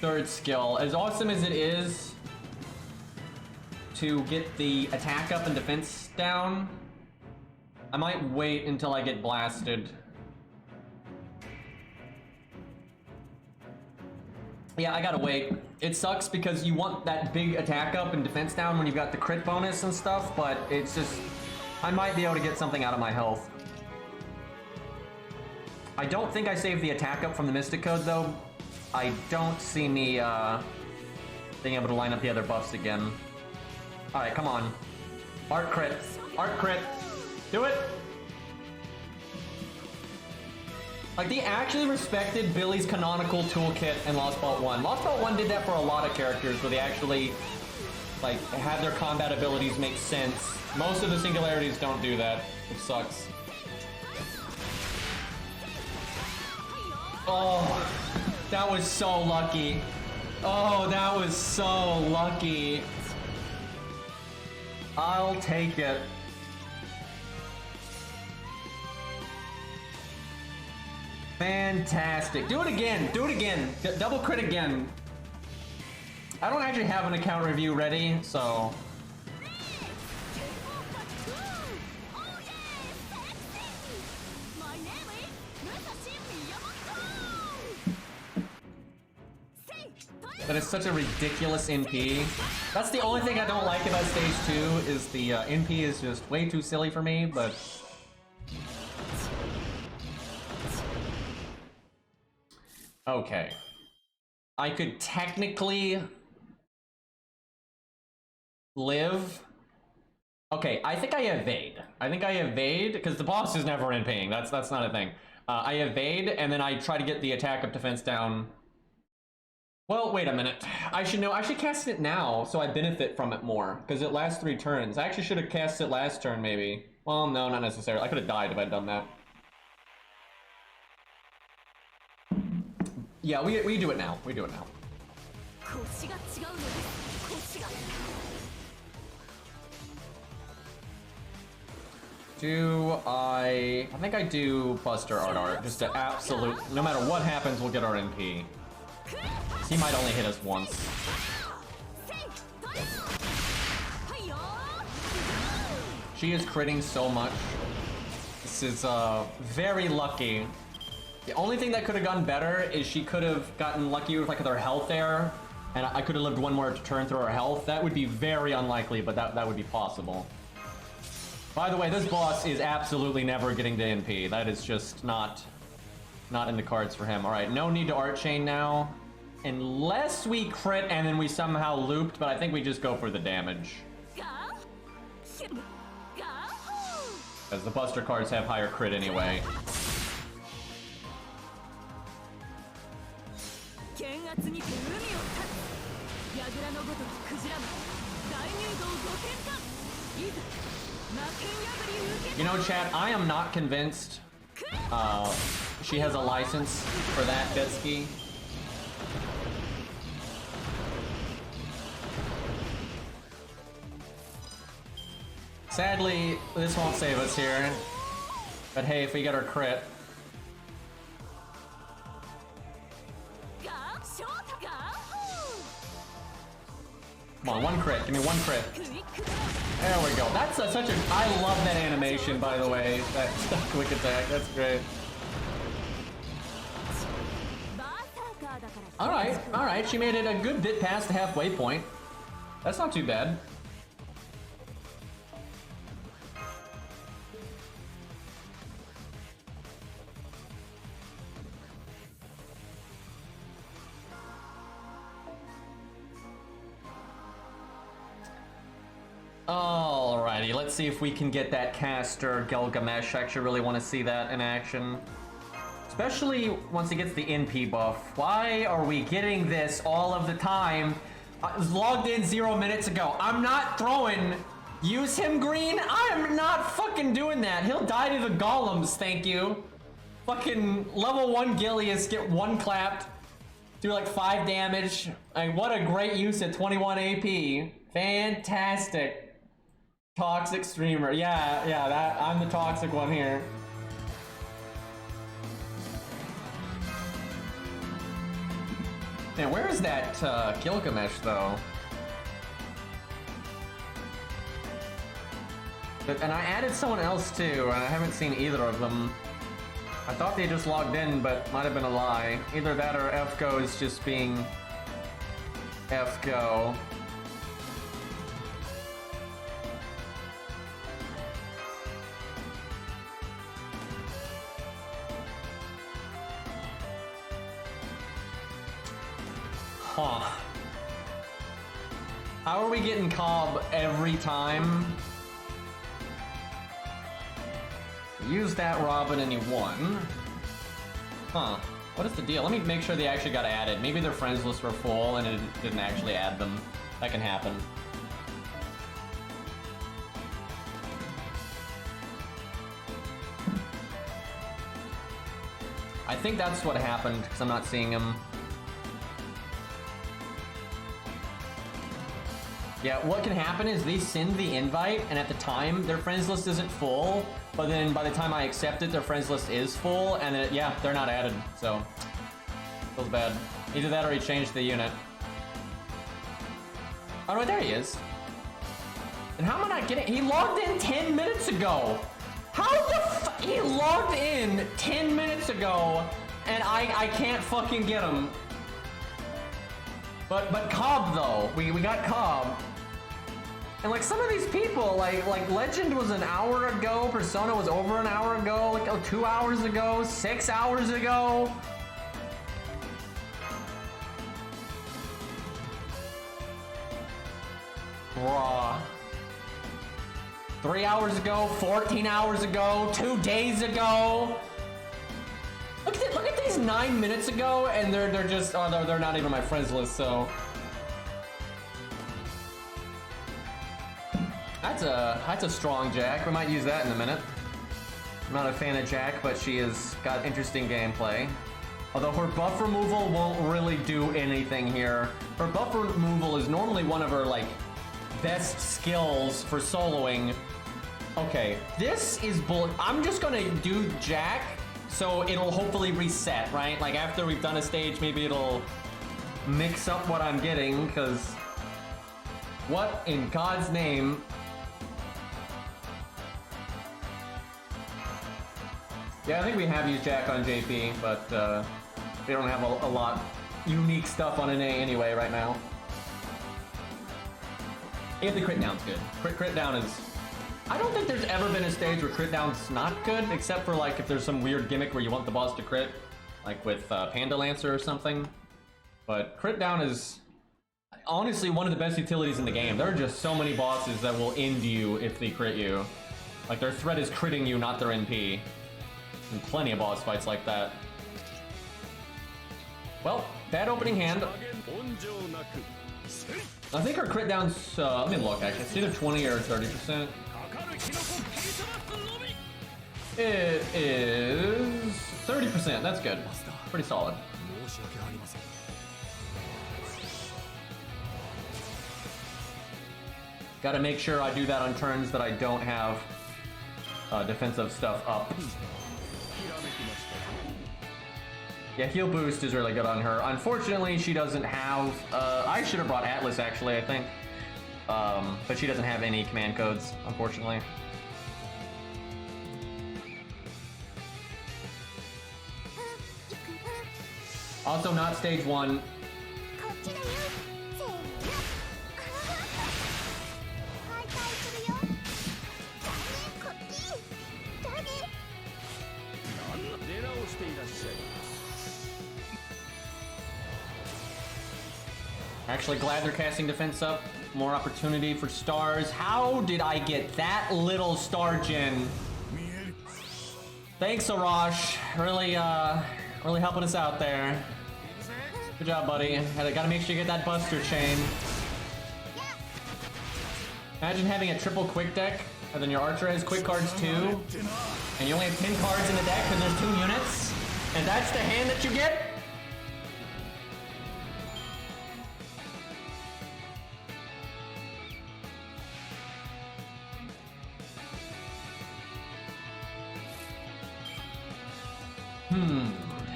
3rd skill. As awesome as it is to get the attack up and defense down, I might wait until I get blasted. Yeah, I gotta wait. It sucks because you want that big attack up and defense down when you've got the crit bonus and stuff, but it's just... I might be able to get something out of my health. I don't think I saved the attack up from the Mystic Code, though. I don't see me, being able to line up the other buffs again. Alright, come on. Art crit. Art crit. Do it! Like, they actually respected Billy's canonical toolkit in Lost Belt 1. Lost Belt 1 did that for a lot of characters, where they actually, like, have their combat abilities make sense. Most of the singularities don't do that, which sucks. Oh, that was so lucky. Oh, that was so lucky. I'll take it. Fantastic. Do it again. Do it again. Double crit again. I don't actually have an account review ready, so... But it's such a ridiculous NP. That's the only thing I don't like about Stage 2, is the NP is just way too silly for me, but... Okay. I could technically live Okay, I think I evade. I think I evade, because the boss is never in ping. That's not a thing. I evade, and then I try to get the attack of defense down. Well, wait a minute. I should cast it now, so I benefit from it more, because it lasts 3 turns. I actually should have cast it last turn, maybe. Well, no, not necessarily. I could have died if I'd done that. Yeah, we do it now. We do it now. I think I do Buster Art, just to absolute, no matter what happens, we'll get our NP. He might only hit us once. She is critting so much. This is very lucky. The only thing that could have gone better is she could have gotten lucky with like her health there, and I could have lived one more turn through her health. That would be very unlikely, but that would be possible. By the way, this boss is absolutely never getting to NP. That is just not in the cards for him. All right, no need to Art Chain now. Unless we crit and then we somehow looped, but I think we just go for the damage. Because the Buster cards have higher crit anyway. You know, chat, I am not convinced she has a license for that, Betsky. Sadly, this won't save us here. But hey, if we get our crit. Come on, one crit. Give me one crit. There we go. That's such a... I love that animation, by the way. That quick attack. That's great. Alright, alright. She made it a good bit past the halfway point. That's not too bad. Alrighty, let's see if we can get that caster Gilgamesh. I actually really want to see that in action. Especially once he gets the NP buff. Why are we getting this all of the time? I was logged in 0 minutes ago. I'm not throwing... Use him green? I am not fucking doing that. He'll die to the golems, thank you. Fucking level 1 Gilius, get 1 clapped. Do like 5 damage. Like, what a great use at 21 AP. Fantastic. Toxic streamer. Yeah, that I'm the toxic one here. Man, where is that Gilgamesh though? And I added someone else too, and I haven't seen either of them. I thought they just logged in, but might have been a lie. Either that or FGO is just being FGO. Huh. How are we getting Cobb every time? Use that Robin and he won. Huh. What is the deal? Let me make sure they actually got added. Maybe their friends list were full and it didn't actually add them. That can happen. I think that's what happened because I'm not seeing him. Yeah, what can happen is they send the invite, and at the time, their friends list isn't full, but then by the time I accept it, their friends list is full, and then, yeah, they're not added, so... Feels bad. Either that or he changed the unit. Oh, no, there he is. And how am I not getting... He logged in 10 minutes ago! How the He logged in 10 minutes ago, and I can't fucking get him. But Cobb, though. We got Cobb. And like some of these people, like Legend was an hour ago, Persona was over an hour ago, like 2 hours ago, 6 hours ago. Raw. 3 hours ago, 14 hours ago, 2 days ago. Look at these 9 minutes ago, and they're just, oh, they're not even my friends list, so. That's a strong Jack. We might use that in a minute. I'm not a fan of Jack, but she has got interesting gameplay. Although her buff removal won't really do anything here. Her buff removal is normally one of her, like, best skills for soloing. Okay, this is bull. I'm just gonna do Jack, so it'll hopefully reset, right? Like, after we've done a stage, maybe it'll mix up what I'm getting, because what in God's name? Yeah, I think we have used Jack on JP, but they don't have a lot unique stuff on NA anyway right now. If the crit down's good. Crit down is... I don't think there's ever been a stage where crit down's not good, except for like if there's some weird gimmick where you want the boss to crit, like with Panda Lancer or something. But crit down is honestly one of the best utilities in the game. There are just so many bosses that will end you if they crit you. Like their threat is critting you, not their NP. And plenty of boss fights like that. Well, bad opening hand. I think her crit down's, let me look actually, it's either 20 or 30%. It is 30%, that's good. Pretty solid. Gotta make sure I do that on turns that I don't have defensive stuff up. Yeah, heal boost is really good on her. Unfortunately, she doesn't have... I should have brought Atlas, actually, I think. But she doesn't have any command codes, unfortunately. Also, not stage 1. Actually glad they're casting defense up. More opportunity for stars. How did I get that little star gen? Thanks, Arash. Really helping us out there. Good job, buddy. Gotta make sure you get that Buster chain. Imagine having a triple quick deck, and then your archer has quick cards too, and you only have 10 cards in the deck, and there's 2 units, and that's the hand that you get?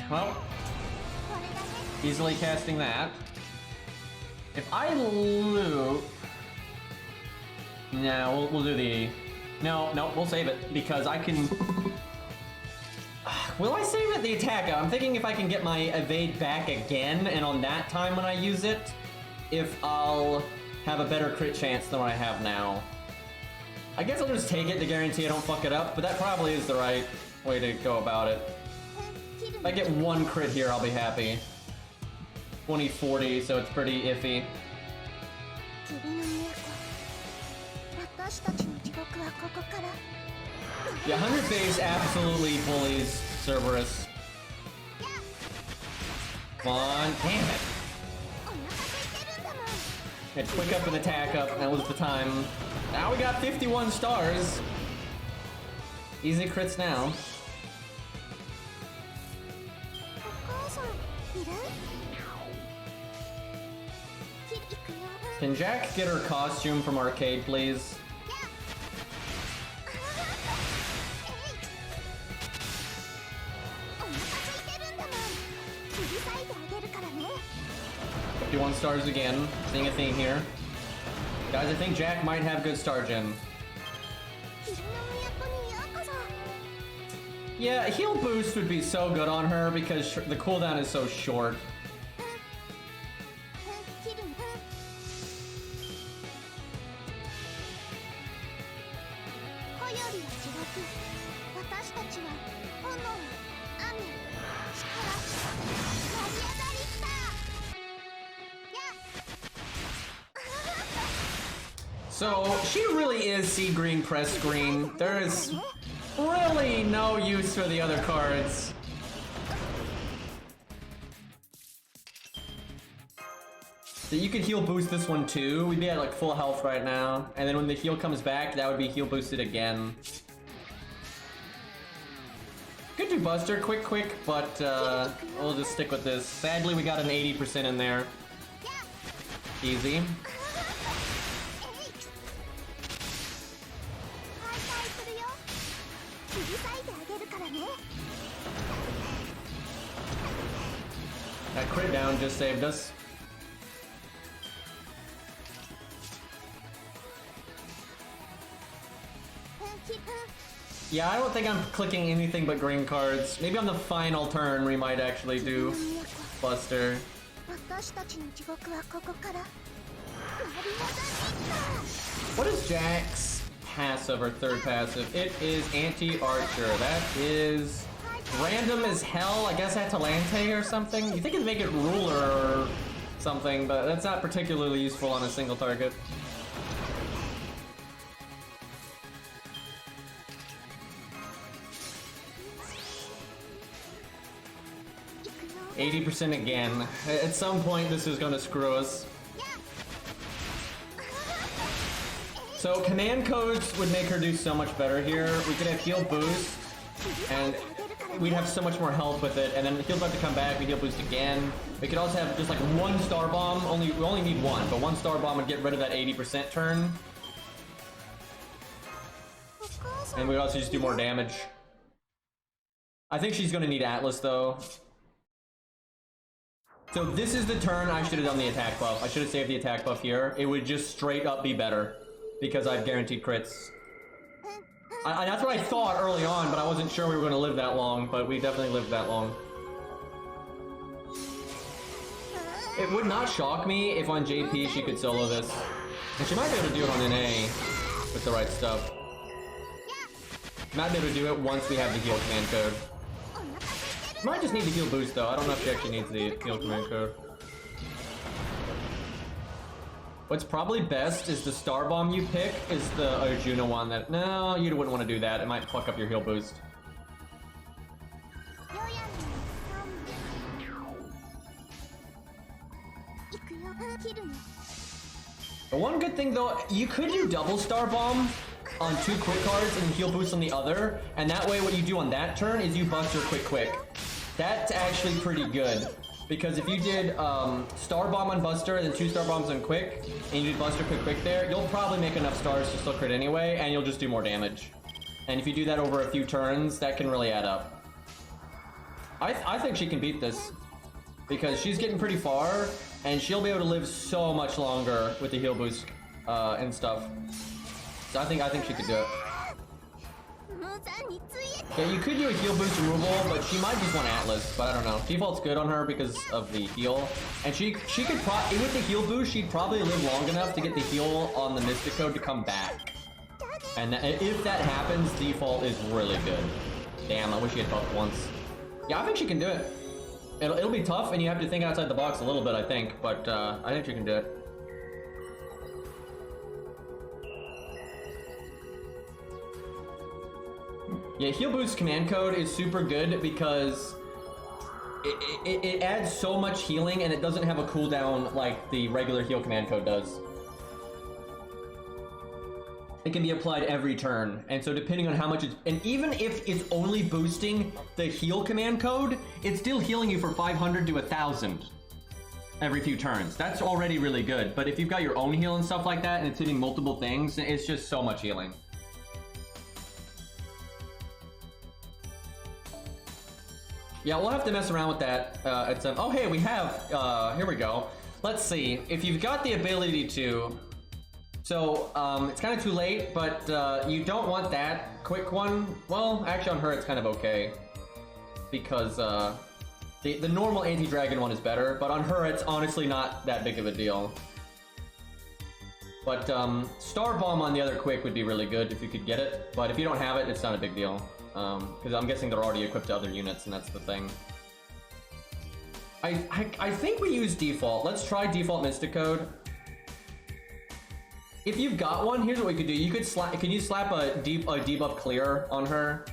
Well, easily casting that. If I loot... No, we'll do the... No, we'll save it, because I can... Will I save it? The attack? I'm thinking if I can get my evade back again, and on that time when I use it, if I'll have a better crit chance than what I have now. I guess I'll just take it to guarantee I don't fuck it up, but that probably is the right way to go about it. If I get 1 crit here, I'll be happy. 20-40, so it's pretty iffy. Yeah, 100 base absolutely bullies Cerberus. Come on, damn it. It's quick up and attack up, that was the time. Now we got 51 stars. Easy crits now. Can Jack get her costume from Arcade, please? $51 stars again. Seeing a theme here. Guys, I think Jack might have good star gen. Yeah, a heal boost would be so good on her because the cooldown is so short. So, she really is sea green, press green. There is really no use for the other cards. So you could heal boost this one too. We'd be at like full health right now. And then when the heal comes back, that would be heal boosted again. Could do Buster quick, but we'll just stick with this. Sadly, we got an 80% in there. Easy. That crit down just saved us. Yeah, I don't think I'm clicking anything but green cards. Maybe on the final turn we might actually do Buster. What is Jack's passive or third passive? It is anti-archer. That is random as hell. I guess Atalante or something. You think it'd make it ruler or something, but that's not particularly useful on a single target. 80% again. At some point, this is gonna screw us. So command codes would make her do so much better here. We could have heal boost, and we'd have so much more health with it. And then the heal's about to come back. We heal boost again. We could also have just like one star bomb. We only need one, but one star bomb would get rid of that 80% turn. And we'd also just do more damage. I think she's gonna need Atlas though. So this is the turn I should have done the attack buff. I should have saved the attack buff here. It would just straight up be better because I've guaranteed crits. That's what I thought early on, but I wasn't sure we were going to live that long, but we definitely lived that long. It would not shock me if on JP she could solo this. And she might be able to do it on NA with the right stuff. Might be able to do it once we have the heal command code. Might just need the heal boost though. I don't know if she actually needs the heal command code. What's probably best is the star bomb you pick is the Arjuna one that... No, you wouldn't want to do that. It might fuck up your heal boost. The one good thing though, you could do double star bomb on 2 quick cards and heal boost on the other, and that way what you do on that turn is you bust your quick. That's actually pretty good, because if you did star bomb on Buster and then 2 star bombs on quick, and you did Buster quick there, you'll probably make enough stars to still crit anyway, and you'll just do more damage. And if you do that over a few turns, that can really add up. I think she can beat this, because she's getting pretty far, and she'll be able to live so much longer with the heal boost and stuff. So I think she could do it. Yeah, you could do a heal boost removal, but she might just want Atlas, but I don't know. Default's good on her because of the heal. And she could with the heal boost, she'd probably live long enough to get the heal on the Mystic Code to come back. And if that happens, default is really good. Damn, I wish she had buffed once. Yeah, I think she can do it. It'll be tough, and you have to think outside the box a little bit, I think, but I think she can do it. Yeah, heal boost command code is super good because it adds so much healing and it doesn't have a cooldown like the regular heal command code does. It can be applied every turn, and so depending on how much it's... And even if it's only boosting the heal command code, it's still healing you for 500 to 1,000 every few turns. That's already really good, but if you've got your own heal and stuff like that and it's hitting multiple things, it's just so much healing. Yeah, we'll have to mess around with that at some... Oh, hey, we have... here we go. Let's see. If you've got the ability to... So, it's kind of too late, but you don't want that quick one. Well, actually on her it's kind of okay. Because the normal anti-dragon one is better, but on her it's honestly not that big of a deal. But Star Bomb on the other quick would be really good if you could get it. But if you don't have it, it's not a big deal. Because I'm guessing they're already equipped to other units, and that's the thing. I think we use default. Let's try default Mystic Code. If you've got one, here's what we could do. You could slap. Can you slap a debuff clear on her?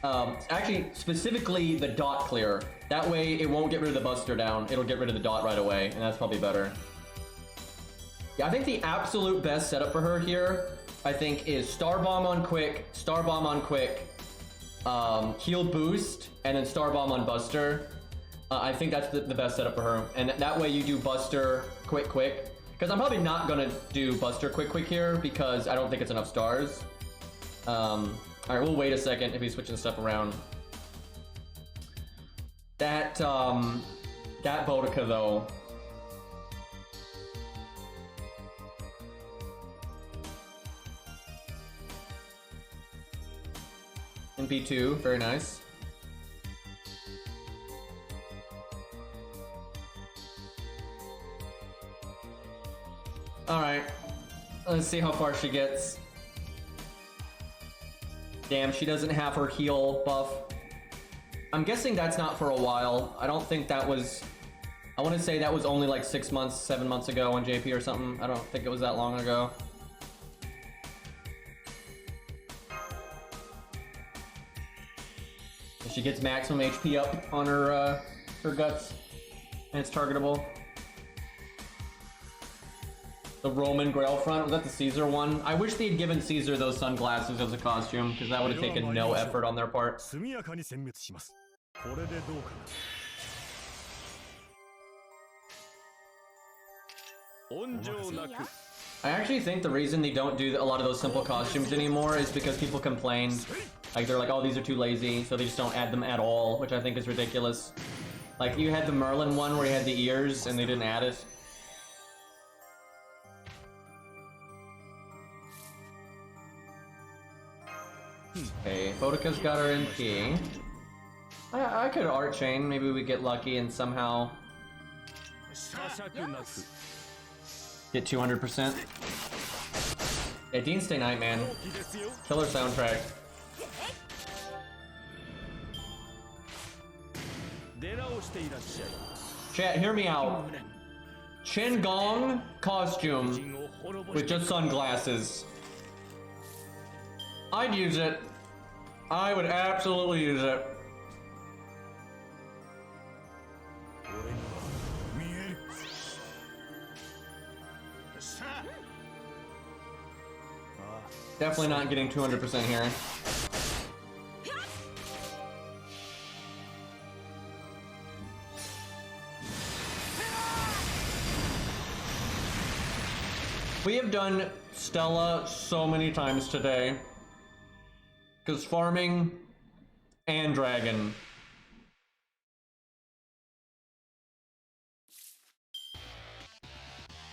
Actually, specifically the dot clear. That way, it won't get rid of the Buster down. It'll get rid of the dot right away, and that's probably better. Yeah, I think the absolute best setup for her here, I think, is Star Bomb on Quick, Star Bomb on Quick, Heal Boost, and then Star Bomb on Buster. I think that's the best setup for her, and that way you do Buster Quick Quick. Because I'm probably not gonna do Buster Quick Quick here because I don't think it's enough stars. Alright, we'll wait a second if he's switching stuff around. That Boudica though. MP2, very nice. Alright, let's see how far she gets. Damn, she doesn't have her heal buff. I'm guessing that's not for a while. I don't think that was... I want to say that was only like 6 months, 7 months ago on JP or something. I don't think it was that long ago. She gets maximum HP up on her guts, and it's targetable. The Roman Grail front, was that the Caesar one? I wish they had given Caesar those sunglasses as a costume, because that would have taken no effort on their part. I actually think the reason they don't do a lot of those simple costumes anymore is because people complained. Like, they're like, oh, these are too lazy, so they just don't add them at all, which I think is ridiculous. Like, you had the Merlin one where you had the ears, and they didn't add it. Okay, Boudica's got her MP. I could art chain, maybe we get lucky and somehow get 200%. Yeah, Dean Stay Night, man. Killer soundtrack. Chat, hear me out. Chen Gong costume with just sunglasses. I'd use it. I would absolutely use it. Definitely not getting 200% here. We have done Stella so many times today. Because farming and dragon.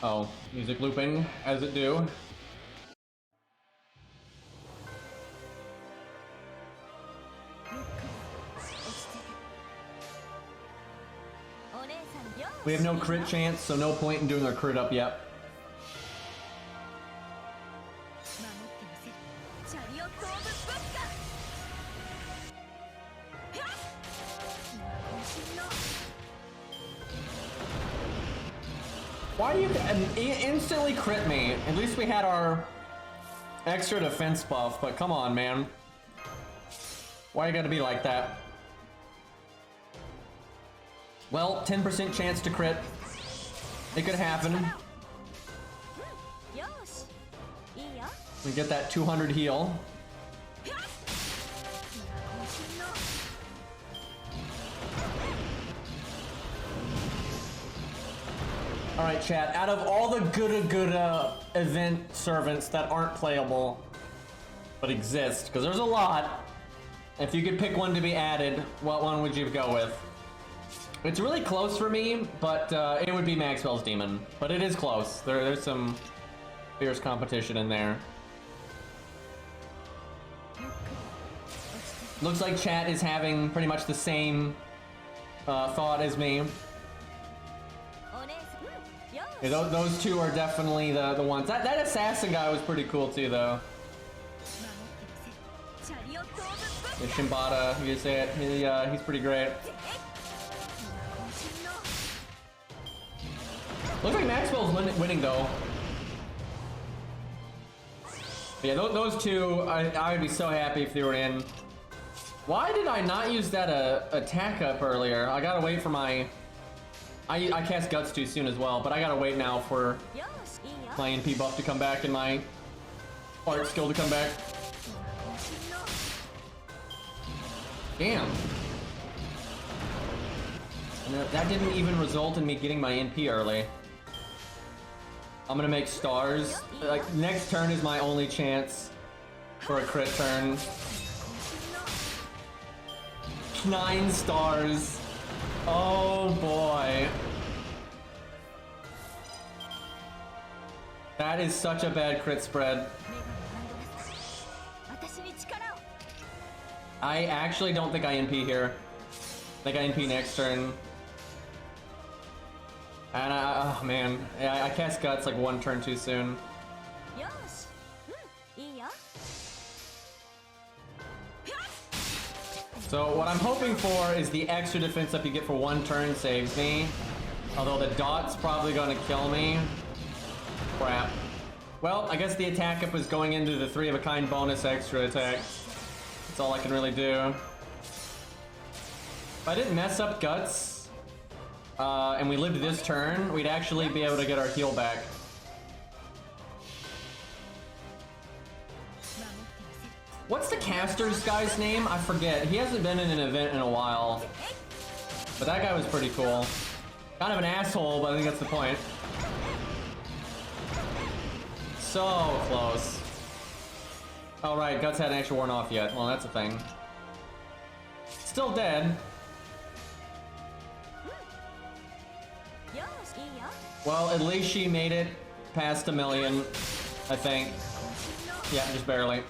Oh, music looping as it do. We have no crit chance, so no point in doing a crit up yet. Why do you instantly crit me? At least we had our extra defense buff, but come on, man. Why you gotta be like that? Well, 10% chance to crit. It could happen. We get that 200 heal. Alright, chat, out of all the good event servants that aren't playable, but exist, because there's a lot, if you could pick one to be added, what one would you go with? It's really close for me, but it would be Maxwell's Demon. But it is close. There's some fierce competition in there. Looks like chat is having pretty much the same thought as me. Yeah, those two are definitely the ones. That assassin guy was pretty cool too, though. The Shimbata, you say it. He's pretty great. Looks like Maxwell's winning though. But yeah, those two, I would be so happy if they were in. Why did I not use that attack up earlier? I gotta wait for my... I cast Guts too soon as well, but I gotta wait now for my NP buff to come back and my art skill to come back. Damn. And that didn't even result in me getting my NP early. I'm gonna make stars. Like, next turn is my only chance for a crit turn. 9 stars. Oh boy. That is such a bad crit spread. I actually don't think I NP here. I think I NP next turn. And oh man, I cast Guts like 1 turn too soon. So what I'm hoping for is the extra defense up you get for 1 turn saves me. Although the dot's probably gonna kill me. Crap. Well, I guess the attack up is going into the 3 of a kind bonus extra attack. That's all I can really do. If I didn't mess up Guts, and we lived this turn, we'd actually be able to get our heal back. What's the caster's guy's name? I forget. He hasn't been in an event in a while. But that guy was pretty cool. Kind of an asshole, but I think that's the point. So close. Oh right, Guts hadn't actually worn off yet. Well, that's a thing. Still dead. Well, at least she made it past 1 million, I think. Yeah, just barely.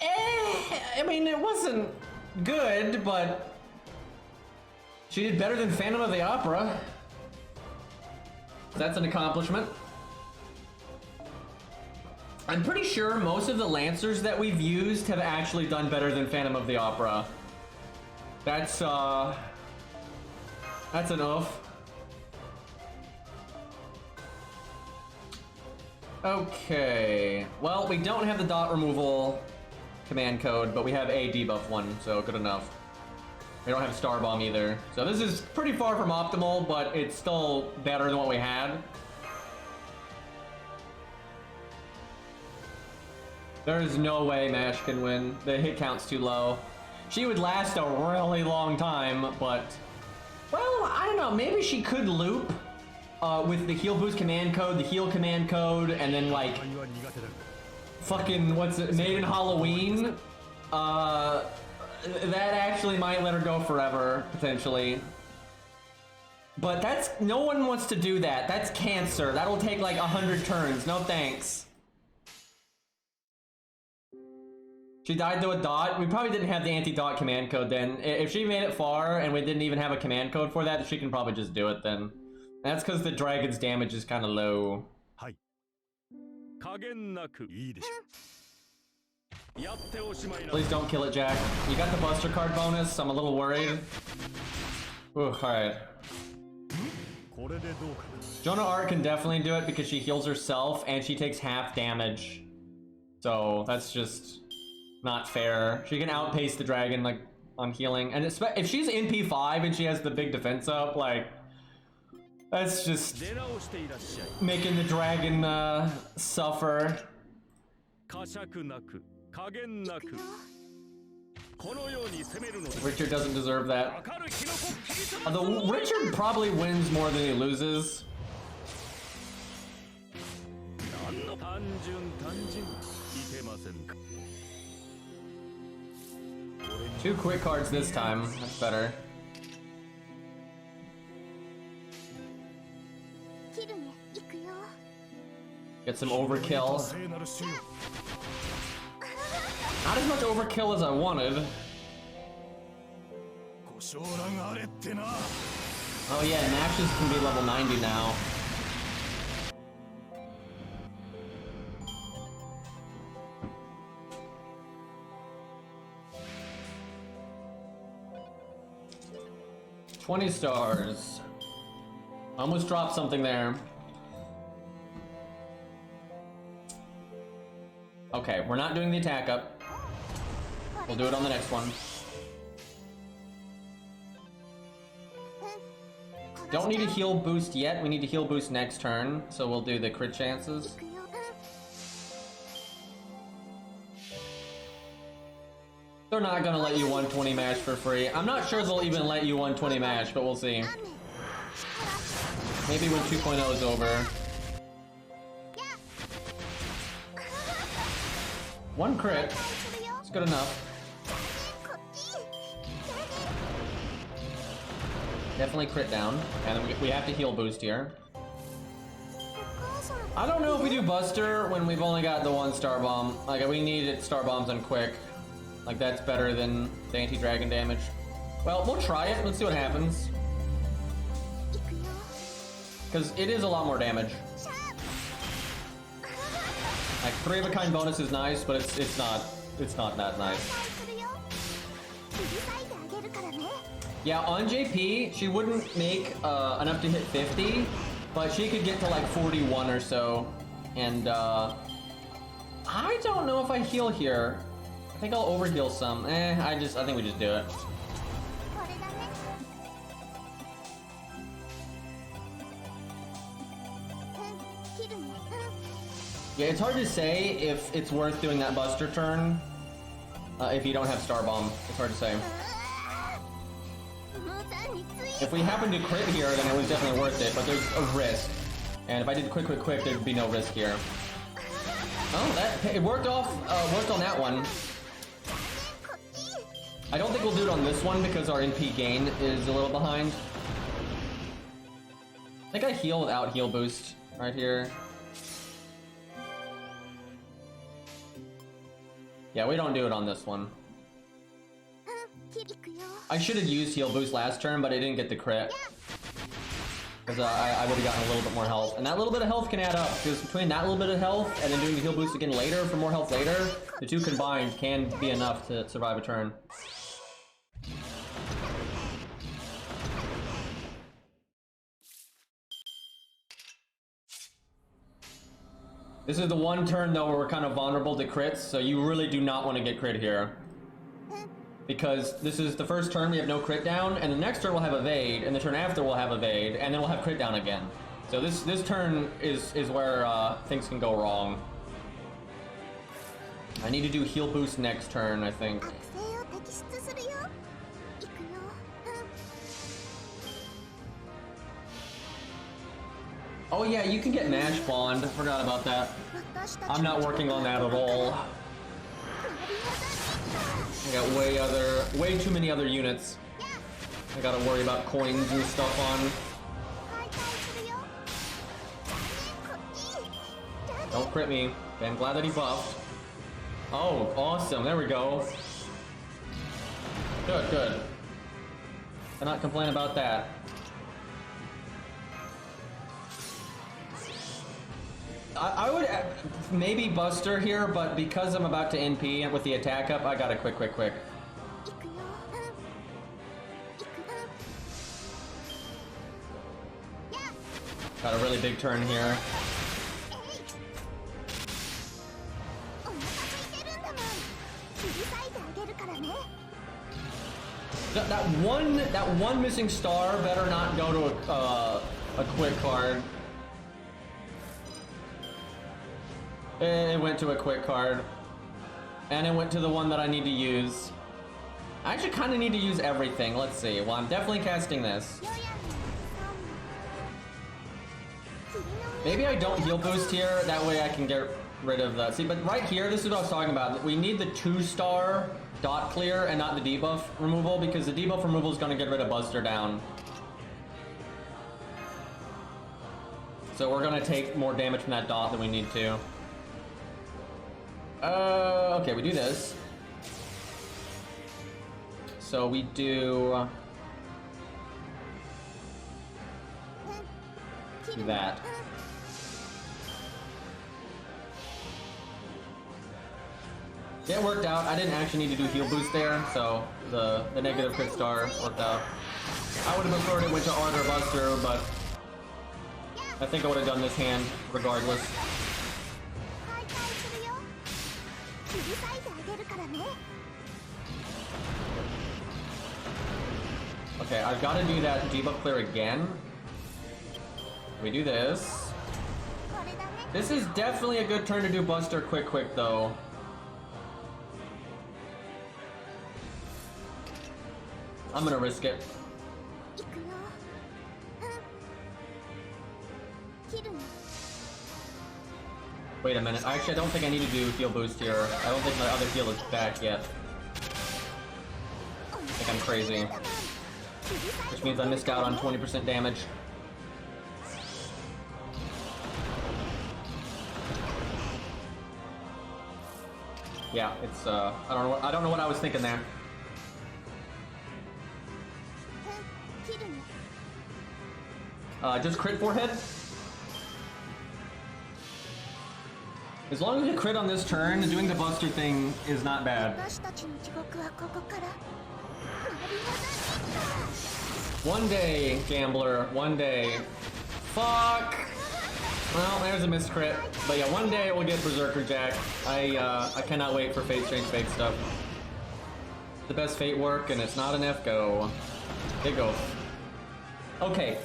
I mean, it wasn't good, but she did better than Phantom of the Opera. That's an accomplishment. I'm pretty sure most of the Lancers that we've used have actually done better than Phantom of the Opera. That's an oof. Okay. Well, we don't have the dot removal command code, but we have a debuff one, so good enough. We don't have Star Bomb either. So this is pretty far from optimal, but it's still better than what we had. There is no way Mash can win. The hit count's too low. She would last a really long time, but... Well, I don't know. Maybe she could loop with the heal boost command code, the heal command code, and then like... Fucking, what's it? Maiden Halloween? That actually might let her go forever, potentially. But that's... No one wants to do that. That's cancer. That'll take like 100 turns. No thanks. She died to a dot. We probably didn't have the anti-dot command code then. If she made it far and we didn't even have a command code for that, she can probably just do it then. And that's because the dragon's damage is kind of low. Please don't kill it, Jack. You got the Buster card bonus. I'm a little worried. Ooh, alright. Jonah Art can definitely do it because she heals herself and she takes half damage. So that's just not fair. She can outpace the dragon like on healing. And if she's in P5 and she has the big defense up, like that's just making the dragon suffer. Richard doesn't deserve that. Although Richard probably wins more than he loses. Two quick cards this time. That's better. Get some overkill. Not as much overkill as I wanted. Oh yeah, Nashes can be level 90 now. $20 stars. Almost dropped something there. Okay, we're not doing the attack up. We'll do it on the next one. Don't need a heal boost yet. We need to heal boost next turn, so we'll do the crit chances. They're not gonna let you 120 mash for free. I'm not sure they'll even let you 120 mash, but we'll see. Maybe when 2.0 is over. One crit. It's good enough. Definitely crit down. And then we have to heal boost here. I don't know if we do Buster when we've only got the one Star Bomb. Like, we need Star Bombs on quick. Like, that's better than the anti-dragon damage. Well, we'll try it. Let's see what happens. Because it is a lot more damage. Like, 3 of a kind bonus is nice, but it's not that nice. Yeah, on JP, she wouldn't make enough to hit 50, but she could get to like 41 or so. And I don't know if I heal here. I think I'll overheal some. I think we just do it. Yeah, it's hard to say if it's worth doing that Buster turn if you don't have Star Bomb. It's hard to say. If we happen to crit here, then it was definitely worth it, but there's a risk. And if I did quick, there'd be no risk here. Oh, it worked on that one. I don't think we'll do it on this one because our NP gain is a little behind. I think I heal without heal boost right here. Yeah, we don't do it on this one. I should have used heal boost last turn, but I didn't get the crit. Because I would have gotten a little bit more health. And that little bit of health can add up, because between that little bit of health and then doing the heal boost again later for more health later, the two combined can be enough to survive a turn. This is the one turn, though, where we're kind of vulnerable to crits, so you really do not want to get crit here. Because this is the first turn we have no crit down, and the next turn we'll have evade, and the turn after we'll have evade, and then we'll have crit down again. So this turn is where things can go wrong. I need to do heal boost next turn, I think. Oh yeah, you can get Mash Bond. I forgot about that. I'm not working on that at all. I got way too many other units I gotta worry about coins and stuff on. Don't crit me. Okay, I'm glad that he buffed. Oh, awesome. There we go. Good. Cannot complain about that. I would maybe Buster here, but because I'm about to NP with the attack up, I gotta quick. Got a really big turn here. That one missing star better not go to a quick card. It went to a quick card. And it went to the one that I need to use. I actually kind of need to use everything. Let's see. Well, I'm definitely casting this. Maybe I don't heal boost here. That way I can get rid of that. See, but right here, this is what I was talking about. We need the 2-star dot clear and not the debuff removal, because the debuff removal is going to get rid of Buster down. So we're going to take more damage from that dot than we need to. Okay, we do this. So we do that. Yeah, it worked out. I didn't actually need to do heal boost there, so the negative crit star worked out. I would have preferred it went to Art or Buster, but I think I would have done this hand regardless. Okay, I've got to do that debuff clear again. We do this. This is definitely a good turn to do Buster quick though. I'm gonna risk it. Wait a minute. Actually, I don't think I need to do heal boost here. I don't think my other heal is back yet. I think I'm crazy. Which means I missed out on 20% damage. Yeah, it's I don't know what I was thinking there. Just crit forehead. As long as you crit on this turn, doing the Buster thing is not bad. One day, gambler, one day. Fuck! Well, there's a missed crit. But yeah, one day we'll get Berserker Jack. I cannot wait for Fate Strange Fate stuff. The best Fate work, and it's not an FGO. Big O. Okay.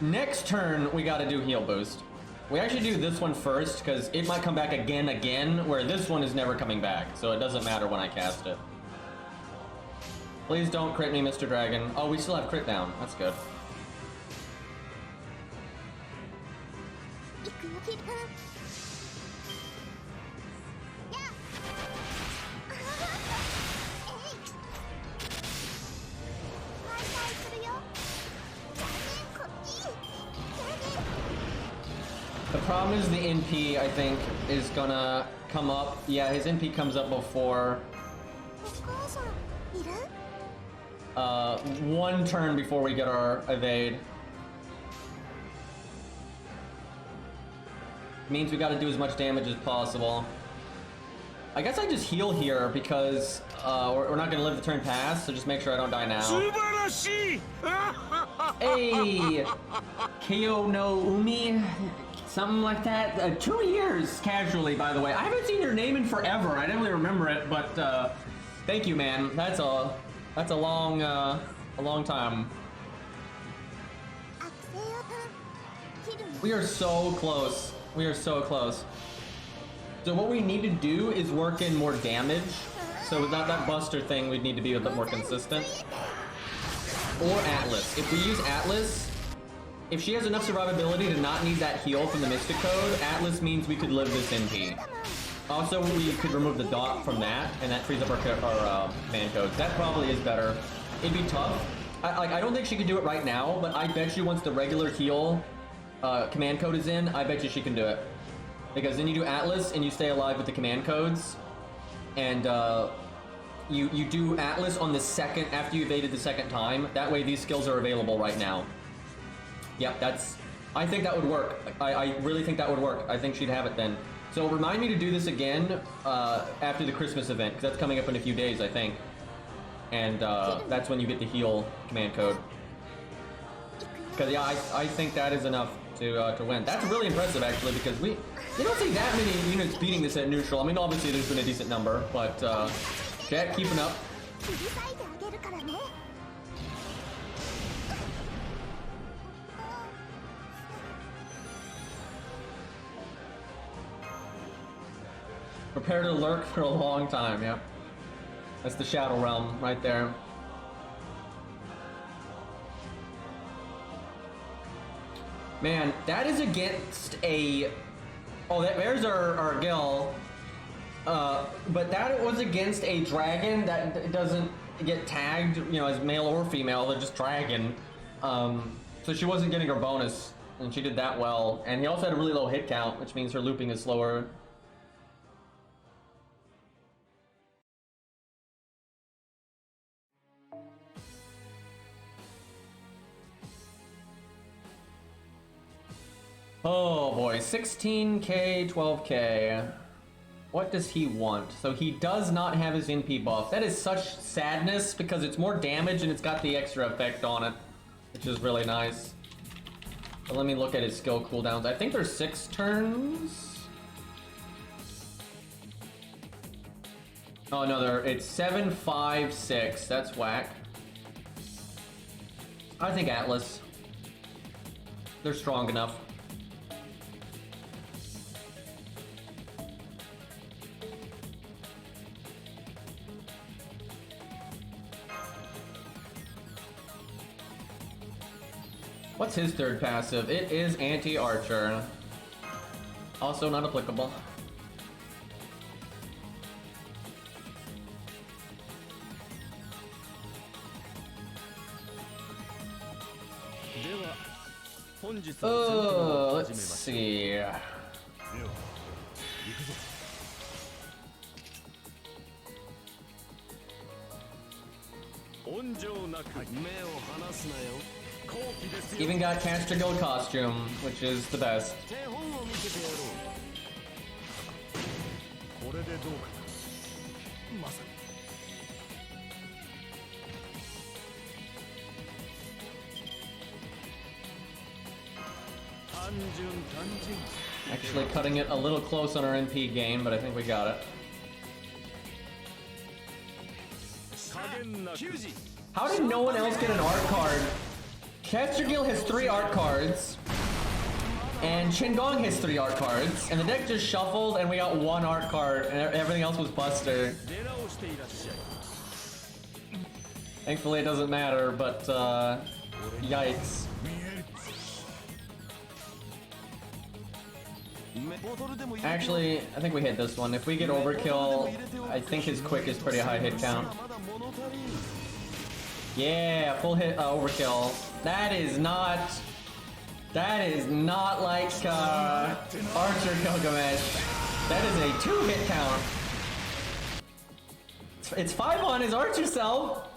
Next turn, we gotta do heal boost. We actually do this one first, because it might come back again, where this one is never coming back, so it doesn't matter when I cast it. Please don't crit me, Mr. Dragon. Oh, we still have crit down. That's good. The problem is the NP, I think, is gonna come up. Yeah, his NP comes up before... one turn before we get our evade. Means we gotta do as much damage as possible. I guess I just heal here because we're not gonna live the turn past, so just make sure I don't die now. Hey! KO no Umi? Something like that. 2 years, casually, by the way. I haven't seen your name in forever. I didn't really remember it, but thank you, man. That's a long time. We are so close. We are so close. So what we need to do is work in more damage. So without that Buster thing, we'd need to be a bit more consistent. Or Atlas. If we use Atlas, if she has enough survivability to not need that heal from the Mystic Code, Atlas means we could live this NP. Also, we could remove the dot from that, and that frees up our man codes. That probably is better. It'd be tough. I don't think she could do it right now, but I bet you once the regular heal command code is in, I bet you she can do it. Because then you do Atlas and you stay alive with the command codes, and you do Atlas on the second after you evaded the second time. That way these skills are available right now. Yep, I think that would work. I really think that would work. I think she'd have it then. So remind me to do this again after the Christmas event, because that's coming up in a few days, I think. And that's when you get the heal command code. Because yeah, I think that is enough to win. That's really impressive, actually, because we don't see that many units beating this at neutral. I mean, obviously there's been a decent number, but Jack keeping up. Prepare to lurk for a long time, yep. That's the Shadow Realm right there. Man, that is against a... Oh, there's our Gil. But that was against a dragon that doesn't get tagged, you know, as male or female. They're just dragon. So she wasn't getting her bonus, and she did that well. And he also had a really low hit count, which means her looping is slower. Oh boy, 16k, 12k. What does he want? So he does not have his NP buff. That is such sadness because it's more damage and it's got the extra effect on it, which is really nice. But let me look at his skill cooldowns. I think there's 6 turns. Oh no, it's 7, 5, 6. That's whack. I think Atlas. They're strong enough. What's his third passive? It is anti-archer. Also not applicable. Let's see. Even got Caster Gold costume, which is the best. Actually cutting it a little close on our NP game, but I think we got it. How did no one else get an art card? Castergil has 3 art cards, and Qingong has 3 art cards, and the deck just shuffled and we got 1 art card, and everything else was Buster. Thankfully it doesn't matter, but yikes. Actually, I think we hit this one. If we get overkill, I think his quick is pretty high hit count. Yeah, full hit overkill. That is not like Archer Gilgamesh. That is a 2 hit count. It's 5 on his Archer self.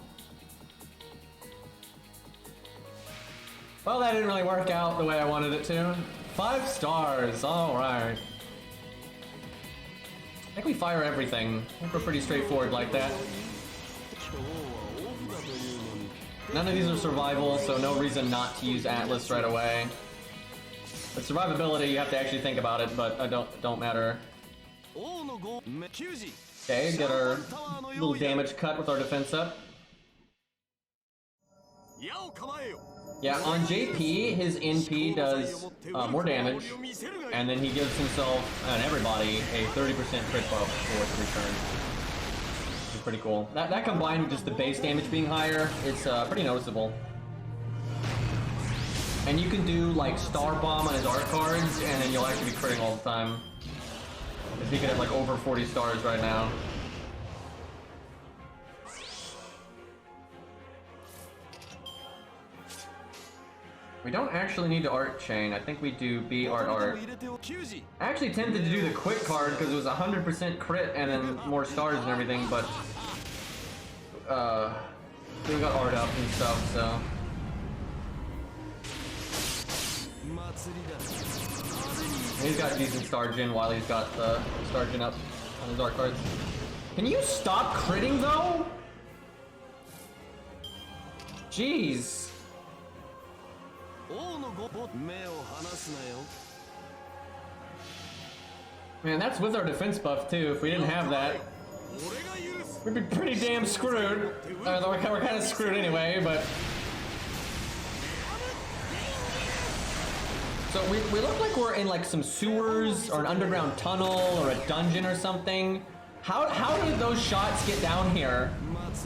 Well, that didn't really work out the way I wanted it to. 5 stars, alright. I think we fire everything. I think we're pretty straightforward like that. None of these are survival, so no reason not to use Atlas right away. With survivability, you have to actually think about it, but don't matter. Okay, get our little damage cut with our defense up. Yeah, on JP, his NP does more damage, and then he gives himself and everybody a 30% crit buff for 3 turns. Which is pretty cool. That combined with just the base damage being higher, it's pretty noticeable. And you can do like Star Bomb on his art cards, and then you'll actually be critting all the time. Because he can have like over 40 stars right now. We don't actually need to art chain. I think we do B art art. I actually tended to do the quick card because it was 100% crit and then more stars and everything, but we got art up and stuff, so. He's got decent star gen while he's got the star gen up on his art cards. Can you stop critting though? Jeez. Man, that's with our defense buff too. If we didn't have that, we'd be pretty damn screwed. Although we're kind of screwed anyway, but... So we look like we're in like some sewers or an underground tunnel or a dungeon or something. How did those shots get down here?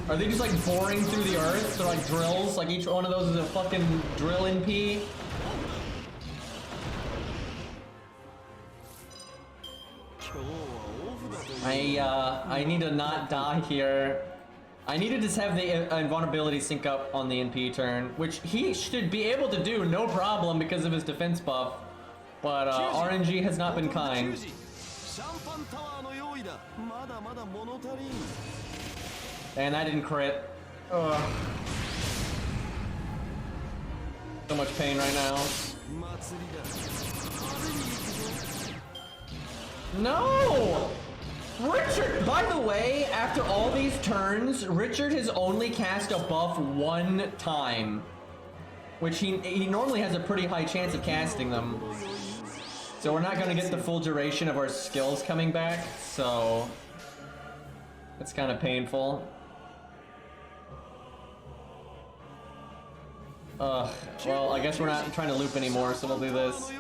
Are they just like boring through the earth? They're like drills? Like each one of those is a fucking drill NP? I need to not die here. I need to just have the invulnerability sync up on the NP turn, which he should be able to do no problem because of his defense buff. But RNG has not been kind. And I didn't crit. Ugh. So much pain right now. No! Richard, by the way, after all these turns, Richard has only cast a buff 1 time. which he normally has a pretty high chance of casting them. So we're not going to get the full duration of our skills coming back, so it's kind of painful. Well, I guess we're not trying to loop anymore, so we'll do this.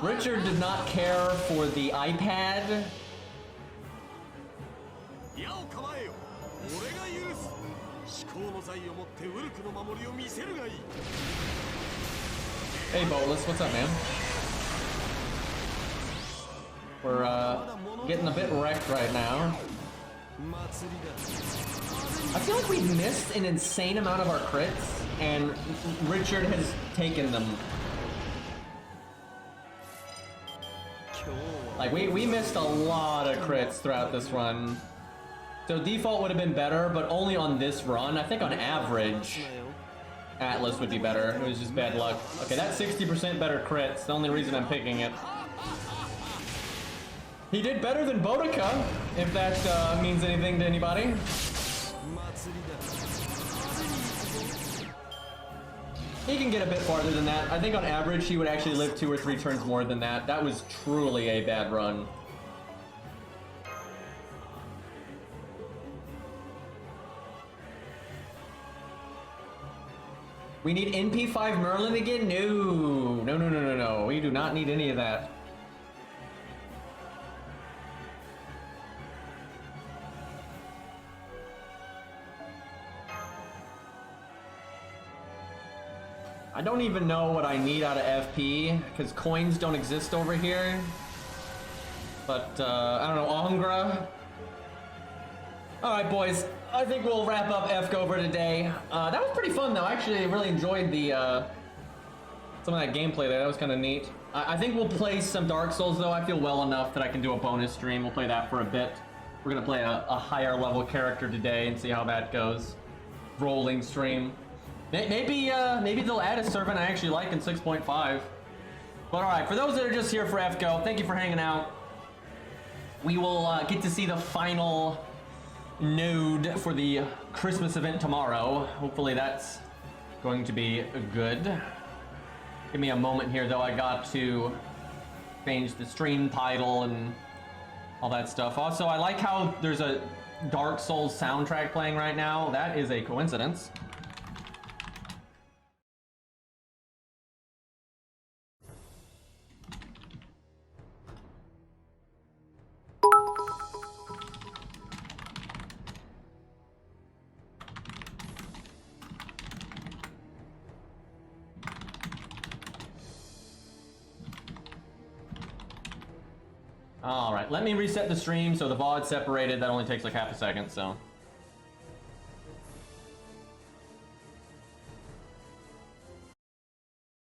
Richard did not care for the iPad. Hey, Bolus, what's up, man? We're, getting a bit wrecked right now. I feel like we've missed an insane amount of our crits, and Richard has taken them. Like, we missed a lot of crits throughout this run. So default would have been better, but only on this run. I think on average, Atlas would be better. It was just bad luck. Okay, that's 60% better crits. The only reason I'm picking it. He did better than Boudica, if that means anything to anybody. He can get a bit farther than that. I think on average he would actually live 2 or 3 turns more than that. That was truly a bad run. We need NP5 Merlin again? No. We do not need any of that. I don't even know what I need out of FP, because coins don't exist over here. But, I don't know, Angra? Alright, boys. I think we'll wrap up FGO for today. That was pretty fun, though. I actually really enjoyed the, some of that gameplay there. That was kind of neat. I think we'll play some Dark Souls, though. I feel well enough that I can do a bonus stream. We'll play that for a bit. We're gonna play a higher level character today and see how that goes. Rolling stream. Maybe they'll add a servant I actually like in 6.5. But alright, for those that are just here for FGO, thank you for hanging out. We will get to see the final node for the Christmas event tomorrow. Hopefully that's going to be good. Give me a moment here, though. I got to change the stream title and all that stuff. Also, I like how there's a Dark Souls soundtrack playing right now. That is a coincidence. Alright, let me reset the stream so the VOD's separated. That only takes like half a second, so...